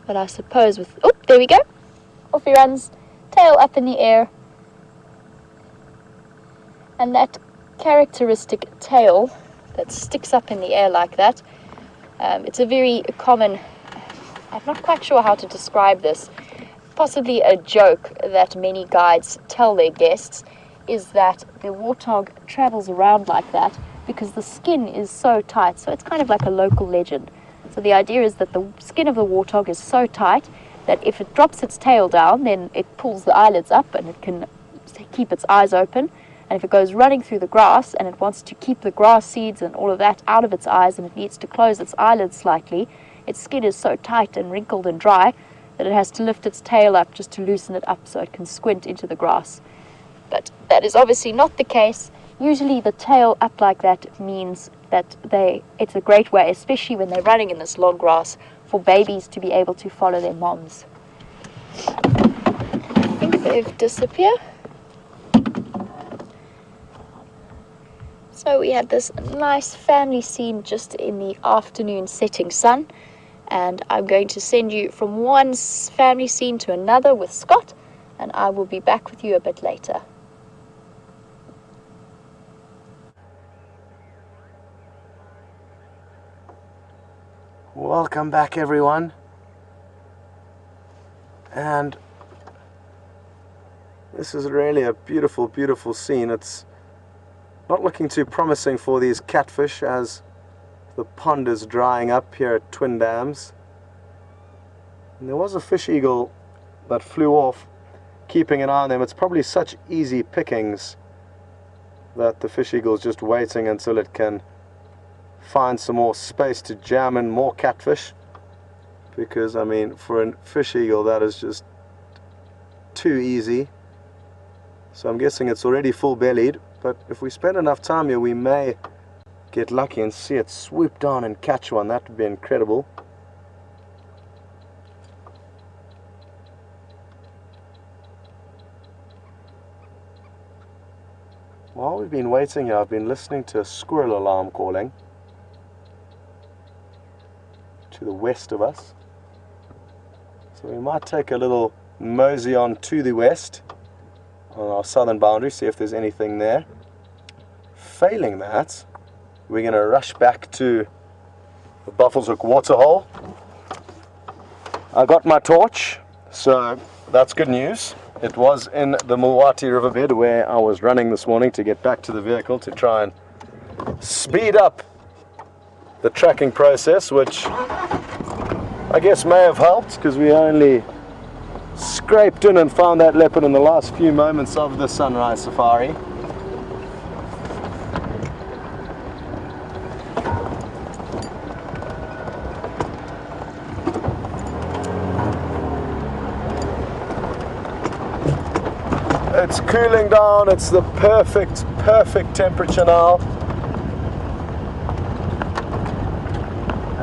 But I suppose with... Oh, there we go. Off he runs, tail up in the air. And that characteristic tail that sticks up in the air like that, it's a very common... I'm not quite sure how to describe this. Possibly a joke that many guides tell their guests is that the warthog travels around like that because the skin is so tight. So it's kind of like a local legend. So the idea is that the skin of the warthog is so tight that if it drops its tail down, then it pulls the eyelids up and it can keep its eyes open. And if it goes running through the grass and it wants to keep the grass seeds and all of that out of its eyes, and it needs to close its eyelids slightly, its skin is so tight and wrinkled and dry that it has to lift its tail up just to loosen it up so it can squint into the grass. But that is obviously not the case. Usually the tail up like that means that it's a great way, especially when they're running in this long grass, for babies to be able to follow their moms. I think they've disappeared. So we had this nice family scene just in the afternoon setting sun, and I'm going to send you from one family scene to another with Scott, and I will be back with you a bit later. Welcome back, everyone. And this is really a beautiful, beautiful scene. It's not looking too promising for these catfish as the pond is drying up here at Twin Dams. And there was a fish eagle that flew off, keeping an eye on them. It's probably such easy pickings that the fish eagle is just waiting until it can find some more space to jam in more catfish, because I mean, for a fish eagle, that is just too easy. So I'm guessing it's already full-bellied, but if we spend enough time here, we may get lucky and see it swoop down and catch one. That would be incredible. While we've been waiting here, I've been listening to a squirrel alarm calling to the west of us. So we might take a little mosey on to the west on our southern boundary, see if there's anything there. Failing that, we're going to rush back to the Buffalo's Hook waterhole. I got my torch, so that's good news. It was in the Mulwati riverbed where I was running this morning to get back to the vehicle to try and speed up the tracking process, which I guess may have helped, because we only scraped in and found that leopard in the last few moments of the sunrise safari. It's cooling down, it's the perfect temperature now.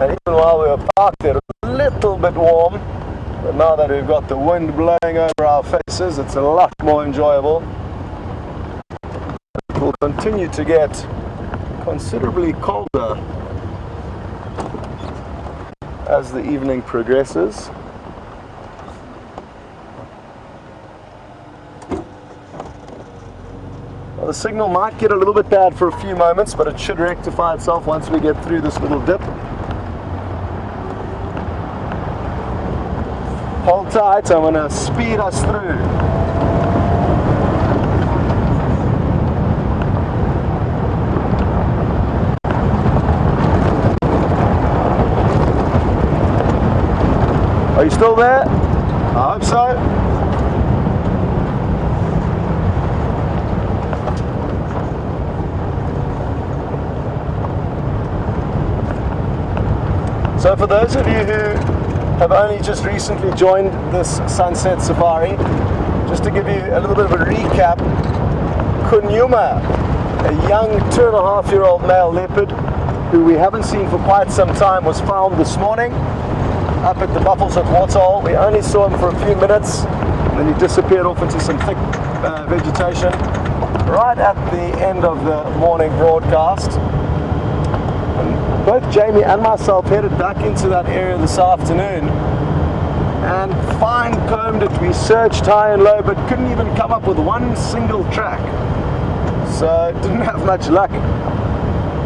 And even while we were parked there, it was a little bit warm. But now that we've got the wind blowing over our faces, it's a lot more enjoyable. It will continue to get considerably colder as the evening progresses. Well, the signal might get a little bit bad for a few moments, but it should rectify itself once we get through this little dip. Hold tight, I'm going to speed us through. Are you still there? I hope so. So for those of you who have only just recently joined this sunset safari, just to give you a little bit of a recap, Kunyuma, a young 2.5-year-old male leopard who we haven't seen for quite some time, was found this morning up at the Buffalo's Hook waterhole. We only saw him for a few minutes and then he disappeared off into some thick vegetation right at the end of the morning broadcast. Both Jamie and myself headed back into that area this afternoon and fine-combed it. We searched high and low but couldn't even come up with one single track. So didn't have much luck.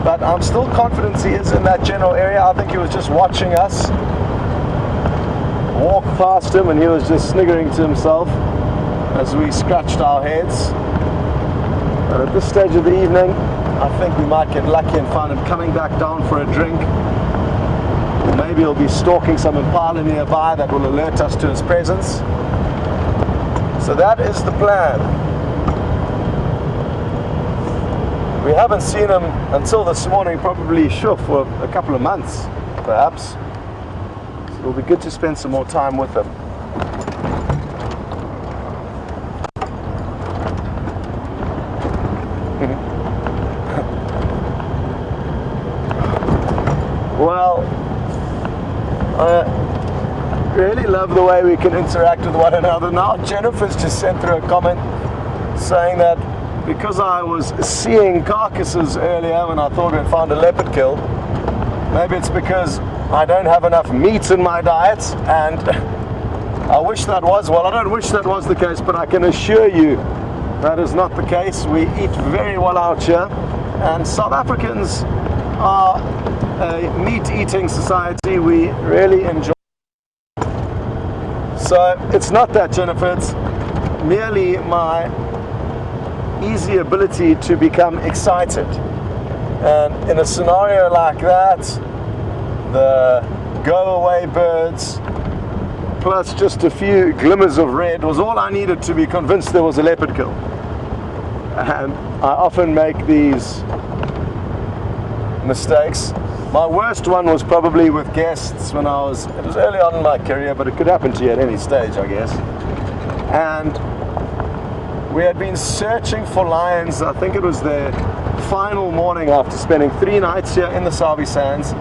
But I'm still confident he is in that general area. I think he was just watching us walk past him and he was just sniggering to himself as we scratched our heads. But at this stage of the evening, I think we might get lucky and find him coming back down for a drink. Maybe he'll be stalking some impala nearby that will alert us to his presence. So that is the plan. We haven't seen him until this morning, probably sure for a couple of months, perhaps. So it'll be good to spend some more time with him. Well, I really love the way we can interact with one another now. Jennifer's just sent through a comment saying that because I was seeing carcasses earlier when I thought I'd found a leopard kill, maybe it's because I don't have enough meat in my diet, and I wish that was, well, I don't wish that was the case, but I can assure you that is not the case. We eat very well out here, and South Africans are a meat-eating society. We really enjoy. So it's not that, Jennifer, it's merely my easy ability to become excited. And in a scenario like that, the go-away birds plus just a few glimmers of red was all I needed to be convinced there was a leopard kill. And I often make these mistakes. My worst one was probably with guests when it was early on in my career, but it could happen to you at any stage, I guess. and we had been searching for lions. I think it was the final morning after spending 3 nights here in the Sabi Sands,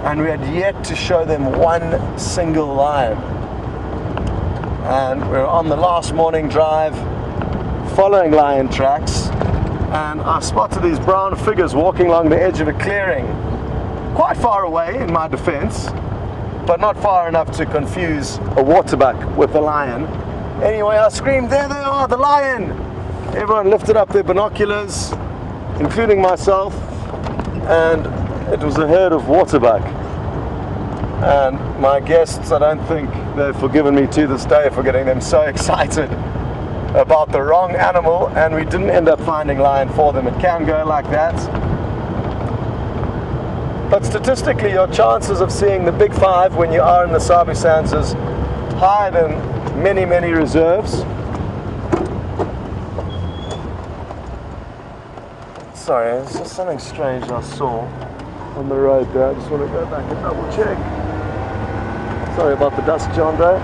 and we had yet to show them one single lion. And we were on the last morning drive following lion tracks, and I spotted these brown figures walking along the edge of a clearing, quite far away in my defense, but not far enough to confuse a waterbuck with a lion. Anyway, I screamed, "There they are, the lion!" Everyone lifted up their binoculars, including myself, and it was a herd of waterbuck. And my guests, I don't think they've forgiven me to this day for getting them so excited about the wrong animal, and we didn't end up finding lion for them. It can go like that. But statistically, your chances of seeing the big five when you are in the Sabi Sands is higher than many, many reserves. Sorry, there's just something strange I saw on the road there. I just want to go back and double check. Sorry about the dust, John Doe.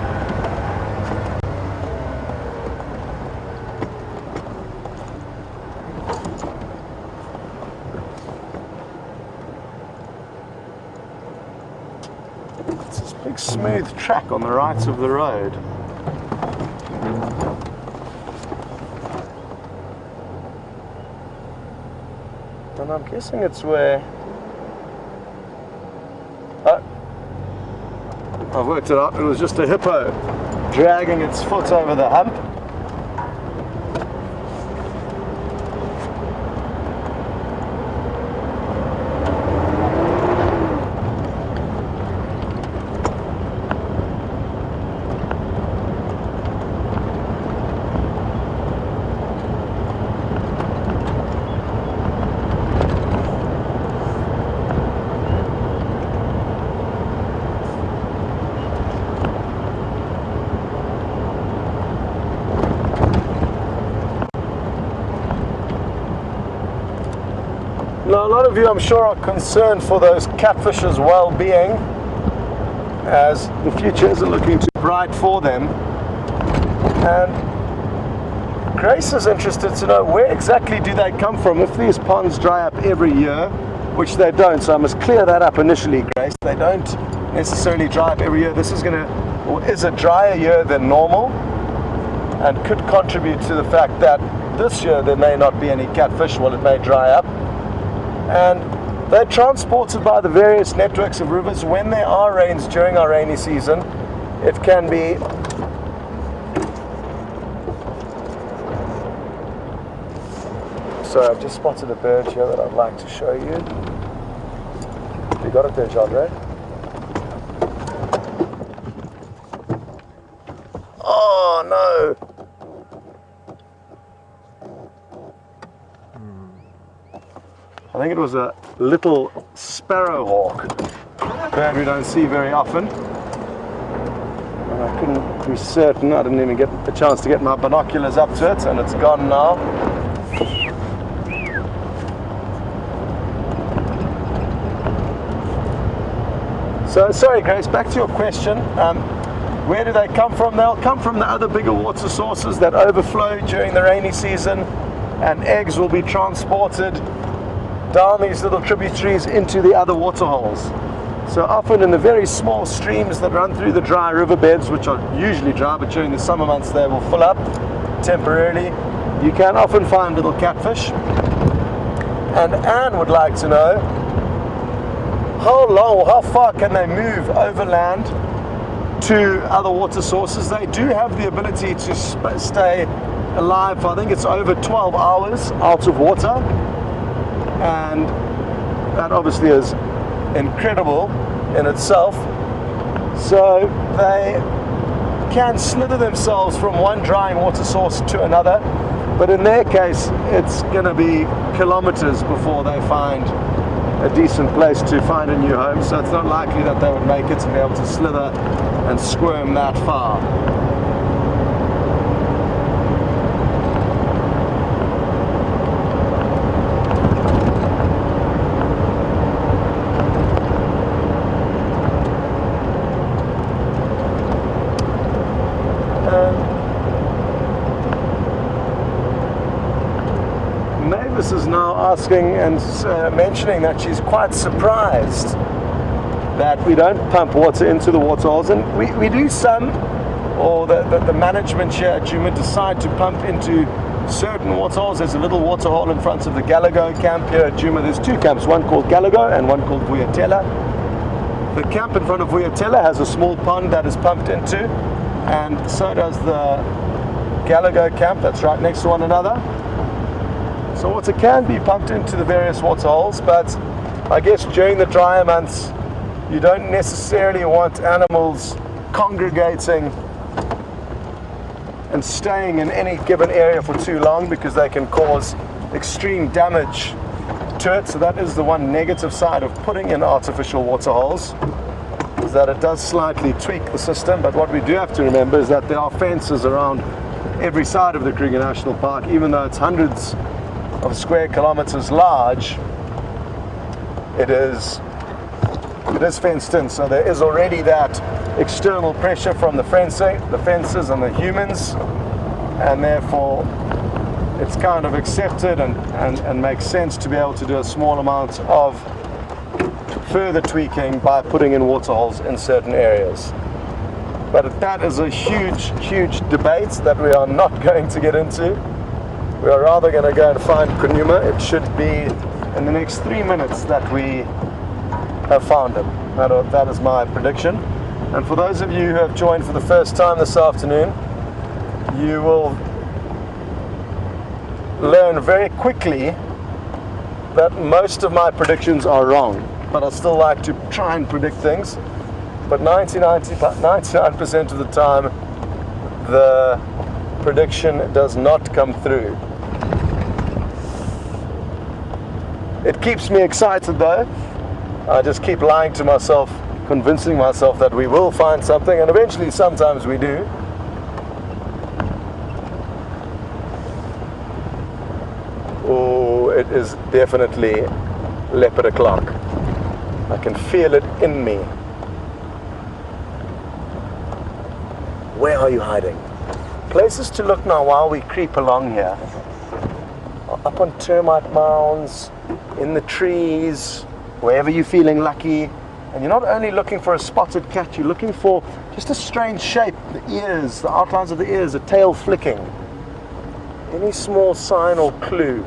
It's this big smooth track on the right of the road. And I'm guessing it's where... I've worked it out, it was just a hippo dragging its foot over the hump. Now, a lot of you, I'm sure, are concerned for those catfish's well-being, as the future isn't looking too bright for them. And Grace is interested to know, where exactly do they come from? If these ponds dry up every year, which they don't, so I must clear that up initially, Grace. They don't necessarily dry up every year. This is is a drier year than normal, and could contribute to the fact that this year there may not be any catfish. Well, it may dry up. And they're transported by the various networks of rivers. When there are rains during our rainy season, it can be so I've just spotted a bird here that I'd like to show you. You got it there, John, right? Oh no! I think it was a little sparrowhawk, bird we don't see very often. And I couldn't be certain, I didn't even get a chance to get my binoculars up to it, and it's gone now. So, sorry Grace, back to your question. Where do they come from? They'll come from the other bigger water sources that overflow during the rainy season, and eggs will be transported down these little tributaries into the other water holes. So often in the very small streams that run through the dry riverbeds, which are usually dry, but during the summer months they will fill up temporarily, you can often find little catfish. And Anne would like to know, how far can they move overland to other water sources? They do have the ability to stay alive for, I think it's over 12 hours out of water. And that obviously is incredible in itself. So they can slither themselves from one drying water source to another, but in their case it's going to be kilometers before they find a decent place to find a new home, so it's not likely that they would make it to be able to slither and squirm that far. asking and mentioning that she's quite surprised that we don't pump water into the waterholes, and we do some, or the management here at Djuma decide to pump into certain waterholes. There's a little waterhole in front of the Galago camp here at Djuma. There's two camps, one called Galago and one called Vuyatela. The camp in front of Vuyatela has a small pond that is pumped into, and so does the Galago camp that's right next to one another. So water can be pumped into the various waterholes, but I guess during the drier months you don't necessarily want animals congregating and staying in any given area for too long, because they can cause extreme damage to it. So that is the one negative side of putting in artificial waterholes, is that it does slightly tweak the system. But what we do have to remember is that there are fences around every side of the Kruger National Park. Even though it's hundreds of square kilometers large, it is fenced in, so there is already that external pressure from the fences and the humans, and therefore it's kind of accepted and makes sense to be able to do a small amount of further tweaking by putting in waterholes in certain areas. But that is a huge debate that we are not going to get into. We are rather going to go and find Kunuma. It should be in the next 3 minutes that we have found him. That is my prediction. And for those of you who have joined for the first time this afternoon, you will learn very quickly that most of my predictions are wrong. But I still like to try and predict things. But 99% of the time, the prediction does not come through. It keeps me excited though. I just keep lying to myself, convincing myself that we will find something, and eventually sometimes we do. Oh, it is definitely leopard o'clock. I can feel it in me. Where are you hiding? Places to look now while we creep along here. Up on termite mounds, in the trees, wherever you're feeling lucky. And you're not only looking for a spotted cat, you're looking for just a strange shape, the ears, the outlines of the ears, a tail flicking. Any small sign or clue.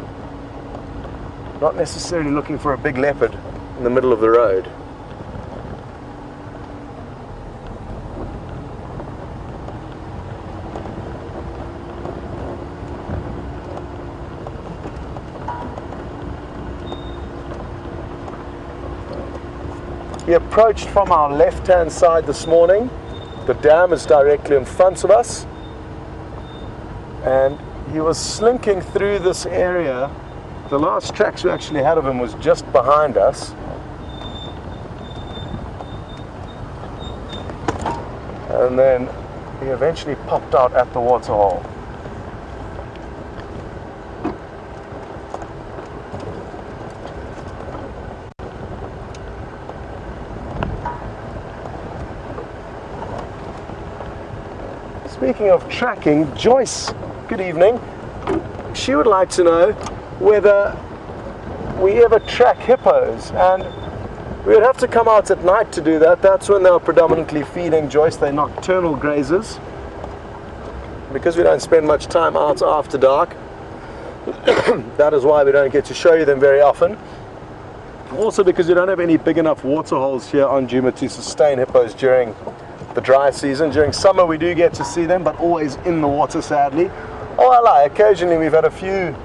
Not necessarily looking for a big leopard in the middle of the road. We approached from our left-hand side this morning. The dam is directly in front of us, and he was slinking through this area. The last tracks we actually had of him was just behind us, and then he eventually popped out at the waterhole. Speaking of tracking, Joyce, good evening. She would like to know whether we ever track hippos, and we would have to come out at night to do that. That's when they're predominantly feeding, Joyce. They're nocturnal grazers. Because we don't spend much time out after dark, that is why we don't get to show you them very often. Also because we don't have any big enough water holes here on Djuma to sustain hippos during the dry season. During summer we do get to see them, but always in the water, sadly. Oh, I lie, occasionally we've had a few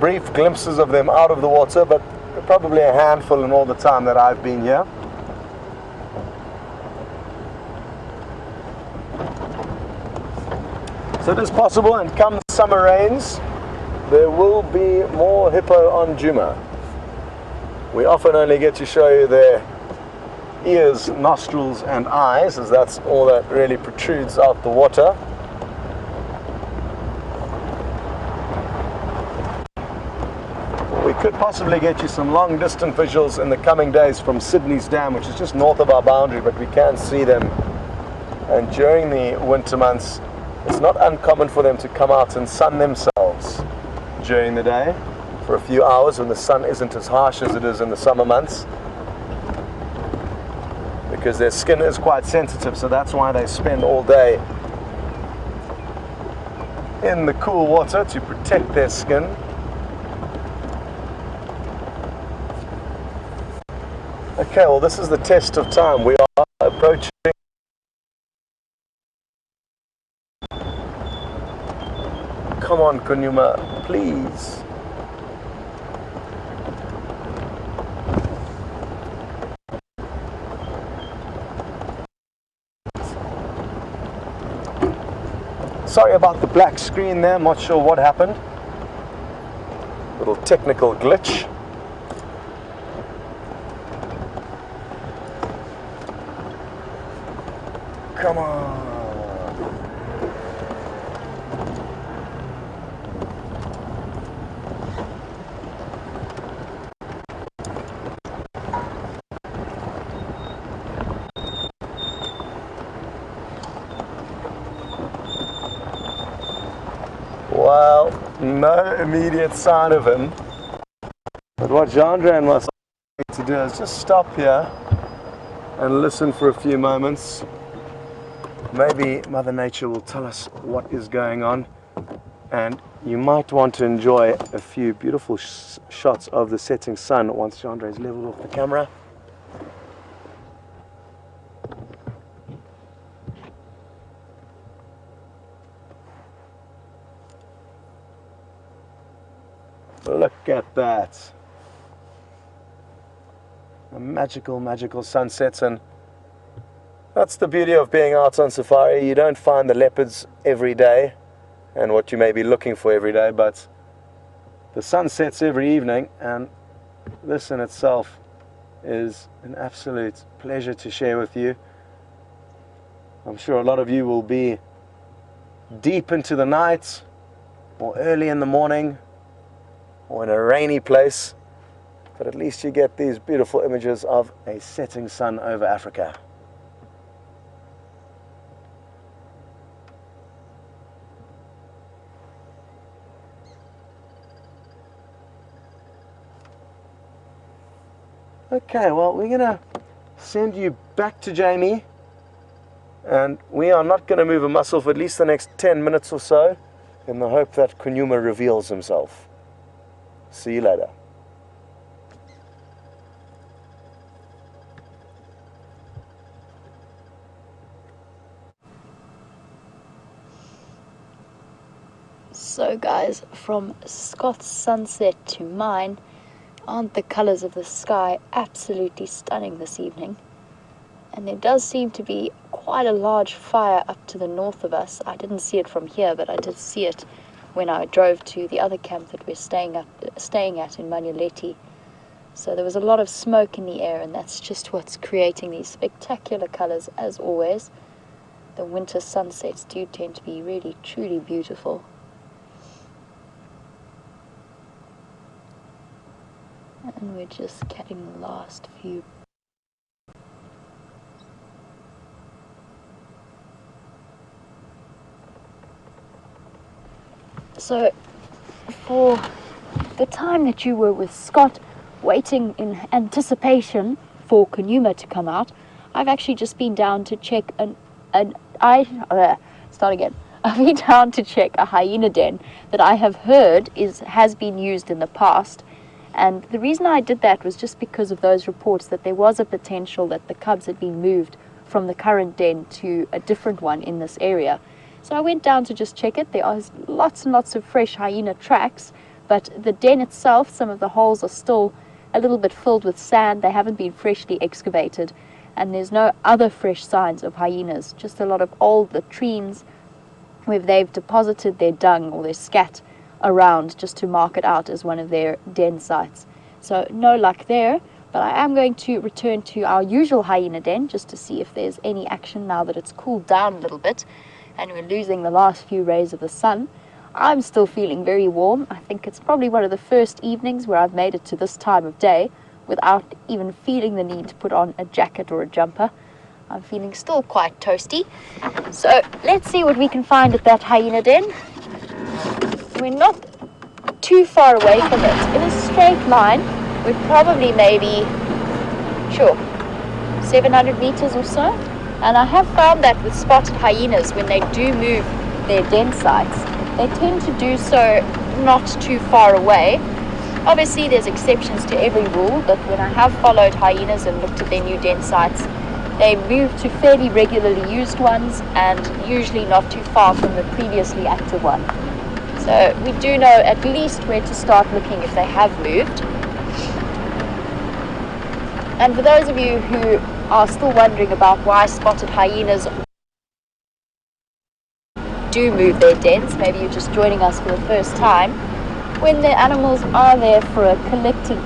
brief glimpses of them out of the water, but probably a handful in all the time that I've been here. So it is possible, and come summer rains, there will be more hippo on Djuma. We often only get to show you their ears, nostrils and eyes, as that's all that really protrudes out the water. We could possibly get you some long distance visuals in the coming days from Sydney's dam, which is just north of our boundary, but we can see them. And during the winter months, it's not uncommon for them to come out and sun themselves during the day. for a few hours when the sun isn't as harsh as it is in the summer months, because their skin is quite sensitive, so that's why they spend all day in the cool water to protect their skin. Okay, well, this is the test of time. We are approaching. Come on, Kunyuma, please. Sorry about the black screen there, I'm not sure what happened. Little technical glitch. Come on. Well, no immediate sign of him. But what Jandre and myself need to do is just stop here and listen for a few moments. Maybe Mother Nature will tell us what is going on, and you might want to enjoy a few beautiful shots of the setting sun once Jandre is leveled off the camera. Look at that. A magical, magical sunsets, and that's the beauty of being out on safari. You don't find the leopards every day and what you may be looking for every day, but the sun sets every evening, and this in itself is an absolute pleasure to share with you. I'm sure a lot of you will be deep into the night or early in the morning or in a rainy place, but at least you get these beautiful images of a setting sun over Africa. Okay, well, we're going to send you back to Jamie, and we are not going to move a muscle for at least the next 10 minutes or so, in the hope that Kunyuma reveals himself. See you later. So guys, from Scott's sunset to mine, aren't the colors of the sky absolutely stunning this evening? And there does seem to be quite a large fire up to the north of us. I didn't see it from here, but I did see it when I drove to the other camp that we're staying at in Manyuleti. So there was a lot of smoke in the air, and that's just what's creating these spectacular colors as always. The winter sunsets do tend to be really, truly beautiful. And we're just getting the last few. So, for the time that you were with Scott, waiting in anticipation for Kunyuma to come out, I've actually just been down to check I've been down to check a hyena den that I have heard has been used in the past. And the reason I did that was just because of those reports that there was a potential that the cubs had been moved from the current den to a different one in this area. So I went down to just check it. There are lots and lots of fresh hyena tracks, but the den itself, some of the holes are still a little bit filled with sand. They haven't been freshly excavated, and there's no other fresh signs of hyenas, just a lot of old latrines where they've deposited their dung or their scat around just to mark it out as one of their den sites. So no luck there, but I am going to return to our usual hyena den just to see if there's any action now that it's cooled down a little bit and we're losing the last few rays of the sun. I'm still feeling very warm. I think it's probably one of the first evenings where I've made it to this time of day without even feeling the need to put on a jacket or a jumper. I'm feeling still quite toasty. So let's see what we can find at that hyena den. We're not too far away from it. In a straight line, we're probably maybe, 700 meters or so. And I have found that with spotted hyenas, when they do move their den sites, they tend to do so not too far away. Obviously, there's exceptions to every rule, but when I have followed hyenas and looked at their new den sites, they move to fairly regularly used ones and usually not too far from the previously active one. So we do know at least where to start looking if they have moved. And for those of you who are still wondering about why spotted hyenas do move their dens, maybe you're just joining us for the first time, when the animals are there for a collected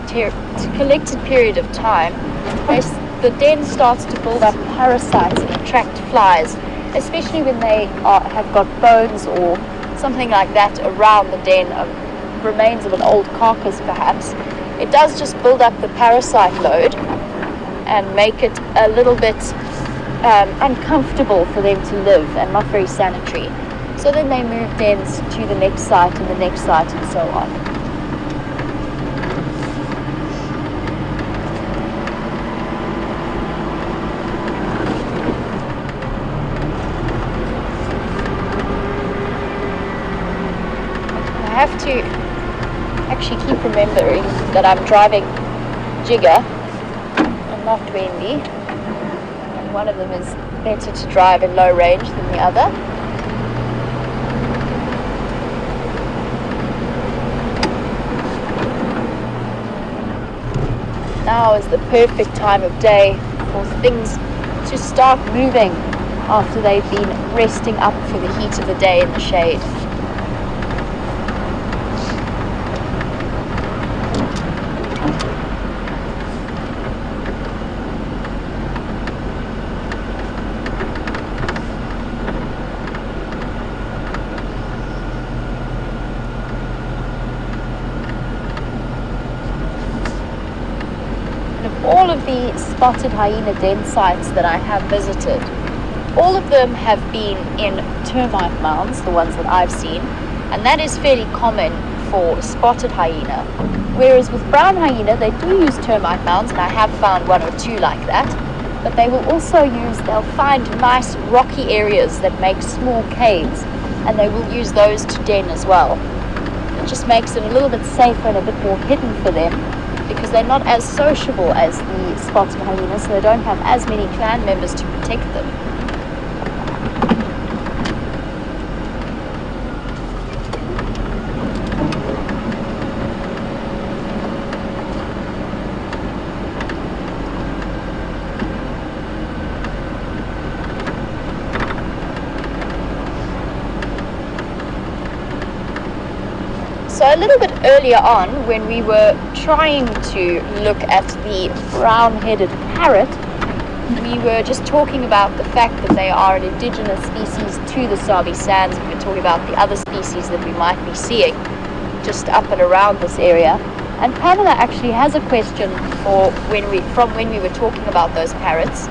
period of time, the den starts to build up parasites and attract flies, especially when they have got bones or something like that around the den, remains of an old carcass perhaps. It does just build up the parasite load and make it a little bit uncomfortable for them to live and not very sanitary. So then they move dens to the next site and the next site and so on. I have to actually keep remembering that I'm driving Jigger and not Wendy, and one of them is better to drive in low range than the other. Now is the perfect time of day for things to start moving after they've been resting up for the heat of the day in the shade. All of the spotted hyena den sites that I have visited, all of them have been in termite mounds, the ones that I've seen, and that is fairly common for spotted hyena. Whereas with brown hyena, they do use termite mounds, and I have found one or two like that, but they will also they'll find nice rocky areas that make small caves, and they will use those to den as well. It just makes it a little bit safer and a bit more hidden for them, because they're not as sociable as the spotted hyenas, so they don't have as many clan members to protect them. So a little bit earlier on, when we were trying to look at the brown-headed parrot, we were just talking about the fact that they are an indigenous species to the Sabi Sands. We were talking about the other species that we might be seeing just up and around this area. And Pamela actually has a question from when we were talking about those parrots.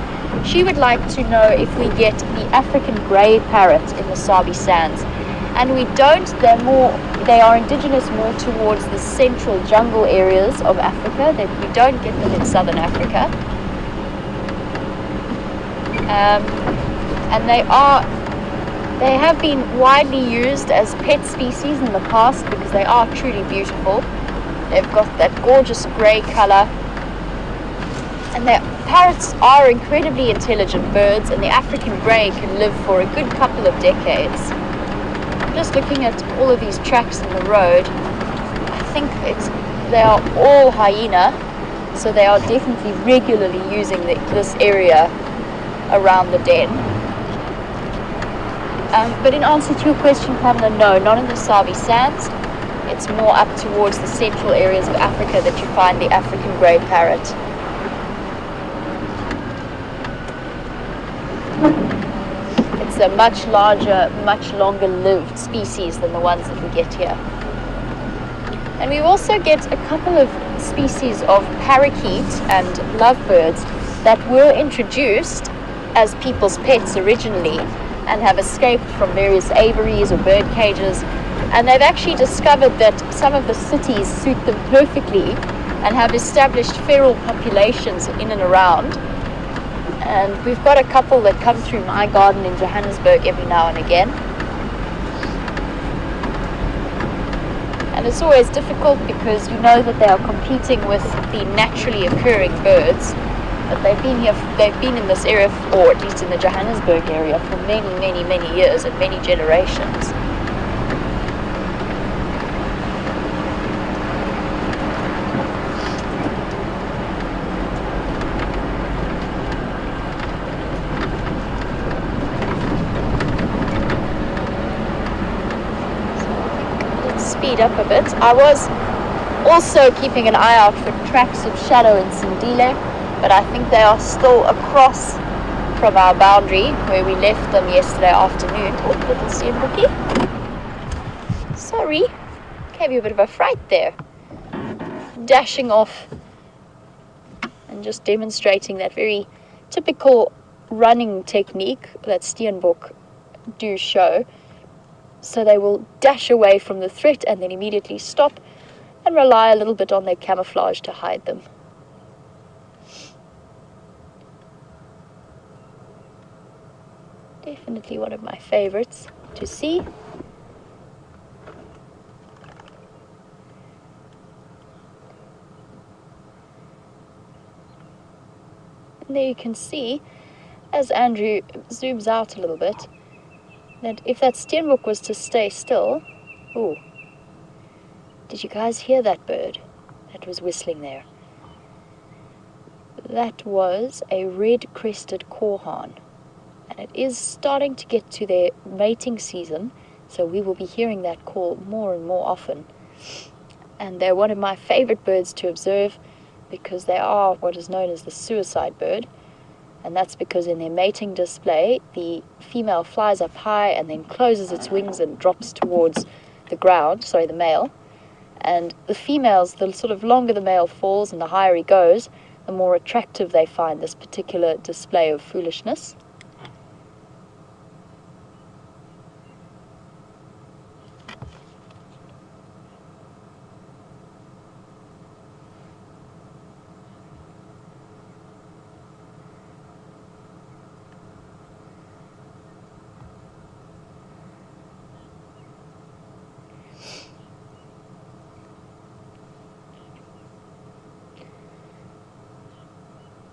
She would like to know if we get the African grey parrot in the Sabi Sands. And we don't. They are indigenous more towards the central jungle areas of Africa. We don't get them in southern Africa. And they have been widely used as pet species in the past because they are truly beautiful. They've got that gorgeous grey colour. And parrots are incredibly intelligent birds, and the African grey can live for a good couple of decades. Just looking at all of these tracks in the road, I think they are all hyena, so they are definitely regularly using this area around the den. But in answer to your question, Pamela, no, not in the Sabi Sands. It's more up towards the central areas of Africa that you find the African grey parrot. It's a much larger, much longer lived species than the ones that we get here. And we also get a couple of species of parakeet and lovebirds that were introduced as people's pets originally and have escaped from various aviaries or bird cages And they've actually discovered that some of the cities suit them perfectly and have established feral populations in and around. And we've got a couple that come through my garden in Johannesburg every now and again. And it's always difficult because you know that they are competing with the naturally occurring birds. But they've been in this area, or at least in the Johannesburg area, for many, many, many years and many generations. Speed up a bit. I was also keeping an eye out for tracks of shadow in Sindile, but I think they are still across from our boundary where we left them yesterday afternoon. Oh, little steenbokkie. Sorry, gave you a bit of a fright there. Dashing off and just demonstrating that very typical running technique that steenbok do show. So they will dash away from the threat and then immediately stop and rely a little bit on their camouflage to hide them. Definitely one of my favorites to see. And there you can see, as Andrew zooms out a little bit, that if that steenbok was to stay still, ooh, did you guys hear that bird that was whistling there? That was a red-crested korhaan, and it is starting to get to their mating season, so we will be hearing that call more and more often. And they're one of my favorite birds to observe because they are what is known as the suicide bird. And that's because in their mating display, the female flies up high and then closes its wings and drops towards the ground, the male. And the females, the sort of longer the male falls and the higher he goes, the more attractive they find this particular display of foolishness.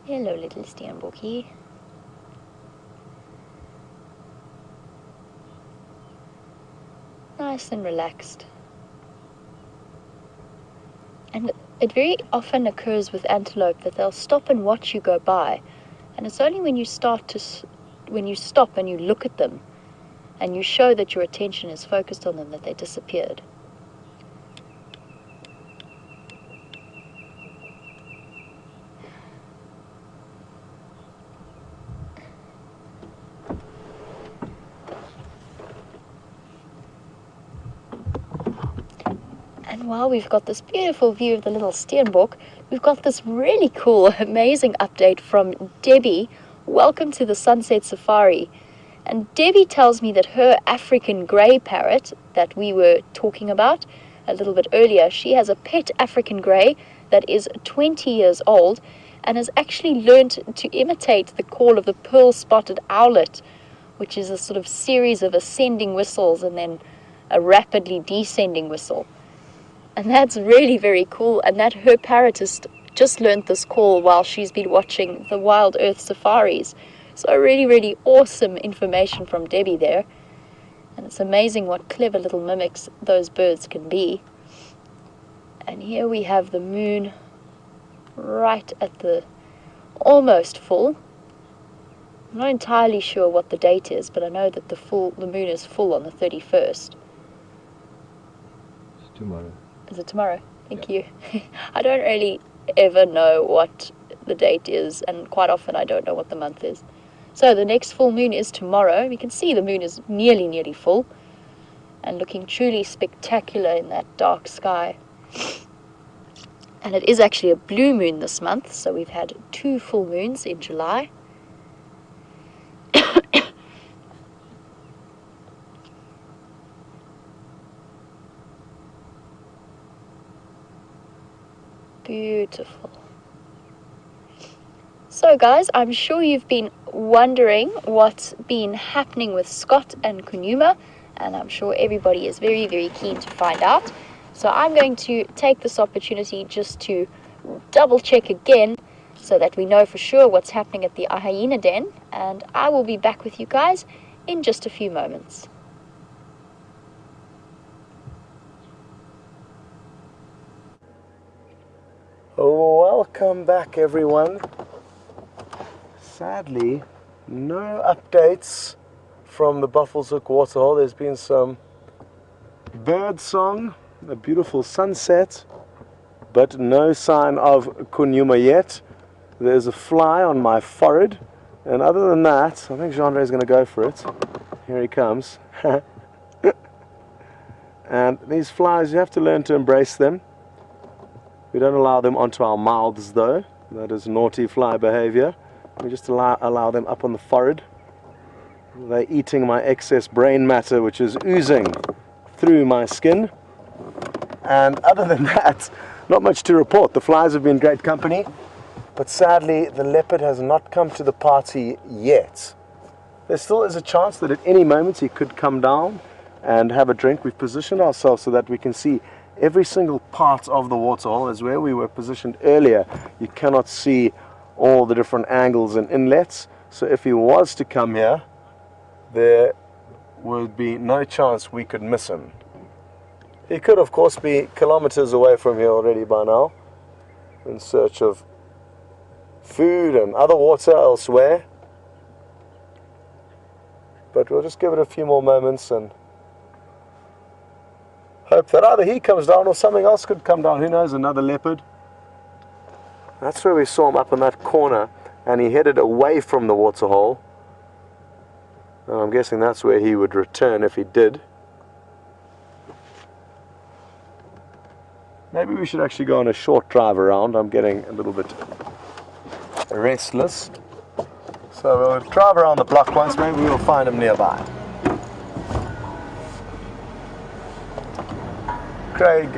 Hello, little steenbokkie. Nice and relaxed. And it very often occurs with antelope that they'll stop and watch you go by. And it's only when you stop and you look at them and you show that your attention is focused on them that they disappeared. And while we've got this beautiful view of the little steenbok, we've got this really cool, amazing update from Debbie. Welcome to the Sunset Safari. And Debbie tells me that her African grey parrot that we were talking about a little bit earlier, she has a pet African grey that is 20 years old and has actually learnt to imitate the call of the pearl-spotted owlet, which is a sort of series of ascending whistles and then a rapidly descending whistle. And that's really very cool, and that her parrot has just learnt this call while she's been watching the WildEarth safaris. So really, really awesome information from Debbie there. And it's amazing what clever little mimics those birds can be. And here we have the moon right at the almost full. I'm not entirely sure what the date is, but I know that the moon is full on the 31st. It's tomorrow. Is it tomorrow? Thank you. I don't really ever know what the date is, and quite often I don't know what the month is. So the next full moon is tomorrow. We can see the moon is nearly full and looking truly spectacular in that dark sky. And it is actually a blue moon this month, so we've had 2 full moons in July. Beautiful. So guys, I'm sure you've been wondering what's been happening with Scott and Kunuma, and I'm sure everybody is very, very keen to find out. So I'm going to take this opportunity just to double check again so that we know for sure what's happening at the hyena den, and I will be back with you guys in just a few moments. Welcome back, everyone. Sadly, no updates from the Buffelshoek waterhole. There's been some bird song, a beautiful sunset, but no sign of Kunuma yet. There's a fly on my forehead, and other than that, I think Jean-Ray is going to go for it. Here he comes. And these flies, you have to learn to embrace them. We don't allow them onto our mouths though. That is naughty fly behavior. We just allow them up on the forehead. They're eating my excess brain matter, which is oozing through my skin. And other than that, not much to report. The flies have been great company, but sadly the leopard has not come to the party yet. There still is a chance that at any moment he could come down and have a drink. We've positioned ourselves so that we can see every single part of the waterhole. As where we were positioned earlier, you cannot see all the different angles and inlets. So if he was to come here, there would be no chance we could miss him. He could of course be kilometers away from here already by now, in search of food and other water elsewhere. But we'll just give it a few more moments and hope that either he comes down or something else could come down. Who knows, another leopard. That's where we saw him up in that corner, and he headed away from the waterhole. And I'm guessing that's where he would return if he did. Maybe we should actually go on a short drive around. I'm getting a little bit restless. So we'll drive around the block once, maybe we'll find him nearby. Craig,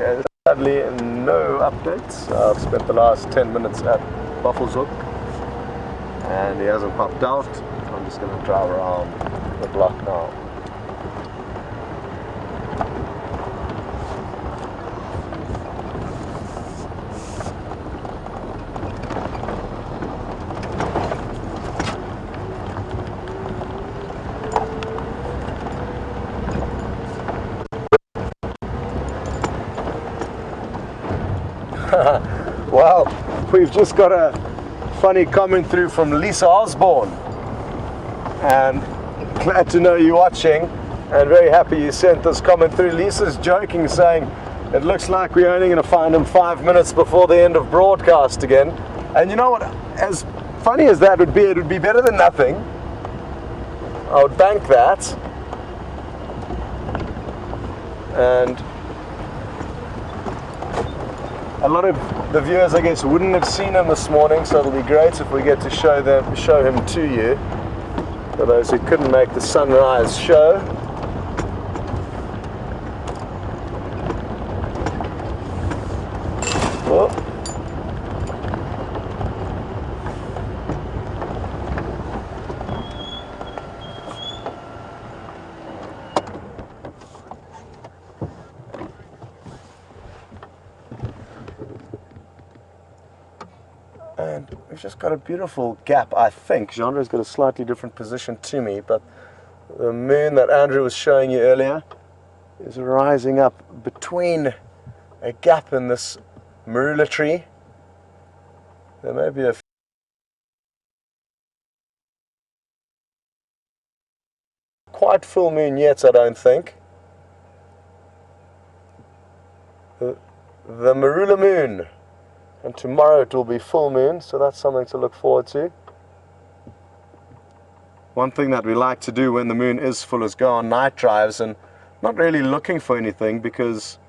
sadly no updates. I've spent the last 10 minutes at Buffelshoek and he hasn't popped out. I'm just going to drive around the block now. Well, we've just got a funny comment through from Lisa Osborne, and glad to know you're watching and very happy you sent this comment through. Lisa's joking, saying it looks like we're only going to find him 5 minutes before the end of broadcast again. And you know what, as funny as that would be, it would be better than nothing. I would bank that. And a lot of the viewers, I guess, wouldn't have seen him this morning, so it'll be great if we get to show him to you. For those who couldn't make the sunrise show. Oh. And we've just got a beautiful gap, I think. Jean-Ray's got a slightly different position to me, but the moon that Andrew was showing you earlier is rising up between a gap in this marula tree. There may be a quite full moon yet, I don't think. The marula moon. And tomorrow it will be full moon, so that's something to look forward to. One thing that we like to do when the moon is full is go on night drives, and not really looking for anything, because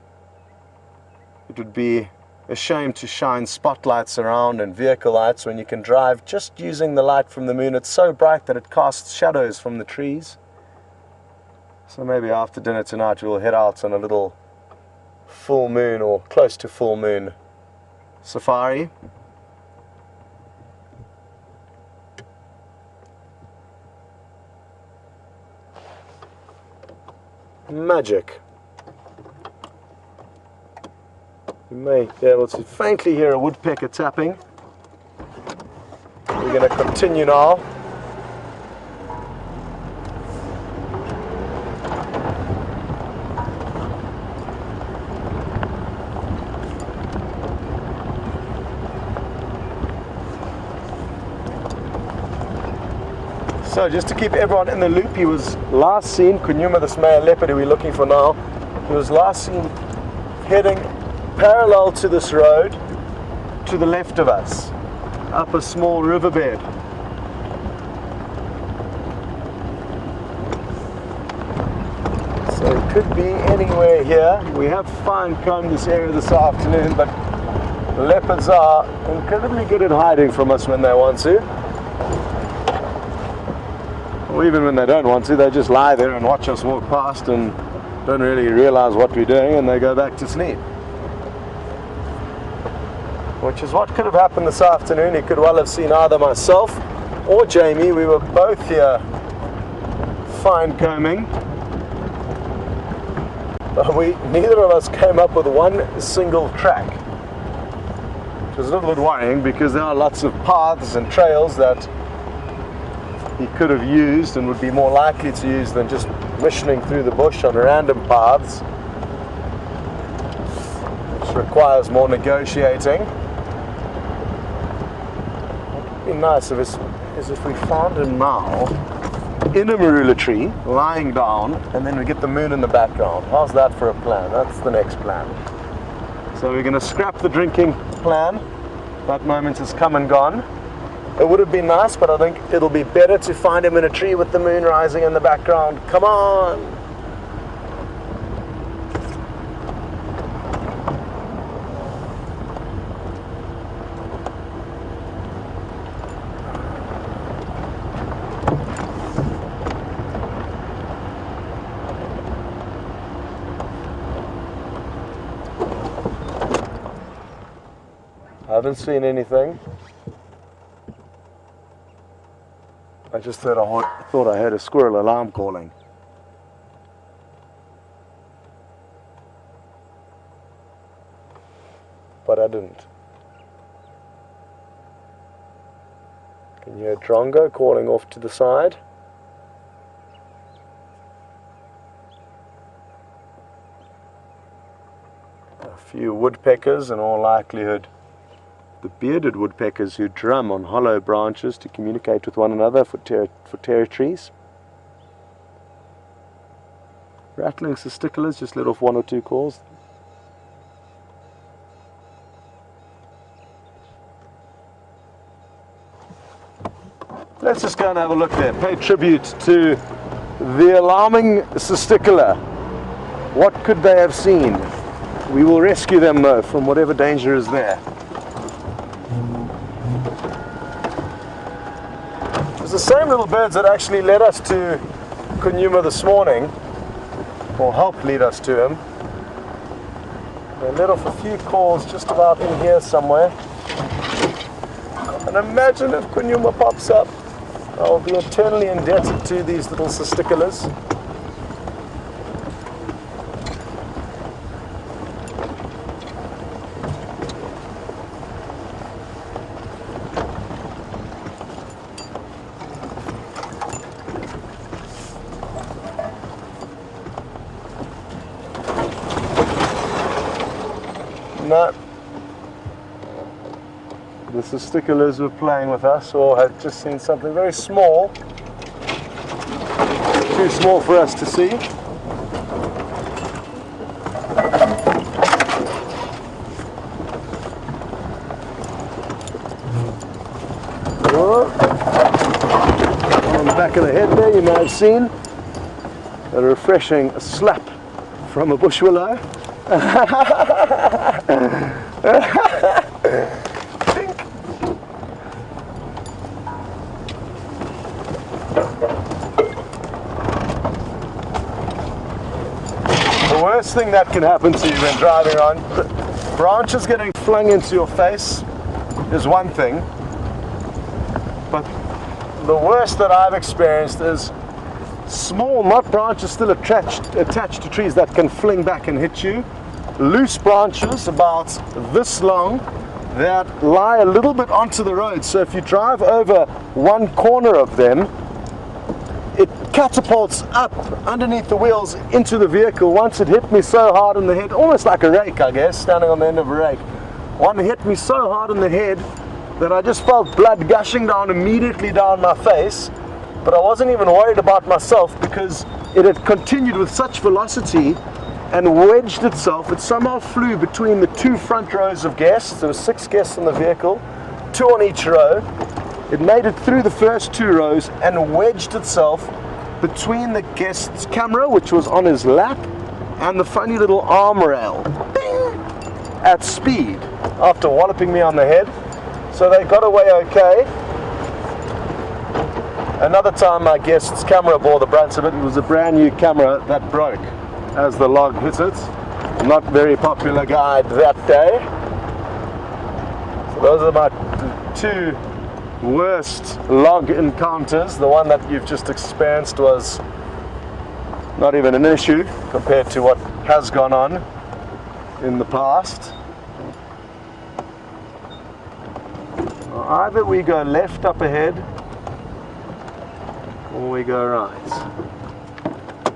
it would be a shame to shine spotlights around and vehicle lights when you can drive just using the light from the moon. It's so bright that it casts shadows from the trees. So maybe after dinner tonight we'll head out on a little full moon or close to full moon Safari. Magic. You may be able to faintly hear a woodpecker tapping. We're going to continue now. So just to keep everyone in the loop, he was last seen, Kunyuma, this male leopard who we're looking for now, he was last seen heading parallel to this road to the left of us, up a small riverbed. So it could be anywhere here. We have fine-combed this area this afternoon, but leopards are incredibly good at hiding from us when they want to. Or even when they don't want to, they just lie there and watch us walk past and don't really realize what we're doing, and they go back to sleep. Which is what could have happened this afternoon. He could well have seen either myself or Jamie. We were both here fine combing, but neither of us came up with one single track, which was a little bit worrying because there are lots of paths and trails that he could have used and would be more likely to use than just missioning through the bush on random paths, which requires more negotiating. What would be nice is if we found him now in a marula tree, lying down, and then we get the moon in the background. How's that for a plan? That's the next plan. So we're going to scrap the drinking plan. That moment has come and gone. It would have been nice, but I think it'll be better to find him in a tree with the moon rising in the background. Come on! I haven't seen anything. I just thought I heard a squirrel alarm calling. But I didn't. Can you hear Drongo calling off to the side? A few woodpeckers in all likelihood. The bearded woodpeckers who drum on hollow branches to communicate with one another for territories. Rattling cisticolas just let off one or two calls. Let's just go and have a look there. Pay tribute to the alarming cisticola. What could they have seen? We will rescue them though from whatever danger is there. It's the same little birds that actually led us to Kunyuma this morning, or helped lead us to him. They let off a few calls just about in here somewhere. And imagine if Kunyuma pops up. I'll be eternally indebted to these little cisticolas. No. The cisticolas were playing with us, or had just seen something very small. Too small for us to see. On the back of the head there, you may have seen a refreshing slap from a bush willow. The worst thing that can happen to you when driving on Branches getting flung into your face is one thing, but the worst that I've experienced is small, not branches still attached to trees that can fling back and hit you. Loose branches about this long that lie a little bit onto the road. So if you drive over one corner of them, it catapults up underneath the wheels into the vehicle. Once it hit me so hard in the head, almost like a rake, I guess, standing on the end of a rake. One hit me so hard in the head that I just felt blood gushing down immediately down my face. But I wasn't even worried about myself because it had continued with such velocity and wedged itself. It somehow flew between the two front rows of guests. There were 6 guests in the vehicle, 2 on each row. It made it through the first 2 rows and wedged itself between the guest's camera, which was on his lap, and the funny little arm rail. Bing! At speed after walloping me on the head. So they got away okay. Another time my guest's camera bore the brunt of it. It was a brand new camera that broke as the log hit it. Not very popular guide that day. So those are my 2 worst log encounters. The one that you've just experienced was not even an issue compared to what has gone on in the past. Either we go left up ahead or we go right.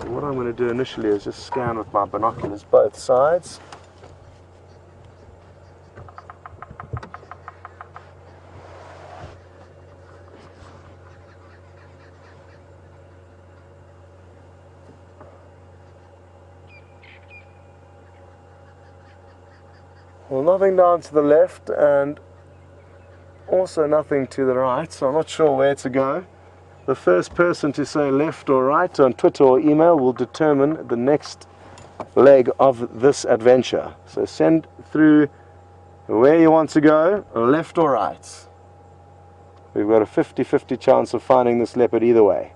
What I'm going to do initially is just scan with my binoculars both sides. Well, nothing down to the left and also nothing to the right, so I'm not sure where to go. The first person to say left or right on Twitter or email will determine the next leg of this adventure. So send through where you want to go, left or right. We've got a 50-50 chance of finding this leopard either way.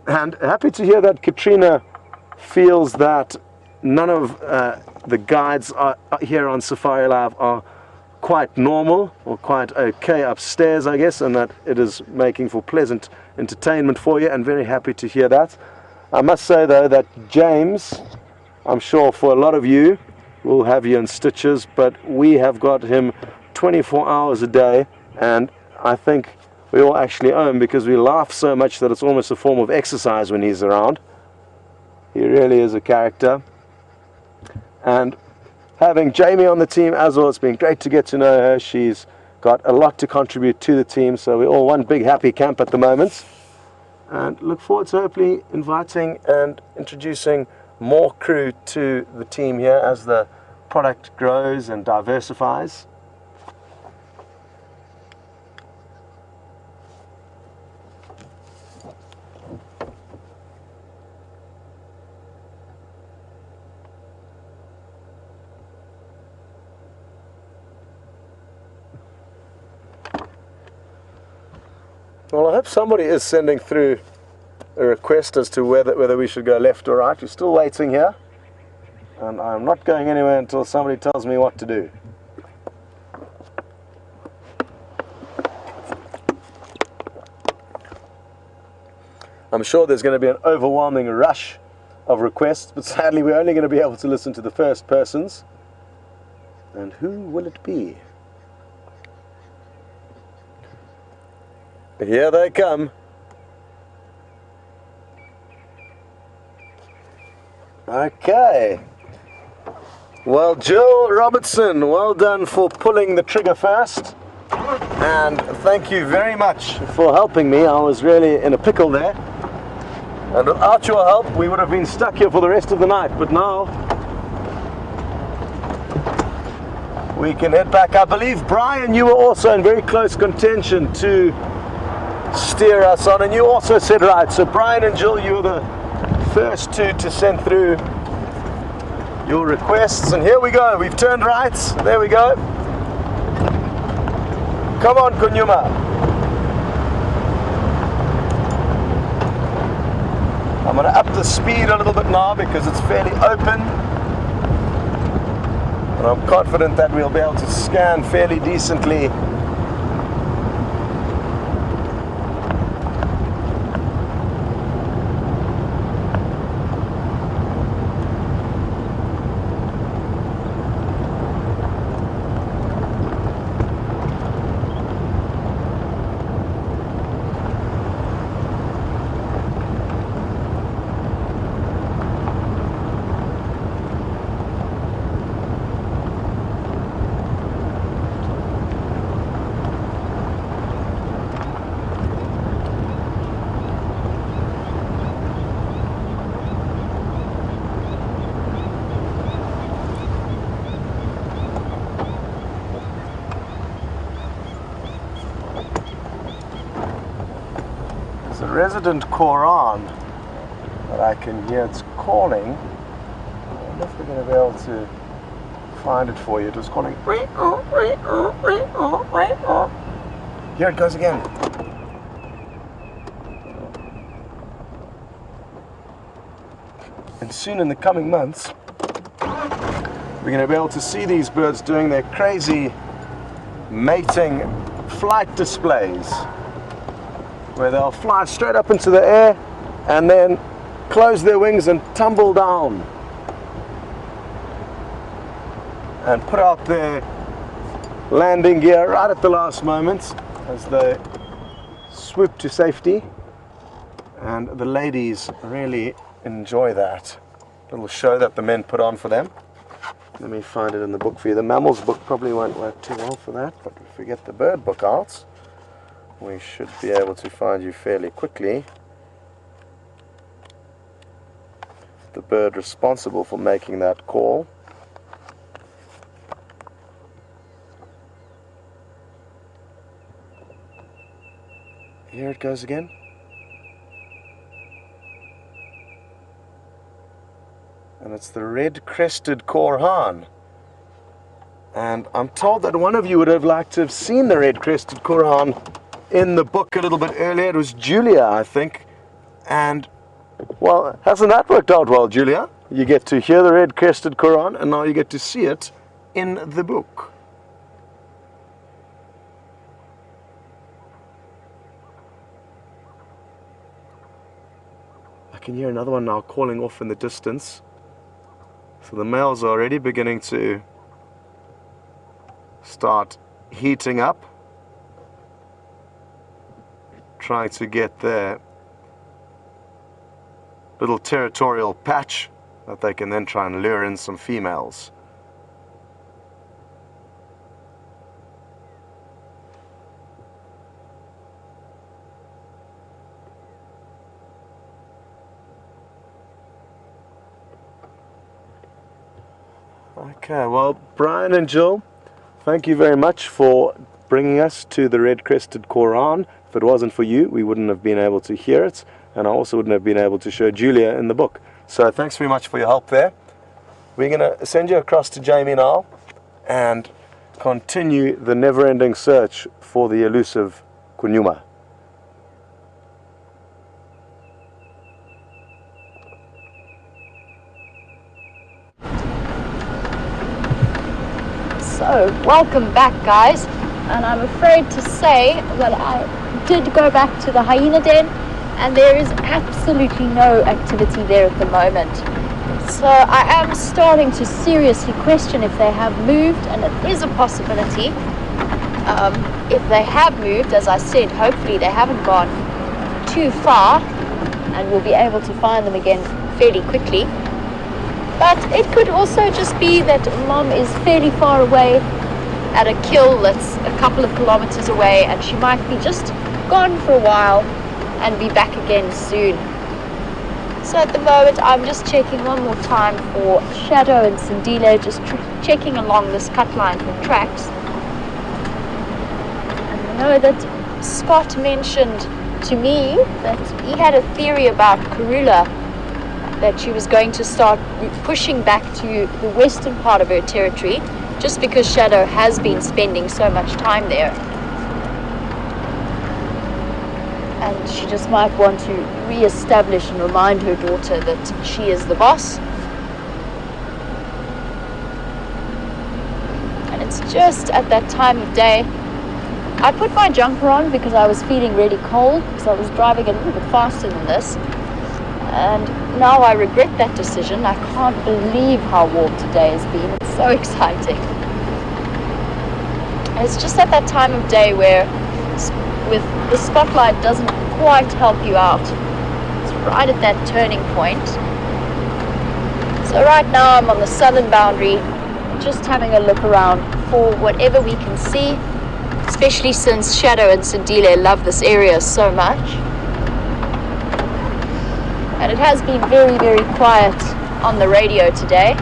And happy to hear that Katrina feels that none of the guides here on Safari Live are quite normal or quite okay upstairs, I guess, and that it is making for pleasant entertainment for you, and very happy to hear that. I must say though that James, I'm sure for a lot of you, will have you in stitches, but we have got him 24 hours a day, and I think we all actually owe him because we laugh so much that it's almost a form of exercise when he's around. He really is a character. And having Jamie on the team as well, it's been great to get to know her. She's got a lot to contribute to the team, so we're all one big happy camp at the moment. And look forward to hopefully inviting and introducing more crew to the team here as the product grows and diversifies. Well, I hope somebody is sending through a request as to whether we should go left or right. We're still waiting here, and I'm not going anywhere until somebody tells me what to do. I'm sure there's going to be an overwhelming rush of requests, but sadly we're only going to be able to listen to the first persons. And who will it be? Here they come. Okay. Well, Jill Robertson, well done for pulling the trigger first. And thank you very much for helping me. I was really in a pickle there. And without your help, we would have been stuck here for the rest of the night. But now, we can head back. I believe, Brian, you were also in very close contention to steer us on, and you also said right. So Brian and Jill, you were the first two to send through your requests, and here we go. We've turned right. There we go. Come on, Kunyuma. I'm going to up the speed a little bit now because it's fairly open. And I'm confident that we'll be able to scan fairly decently. There's a resident Koran that I can hear. It's calling. I wonder if we're going to be able to find it for you. It was calling. Here it goes again. And soon in the coming months, we're going to be able to see these birds doing their crazy mating flight displays, where they'll fly straight up into the air and then close their wings and tumble down and put out their landing gear right at the last moment as they swoop to safety. And the ladies really enjoy that little show that the men put on for them. Let me find it in the book for you. The mammals book probably won't work too well for that, but if we get the bird book out, we should be able to find you fairly quickly the bird responsible for making that call. Here it goes again. And it's the red-crested Koran. And I'm told that one of you would have liked to have seen the red-crested Koran in the book a little bit earlier. It was Julia, I think. And, well, hasn't that worked out well, Julia? You get to hear the red-crested Koran, and now you get to see it in the book. I can hear another one now calling off in the distance. So the males are already beginning to start heating up, trying to get their little territorial patch that they can then try and lure in some females. Okay, well, Brian and Jill, thank you very much for bringing us to the red-crested Koran. If it wasn't for you, we wouldn't have been able to hear it, and I also wouldn't have been able to show Julia in the book. So thanks very much for your help there. We're going to send you across to Jamie now and continue the never-ending search for the elusive Kunyuma. So, welcome back, guys, and I'm afraid to say that I did go back to the hyena den, and there is absolutely no activity there at the moment. So I am starting to seriously question if they have moved, and it is a possibility. If they have moved, as I said, hopefully they haven't gone too far, and we'll be able to find them again fairly quickly. But it could also just be that Mom is fairly far away at a kill that's a couple of kilometers away, and she might be just gone for a while and be back again soon. So at the moment I'm just checking one more time for Shadow and Sindile, just checking along this cut line for tracks. And I know that Scott mentioned to me that he had a theory about Karula, that she was going to start pushing back to the western part of her territory, just because Shadow has been spending so much time there. And she just might want to re-establish and remind her daughter that she is the boss. just at that time of day. I put my jumper on because I was feeling really cold, because I was driving a little bit faster than this. And now I regret that decision. I can't believe how warm today has been. It's so exciting. And it's just at that time of day where with the spotlight doesn't quite help you out. It's right at that turning point. So right now I'm on the southern boundary, just having a look around for whatever we can see, especially since Shadow and Sandile love this area so much. And it has been very, very quiet on the radio today.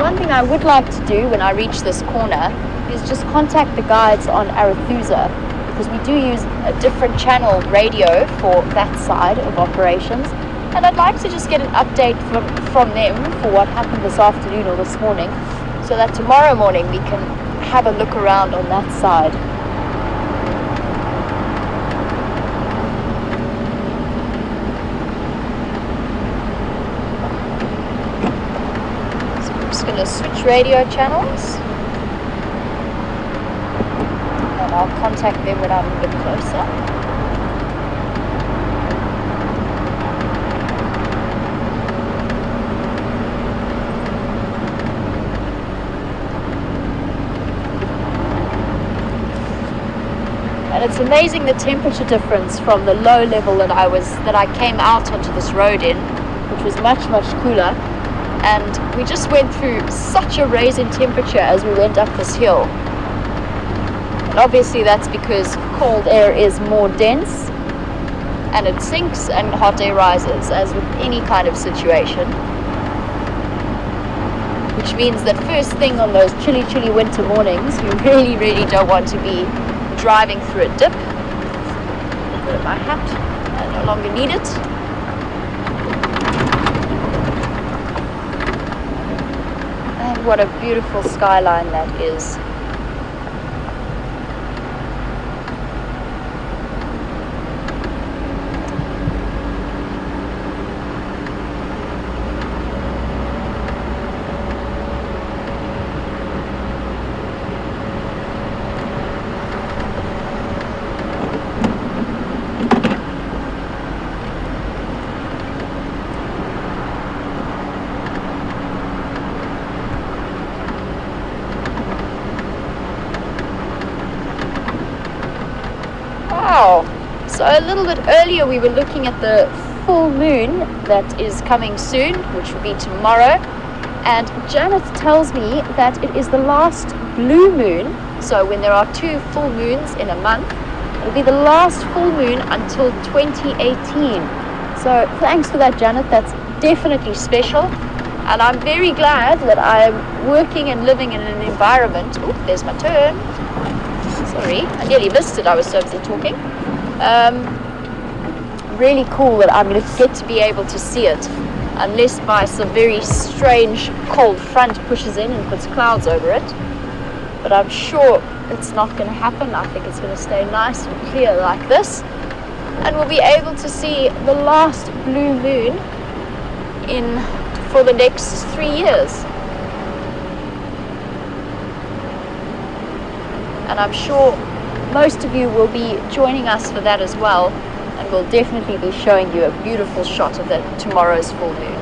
One thing I would like to do when I reach this corner is just contact the guides on Arathusa, because we do use a different channel radio for that side of operations, and I'd like to just get an update from them for what happened this afternoon or this morning, so that tomorrow morning we can have a look around on that side. Going to switch radio channels, and I'll contact them when I'm a bit closer. And it's amazing the temperature difference from the low level that I came out onto this road in, which was much, much cooler. And we just went through such a raise in temperature as we went up this hill. And obviously that's because cold air is more dense and it sinks and hot air rises, as with any kind of situation. Which means that first thing on those chilly, chilly winter mornings, you really, really don't want to be driving through a dip. Put on my hat, I no longer need it. What a beautiful skyline that is. So a little bit earlier we were looking at the full moon that is coming soon, which will be tomorrow, and Janet tells me that it is the last blue moon. So when there are 2 full moons in a month, it'll be the last full moon until 2018. So thanks for that, Janet. That's definitely special, and I'm very glad that I'm working and living in an environment. Oh, there's my turn. Sorry, I nearly missed it. I was so busy talking. Really cool that I'm going to get to be able to see it, unless by some very strange cold front pushes in and puts clouds over it. But I'm sure it's not going to happen. I think it's going to stay nice and clear like this, and we'll be able to see the last blue moon for the next 3 years. And I'm sure most of you will be joining us for that as well, and we'll definitely be showing you a beautiful shot of tomorrow's full moon.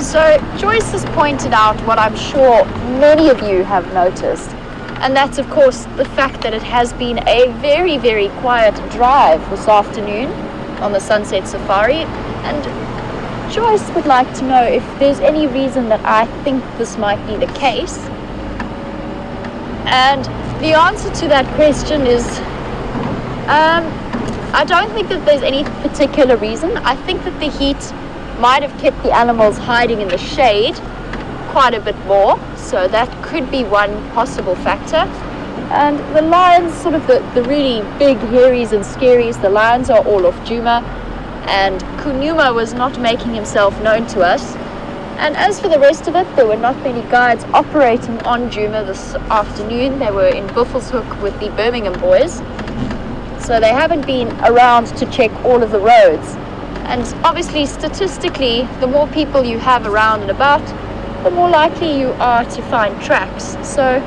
So Joyce has pointed out what I'm sure many of you have noticed, and that's of course the fact that it has been a very, very quiet drive this afternoon. on the Sunset Safari, and Joyce would like to know if there's any reason that I think this might be the case. And the answer to that question is I don't think that there's any particular reason. I think that the heat might have kept the animals hiding in the shade quite a bit more, so that could be one possible factor. And the lions, sort of the really big hairies and scaries, the lions are all off Djuma, and Kunuma was not making himself known to us. And as for the rest of it, there were not many guides operating on Djuma this afternoon. They were in Buffelshoek with the Birmingham boys, so they haven't been around to check all of the roads. And obviously, statistically, the more people you have around and about, the more likely you are to find tracks. So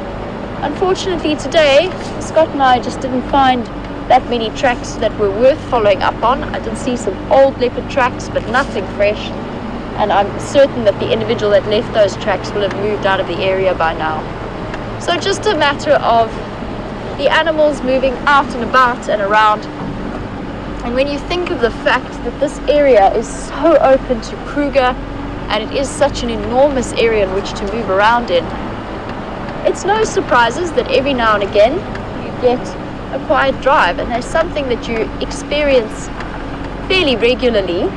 unfortunately today, Scott and I just didn't find that many tracks that were worth following up on. I did see some old leopard tracks, but nothing fresh. And I'm certain that the individual that left those tracks will have moved out of the area by now. So just a matter of the animals moving out and about and around. And when you think of the fact that this area is so open to Kruger, and it is such an enormous area in which to move around in, it's no surprises that every now and again you get a quiet drive, and there's something that you experience fairly regularly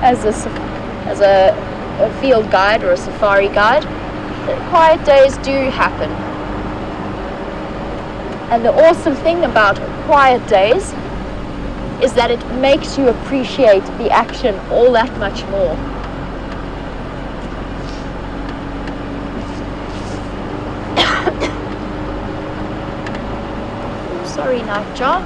as a field guide or a safari guide. That quiet days do happen. And the awesome thing about quiet days is that it makes you appreciate the action all that much more. Sorry, Nightjar.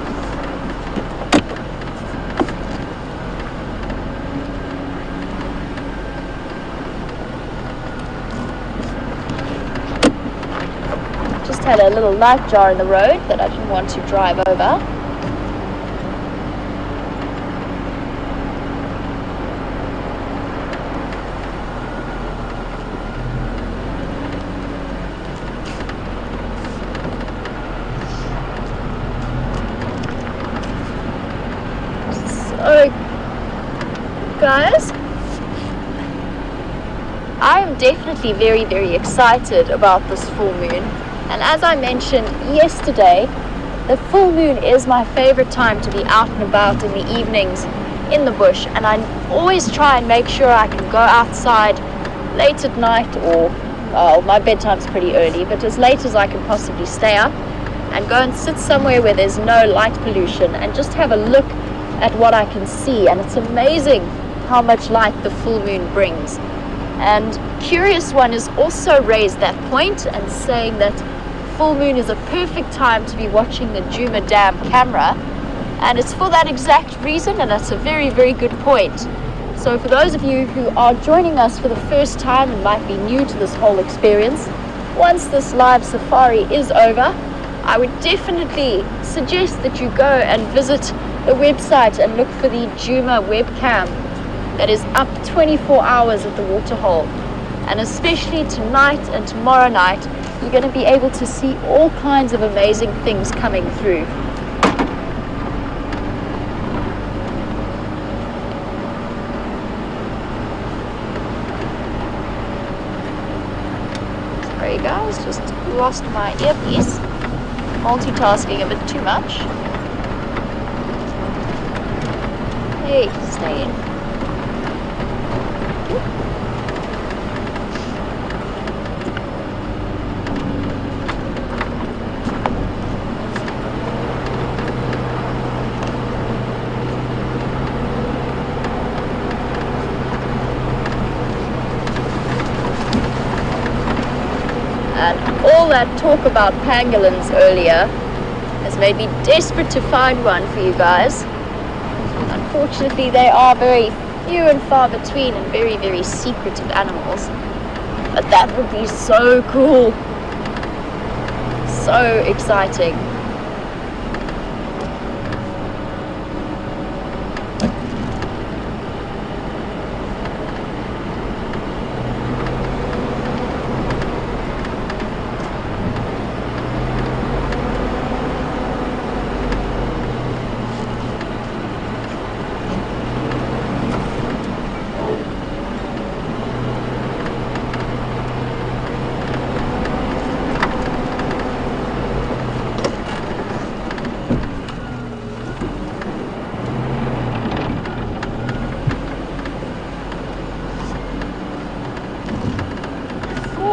Just had a little nightjar in the road that I didn't want to drive over. So, guys, I am definitely very, very excited about this full moon. And as I mentioned yesterday, the full moon is my favorite time to be out and about in the evenings in the bush. And I always try and make sure I can go outside late at night, or, well, my bedtime's pretty early, but as late as I can possibly stay up and go and sit somewhere where there's no light pollution and just have a look at what I can see. And it's amazing how much light the full moon brings. And Curious One has also raised that point and saying that full moon is a perfect time to be watching the Djuma Dam camera, and it's for that exact reason, and that's a very, very good point. So for those of you who are joining us for the first time and might be new to this whole experience, once this live safari is over, I would definitely suggest that you go and visit the website and look for the Djuma webcam that is up 24 hours at the waterhole. And especially tonight and tomorrow night, you're going to be able to see all kinds of amazing things coming through. Sorry guys, just lost my earpiece. Multitasking a bit too much. Hey, stay in. And all that talk about pangolins earlier has made me desperate to find one for you guys. Unfortunately, they are very few and far between and very, very secretive animals. But that would be so cool. So exciting.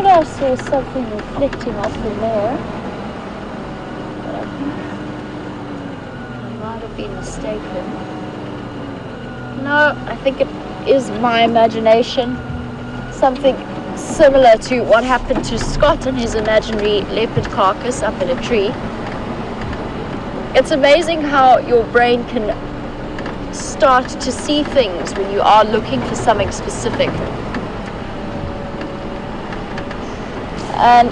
thought I saw something reflecting off the layer, but I think I might have been mistaken. No, I think it is my imagination. Something similar to what happened to Scott and his imaginary leopard carcass up in a tree. It's amazing how your brain can start to see things when you are looking for something specific. And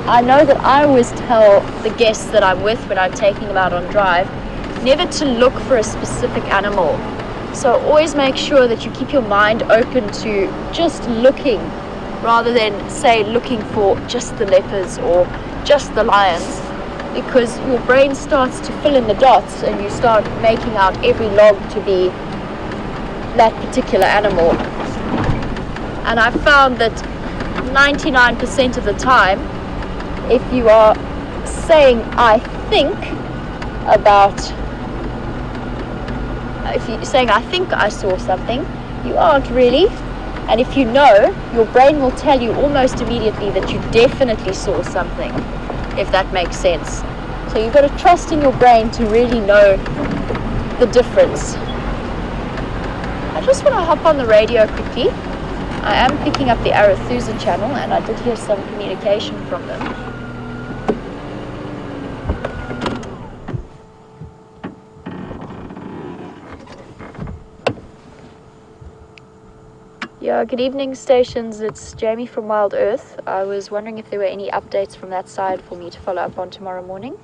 I know that I always tell the guests that I'm with when I'm taking them out on drive, never to look for a specific animal. So always make sure that you keep your mind open to just looking, rather than say looking for just the leopards or just the lions, because your brain starts to fill in the dots and you start making out every log to be that particular animal. And I found that 99% of the time, if you are saying I think about, if you're saying I think I saw something, you aren't really. And if you know, your brain will tell you almost immediately that you definitely saw something, if that makes sense. So you've got to trust in your brain to really know the difference. I just want to hop on the radio quickly. I am picking up the Arethusa channel, and I did hear some communication from them. Yeah, good evening, stations. It's Jamie from WildEarth. I was wondering if there were any updates from that side for me to follow up on tomorrow morning.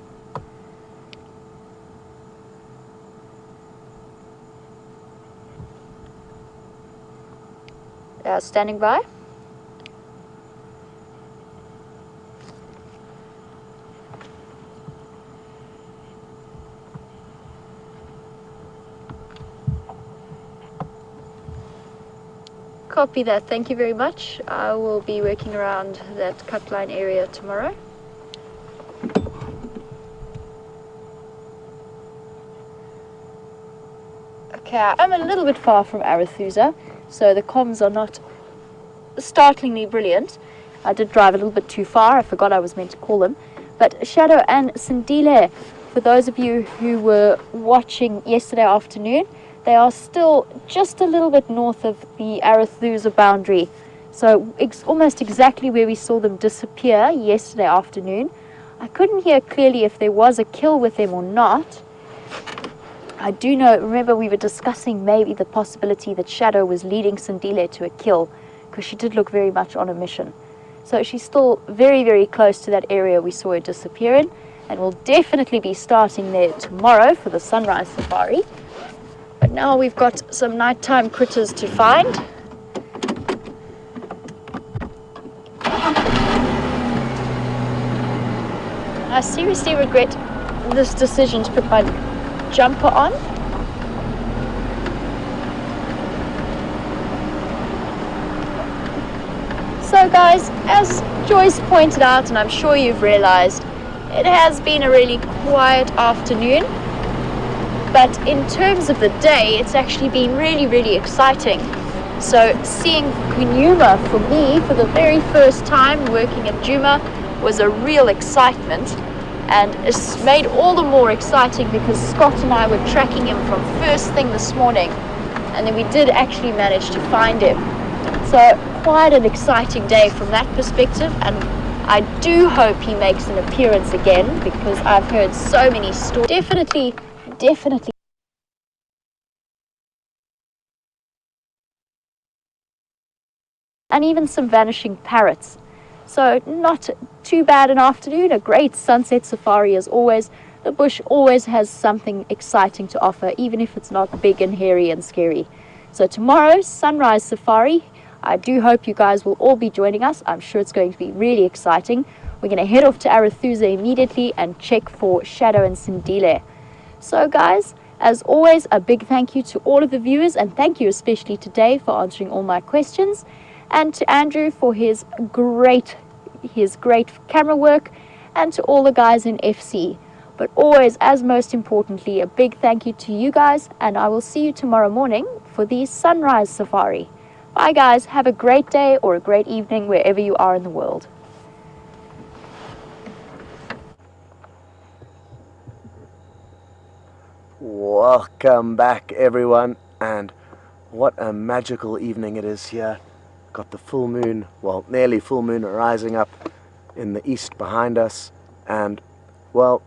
Standing by. Copy that. Thank you very much. I will be working around that cut line area tomorrow. Okay, I'm a little bit far from Arethusa, so the comms are not startlingly brilliant. I did drive a little bit too far. I forgot I was meant to call them. But Shadow and Sindile, for those of you who were watching yesterday afternoon, they are still just a little bit north of the Arethusa boundary. So almost exactly where we saw them disappear yesterday afternoon. I couldn't hear clearly if there was a kill with them or not. I do know, remember we were discussing maybe the possibility that Shadow was leading Sindile to a kill, because she did look very much on a mission. So she's still very, very close to that area we saw her disappear in, and we'll definitely be starting there tomorrow for the sunrise safari. But now we've got some nighttime critters to find. I seriously regret this decision to put my jumper on. So guys, as Joyce pointed out, and I'm sure you've realized, it has been a really quiet afternoon, but in terms of the day, it's actually been really, really exciting. So seeing Kunuma for me for the very first time working at Djuma was a real excitement, and it's made all the more exciting because Scott and I were tracking him from first thing this morning, and then we did actually manage to find him. So quite an exciting day from that perspective, and I do hope he makes an appearance again, because I've heard so many stories. Definitely. And even some vanishing parrots. So not too bad an afternoon, a great sunset safari as always. The bush always has something exciting to offer, even if it's not big and hairy and scary. So tomorrow, sunrise safari. I do hope you guys will all be joining us. I'm sure it's going to be really exciting. We're going to head off to Arethusa immediately and check for Shadow and Sindile. So guys, as always, a big thank you to all of the viewers, and thank you especially today for answering all my questions, and to Andrew for his great camera work, and to all the guys in FC. But always, as most importantly, a big thank you to you guys, and I will see you tomorrow morning for the sunrise safari. Bye guys, have a great day or a great evening wherever you are in the world. Welcome back everyone, and what a magical evening it is here. Got the full moon, well, nearly full moon rising up in the east behind us, and well,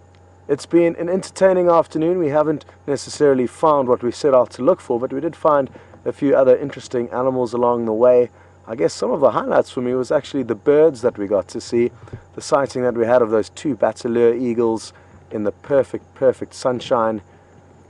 it's been an entertaining afternoon. We haven't necessarily found what we set out to look for, but we did find a few other interesting animals along the way. I guess some of the highlights for me was actually the birds that we got to see. The sighting that we had of those 2 Bateleur eagles in the perfect sunshine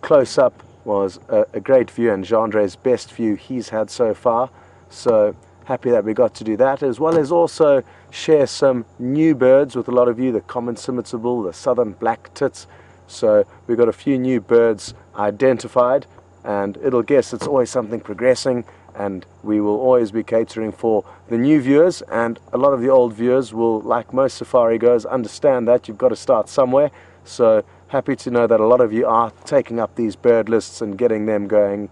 close up was a great view, and Gendre's best view he's had so far. So happy that we got to do that, as well as also share some new birds with a lot of you, the common scimitar, the southern black tits. So we got a few new birds identified, and it'll guess it's always something progressing, and we will always be catering for the new viewers, and a lot of the old viewers will, like most safari goers, understand that you've got to start somewhere. So happy to know that a lot of you are taking up these bird lists and getting them going,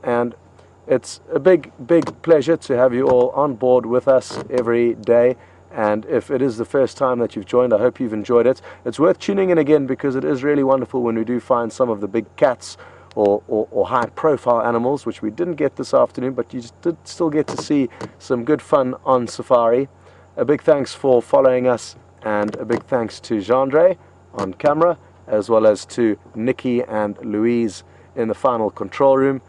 and it's a big pleasure to have you all on board with us every day. And if it is the first time that you've joined, I hope you've enjoyed it. It's worth tuning in again, because it is really wonderful when we do find some of the big cats or high profile animals, which we didn't get this afternoon, but you did still get to see some good fun on safari. A big thanks for following us, and a big thanks to Gendre on camera, as well as to Nikki and Louise in the final control room.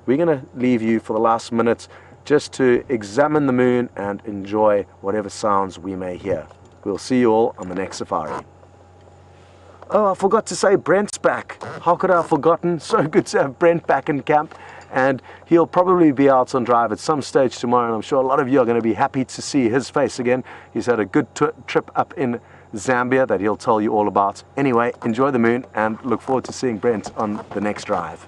We're going to leave you for the last minute just to examine the moon and enjoy whatever sounds we may hear. We'll see you all on the next safari. Oh, I forgot to say Brent's back. How could I have forgotten? So good to have Brent back in camp, and he'll probably be out on drive at some stage tomorrow, and I'm sure a lot of you are going to be happy to see his face again. He's had a good trip up in Zambia that he'll tell you all about. Anyway, enjoy the moon and look forward to seeing Brent on the next drive.